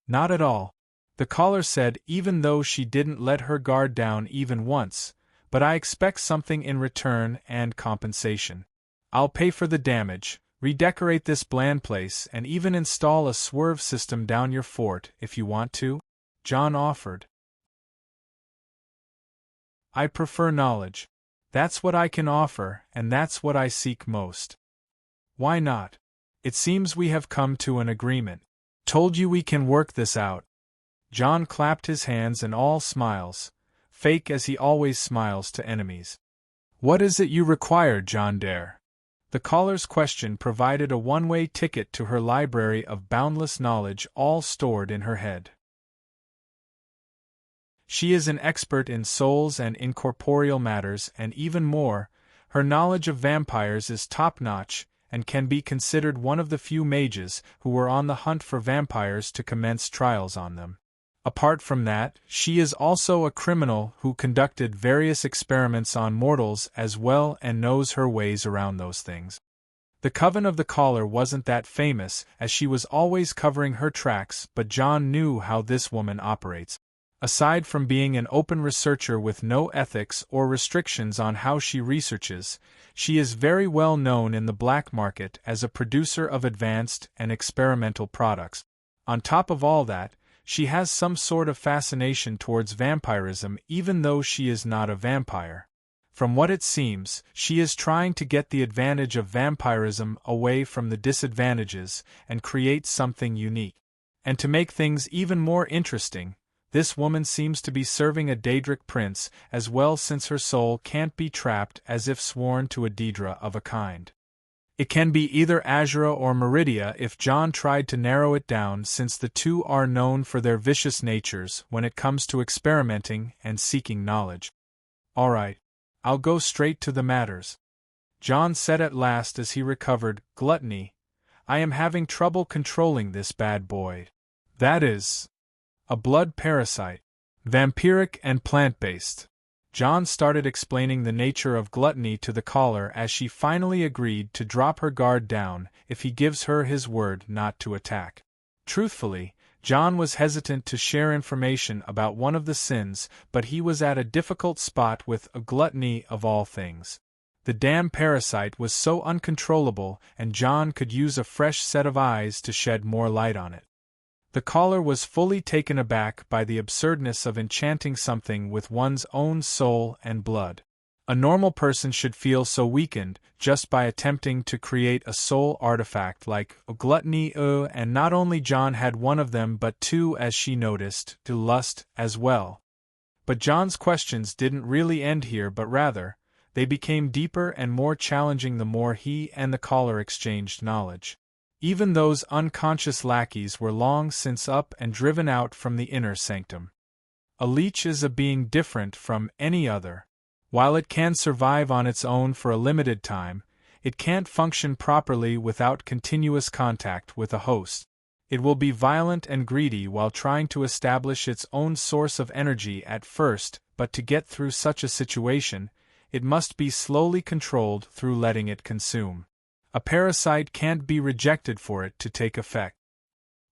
Not at all, the caller said, even though she didn't let her guard down even once, but I expect something in return and compensation. I'll pay for the damage, redecorate this bland place, and even install a swerve system down your fort if you want to, Jon offered. I prefer knowledge. That's what I can offer, and that's what I seek most. Why not? It seems we have come to an agreement. Told you we can work this out. Jon clapped his hands and all smiles, fake as he always smiles to enemies. What is it you require, Jon Dare? The caller's question provided a one-way ticket to her library of boundless knowledge, all stored in her head. She is an expert in souls and incorporeal matters, and even more, her knowledge of vampires is top-notch, and can be considered one of the few mages who were on the hunt for vampires to commence trials on them. Apart from that, she is also a criminal who conducted various experiments on mortals as well and knows her ways around those things. The coven of the caller wasn't that famous, as she was always covering her tracks, but Jon knew how this woman operates. Aside from being an open researcher with no ethics or restrictions on how she researches, she is very well known in the black market as a producer of advanced and experimental products. On top of all that, she has some sort of fascination towards vampirism even though she is not a vampire. From what it seems, she is trying to get the advantage of vampirism away from the disadvantages and create something unique. And to make things even more interesting, this woman seems to be serving a Daedric prince as well, since her soul can't be trapped as if sworn to a Daedra of a kind. It can be either Azura or Meridia if Jon tried to narrow it down, since the two are known for their vicious natures when it comes to experimenting and seeking knowledge. Alright, I'll go straight to the matters. Jon said at last as he recovered. Gluttony. I am having trouble controlling this bad boy. That is a blood parasite, vampiric and plant-based. Jon started explaining the nature of gluttony to the caller as she finally agreed to drop her guard down if he gives her his word not to attack. Truthfully, Jon was hesitant to share information about one of the sins, but he was at a difficult spot with a gluttony of all things. The damn parasite was so uncontrollable, and Jon could use a fresh set of eyes to shed more light on it. The caller was fully taken aback by the absurdness of enchanting something with one's own soul and blood. A normal person should feel so weakened just by attempting to create a soul artifact like a gluttony, and not only Jon had one of them but two, as she noticed, to lust as well. But Jon's questions didn't really end here, but rather, they became deeper and more challenging the more he and the caller exchanged knowledge. Even those unconscious lackeys were long since up and driven out from the inner sanctum. A leech is a being different from any other. While it can survive on its own for a limited time, it can't function properly without continuous contact with a host. It will be violent and greedy while trying to establish its own source of energy at first, but to get through such a situation, it must be slowly controlled through letting it consume. A parasite can't be rejected for it to take effect.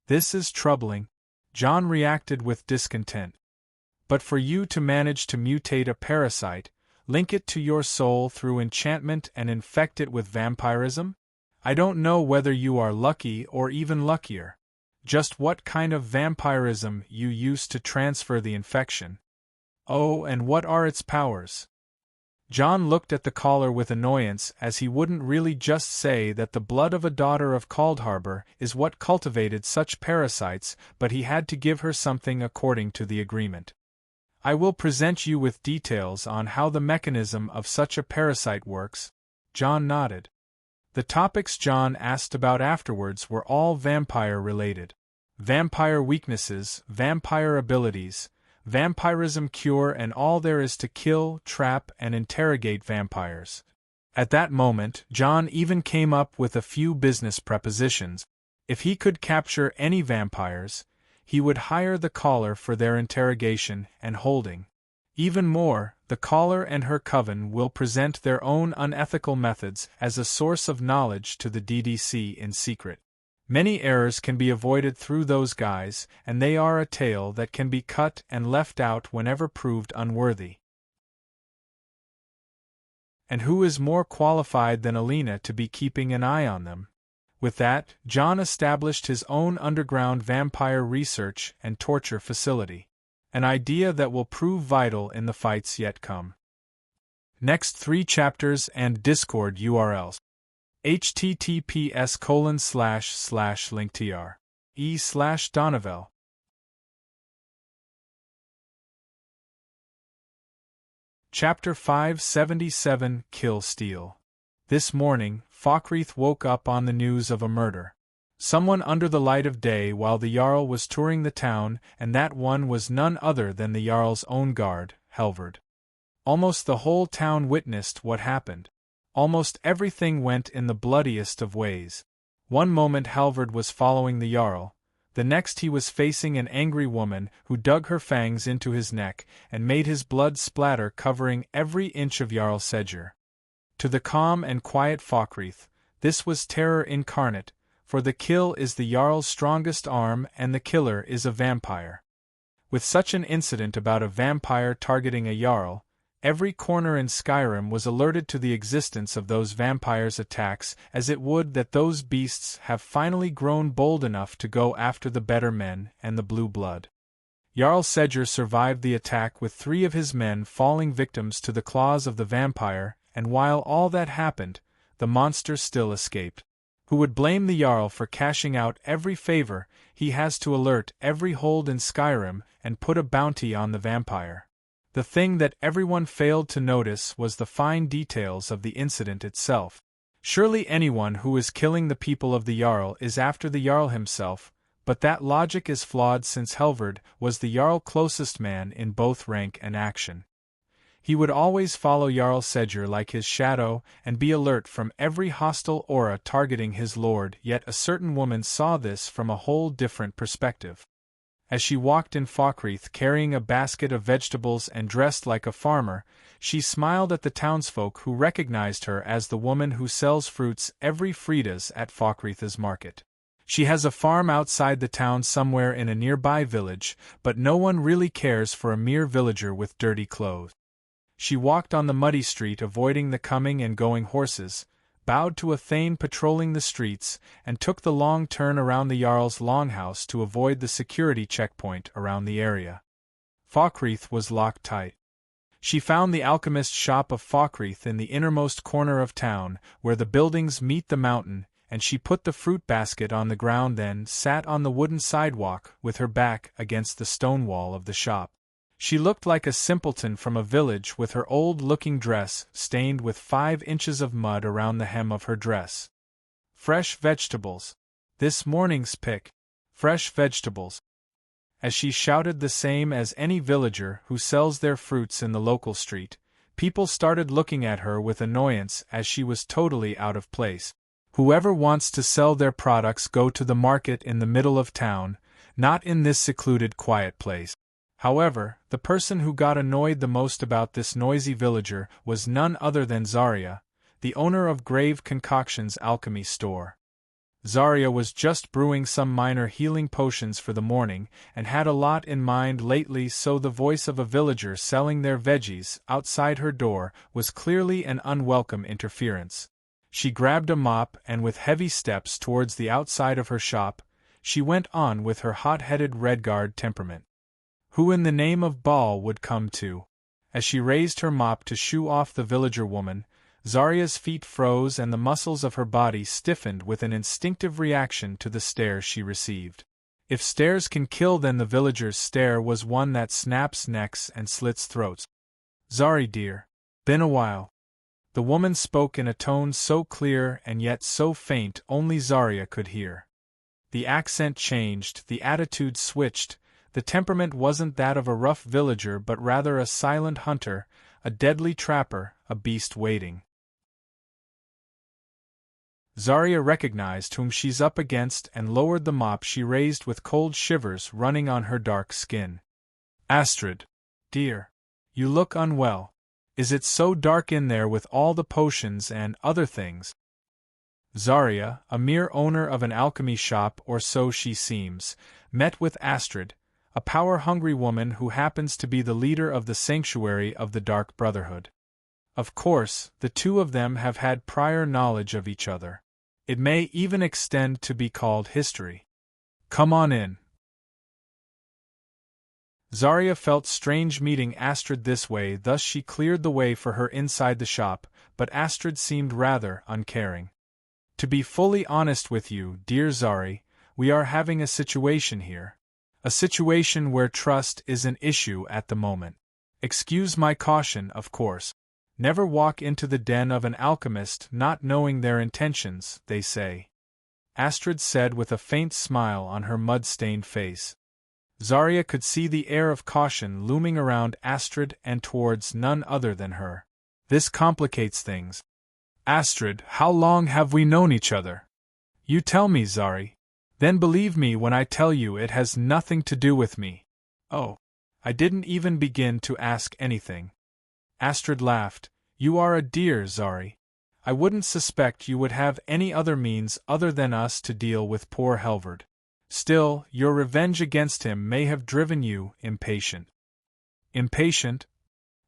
This is troubling. Jon reacted with discontent. But for you to manage to mutate a parasite, link it to your soul through enchantment and infect it with vampirism? I don't know whether you are lucky or even luckier. Just what kind of vampirism you use to transfer the infection. Oh, and what are its powers? Jon looked at the caller with annoyance, as he wouldn't really just say that the blood of a daughter of Coldharbour is what cultivated such parasites, but he had to give her something according to the agreement. I will present you with details on how the mechanism of such a parasite works. Jon nodded. The topics Jon asked about afterwards were all vampire-related. Vampire weaknesses, vampire abilities, vampirism cure, and all there is to kill, trap, and interrogate vampires. At that moment, Jon even came up with a few business propositions. If he could capture any vampires, he would hire the caller for their interrogation and holding. Even more, the caller and her coven will present their own unethical methods as a source of knowledge to the DDC in secret. Many errors can be avoided through those guys, and they are a tale that can be cut and left out whenever proved unworthy. And who is more qualified than Alina to be keeping an eye on them? With that, Jon established his own underground vampire research and torture facility. An idea that will prove vital in the fights yet come. Next 3 chapters and Discord URLs. https://linktr.e/Donovel. Chapter 577 Kill Steal. This morning, Falkreath woke up on the news of a murder. Someone under the light of day while the Jarl was touring the town, and that one was none other than the Jarl's own guard, Halvard. Almost the whole town witnessed what happened. Almost everything went in the bloodiest of ways. One moment Halvard was following the Jarl, the next he was facing an angry woman who dug her fangs into his neck and made his blood splatter covering every inch of Jarl Sedger. To the calm and quiet Falkreath, this was terror incarnate, for the kill is the Jarl's strongest arm and the killer is a vampire. With such an incident about a vampire targeting a Jarl, every corner in Skyrim was alerted to the existence of those vampires' attacks, as it would that those beasts have finally grown bold enough to go after the better men and the blue blood. Jarl Sedger survived the attack with 3 of his men falling victims to the claws of the vampire, and while all that happened, the monster still escaped. Who would blame the Jarl for cashing out every favor he has to alert every hold in Skyrim and put a bounty on the vampire? The thing that everyone failed to notice was the fine details of the incident itself. Surely anyone who is killing the people of the Jarl is after the Jarl himself, but that logic is flawed since Halvard was the Jarl closest man in both rank and action. He would always follow Jarl Sedger like his shadow and be alert from every hostile aura targeting his lord, yet a certain woman saw this from a whole different perspective. As she walked in Falkreath carrying a basket of vegetables and dressed like a farmer, she smiled at the townsfolk who recognized her as the woman who sells fruits every Frida's at Falkreath's market. She has a farm outside the town somewhere in a nearby village, but no one really cares for a mere villager with dirty clothes. She walked on the muddy street avoiding the coming and going horses, bowed to a thane patrolling the streets, and took the long turn around the Jarl's longhouse to avoid the security checkpoint around the area. Falkreath was locked tight. She found the alchemist's shop of Falkreath in the innermost corner of town, where the buildings meet the mountain, and she put the fruit basket on the ground, then sat on the wooden sidewalk with her back against the stone wall of the shop. She looked like a simpleton from a village with her old-looking dress stained with 5 inches of mud around the hem of her dress. Fresh vegetables. This morning's pick. Fresh vegetables. As she shouted the same as any villager who sells their fruits in the local street, people started looking at her with annoyance as she was totally out of place. Whoever wants to sell their products go to the market in the middle of town, not in this secluded quiet place. However, the person who got annoyed the most about this noisy villager was none other than Zarya, the owner of Grave Concoction's alchemy store. Zarya was just brewing some minor healing potions for the morning and had a lot in mind lately, so the voice of a villager selling their veggies outside her door was clearly an unwelcome interference. She grabbed a mop and with heavy steps towards the outside of her shop, she went on with her hot-headed Redguard temperament. Who in the name of Baal would come to? As she raised her mop to shoo off the villager woman, Zarya's feet froze and the muscles of her body stiffened with an instinctive reaction to the stare she received. If stares can kill, then the villager's stare was one that snaps necks and slits throats. "Zari dear, been a while." The woman spoke in a tone so clear and yet so faint only Zarya could hear. The accent changed, the attitude switched. The temperament wasn't that of a rough villager but rather a silent hunter, a deadly trapper, a beast waiting. Zarya recognized whom she's up against and lowered the mop she raised with cold shivers running on her dark skin. "Astrid, dear, you look unwell. Is it so dark in there with all the potions and other things?" Zarya, a mere owner of an alchemy shop, or so she seems, met with Astrid, a power-hungry woman who happens to be the leader of the sanctuary of the Dark Brotherhood. Of course, the two of them have had prior knowledge of each other. It may even extend to be called history. "Come on in." Zarya felt strange meeting Astrid this way, thus she cleared the way for her inside the shop, but Astrid seemed rather uncaring. "To be fully honest with you, dear Zari, we are having a situation here. A situation where trust is an issue at the moment. Excuse my caution, of course. Never walk into the den of an alchemist not knowing their intentions, they say," Astrid said with a faint smile on her mud-stained face. Zarya could see the air of caution looming around Astrid and towards none other than her. "This complicates things. Astrid, how long have we known each other?" "You tell me, Zari. Then believe me when I tell you it has nothing to do with me." "Oh, I didn't even begin to ask anything." Astrid laughed. "You are a dear, Zari. I wouldn't suspect you would have any other means other than us to deal with poor Helvard. Still, your revenge against him may have driven you impatient." "Impatient?"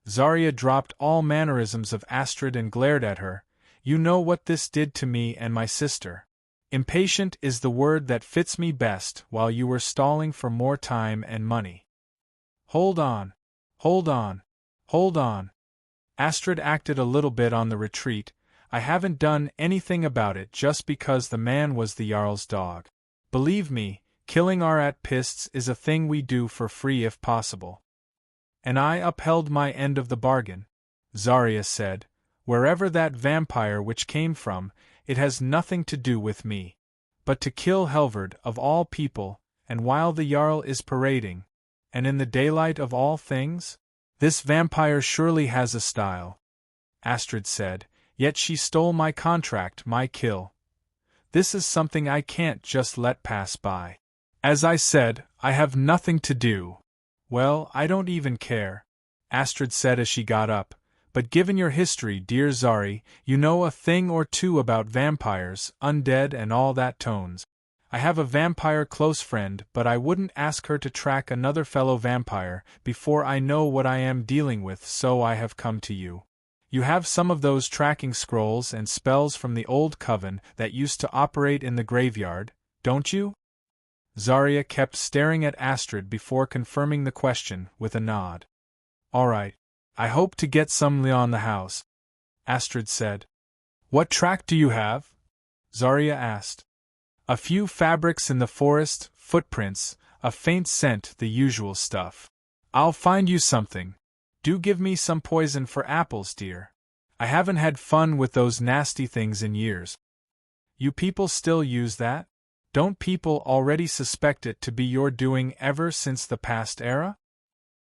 Zarya dropped all mannerisms of Astrid and glared at her. "You know what this did to me and my sister. Impatient is the word that fits me best while you were stalling for more time and money." "Hold on. Hold on. Hold on." Astrid acted a little bit on the retreat. "I haven't done anything about it just because the man was the Jarl's dog. Believe me, killing our at-pists is a thing we do for free if possible." "And I upheld my end of the bargain," Zarya said. "Wherever that vampire witch came from, it has nothing to do with me. But to kill Helvard of all people, and while the Jarl is parading, and in the daylight of all things? This vampire surely has a style," Astrid said, "yet she stole my contract, my kill. This is something I can't just let pass by. As I said, I have nothing to do." "Well, I don't even care," Astrid said as she got up. "But given your history, dear Zari, you know a thing or two about vampires, undead and all that tones. I have a vampire close friend, but I wouldn't ask her to track another fellow vampire before I know what I am dealing with, so I have come to you. You have some of those tracking scrolls and spells from the old coven that used to operate in the graveyard, don't you? Zarya kept staring at Astrid before confirming the question with a nod. All right. I hope to get some on the house, Astrid said. What track do you have? Zarya asked. A few fabrics in the forest, footprints, a faint scent, the usual stuff. I'll find you something. Do give me some poison for apples, dear. I haven't had fun with those nasty things in years. You people still use that? Don't people already suspect it to be your doing ever since the past era?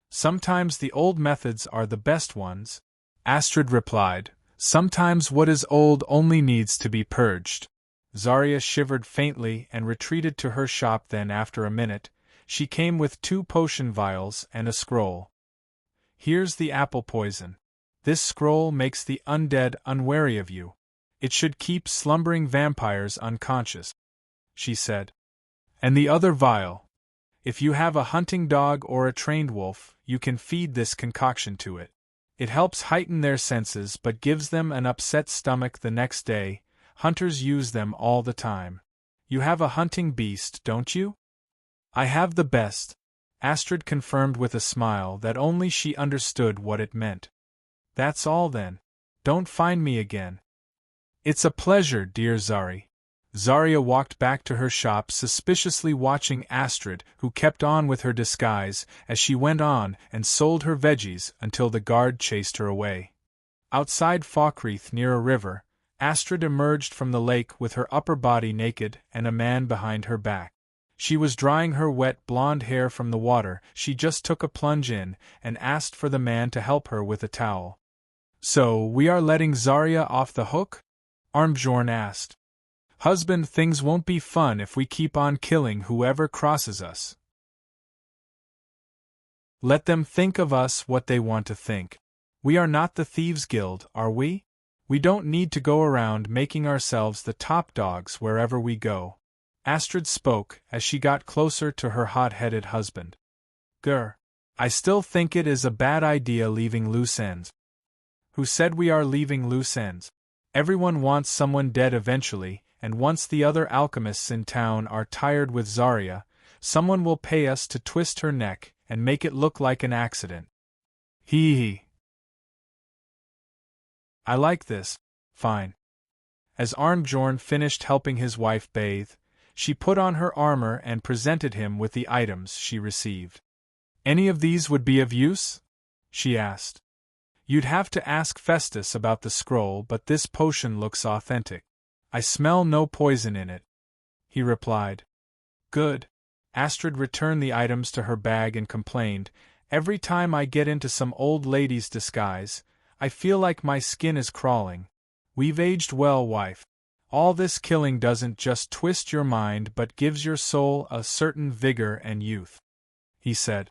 Sometimes the old methods are the best ones, Astrid replied. Sometimes what is old only needs to be purged. Zarya shivered faintly and retreated to her shop. Then after a minute, she came with 2 potion vials and a scroll. Here's the apple poison. This scroll makes the undead unwary of you. It should keep slumbering vampires unconscious, she said. And the other vial. If you have a hunting dog or a trained wolf, you can feed this concoction to it. It helps heighten their senses but gives them an upset stomach the next day. Hunters use them all the time. You have a hunting beast, don't you? I have the best, Astrid confirmed with a smile that only she understood what it meant. That's all then. Don't find me again. It's a pleasure, dear Zari. Zarya walked back to her shop, suspiciously watching Astrid, who kept on with her disguise as she went on and sold her veggies until the guard chased her away. Outside Falkreath, near a river, Astrid emerged from the lake with her upper body naked and a man behind her back. She was drying her wet blonde hair from the water. She just took a plunge in and asked for the man to help her with a towel. So, we are letting Zarya off the hook? Armbjorn asked. Husband, things won't be fun if we keep on killing whoever crosses us. Let them think of us what they want to think. We are not the Thieves' Guild, are we? We don't need to go around making ourselves the top dogs wherever we go. Astrid spoke as she got closer to her hot-headed husband. Grr. I still think it is a bad idea leaving loose ends. Who said we are leaving loose ends? Everyone wants someone dead eventually, and once the other alchemists in town are tired with Zarya, someone will pay us to twist her neck and make it look like an accident. Hee. I like this. Fine. As Armbjorn finished helping his wife bathe, she put on her armor and presented him with the items she received. Any of these would be of use? She asked. You'd have to ask Festus about the scroll, but this potion looks authentic. I smell no poison in it, he replied. Good. Astrid returned the items to her bag and complained, every time I get into some old lady's disguise, I feel like my skin is crawling. We've aged well, wife. All this killing doesn't just twist your mind but gives your soul a certain vigor and youth, he said.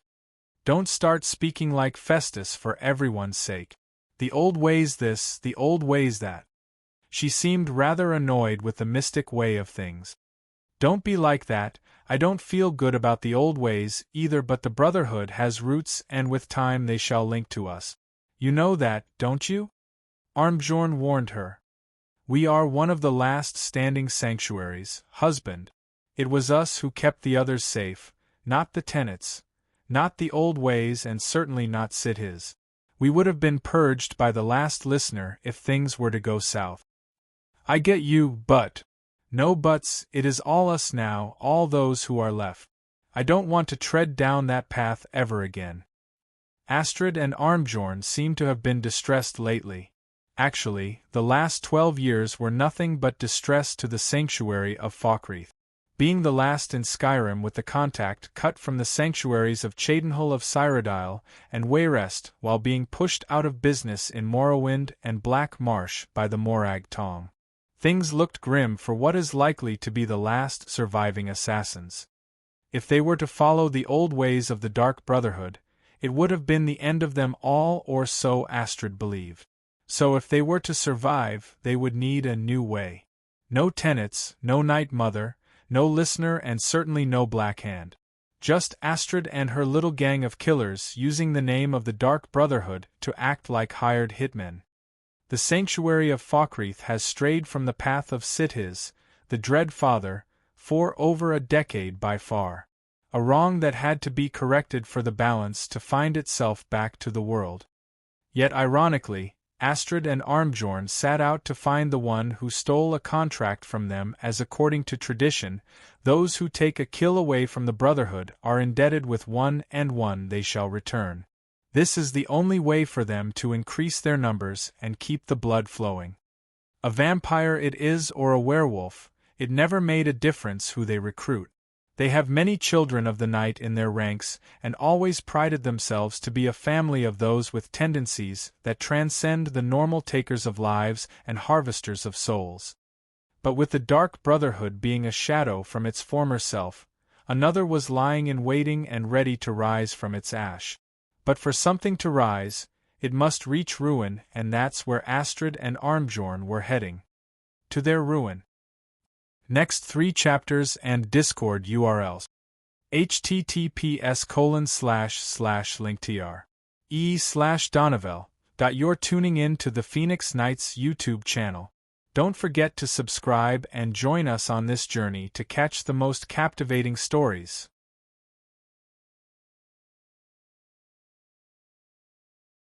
Don't start speaking like Festus for everyone's sake. The old ways this, the old ways that. She seemed rather annoyed with the mystic way of things. Don't be like that. I don't feel good about the old ways either, but the Brotherhood has roots and with time they shall link to us. You know that, don't you? Armbjorn warned her. We are one of the last standing sanctuaries, husband. It was us who kept the others safe, not the tenets, not the old ways, and certainly not Sidhis. We would have been purged by the last listener if things were to go south. I get you, but... No buts, it is all us now, all those who are left. I don't want to tread down that path ever again. Astrid and Armbjorn seem to have been distressed lately. Actually, the last 12 years were nothing but distress to the sanctuary of Falkreath. Being the last in Skyrim with the contact cut from the sanctuaries of Cheydinhul of Cyrodiil and Wayrest, while being pushed out of business in Morrowind and Black Marsh by the Morag Tong. Things looked grim for what is likely to be the last surviving assassins. If they were to follow the old ways of the Dark Brotherhood, it would have been the end of them all, or so Astrid believed. So if they were to survive, they would need a new way. No tenets, no Night Mother, no listener and certainly no Black Hand. Just Astrid and her little gang of killers using the name of the Dark Brotherhood to act like hired hitmen. The sanctuary of Falkreath has strayed from the path of Sithis, the Dread Father, for over a decade by far. A wrong that had to be corrected for the balance to find itself back to the world. Yet ironically, Astrid and Armbjorn set out to find the one who stole a contract from them, as according to tradition, those who take a kill away from the Brotherhood are indebted with one, and one they shall return. This is the only way for them to increase their numbers and keep the blood flowing. A vampire it is or a werewolf, it never made a difference who they recruit. They have many children of the night in their ranks, and always prided themselves to be a family of those with tendencies that transcend the normal takers of lives and harvesters of souls. But with the Dark Brotherhood being a shadow from its former self, another was lying in waiting and ready to rise from its ash. But for something to rise, it must reach ruin, and that's where Astrid and Armbjorn were heading. To their ruin. Next 3 chapters and Discord URLs. https://linktr.e/Donovel. You're tuning in to the Phoenix Knights YouTube channel. Don't forget to subscribe and join us on this journey to catch the most captivating stories.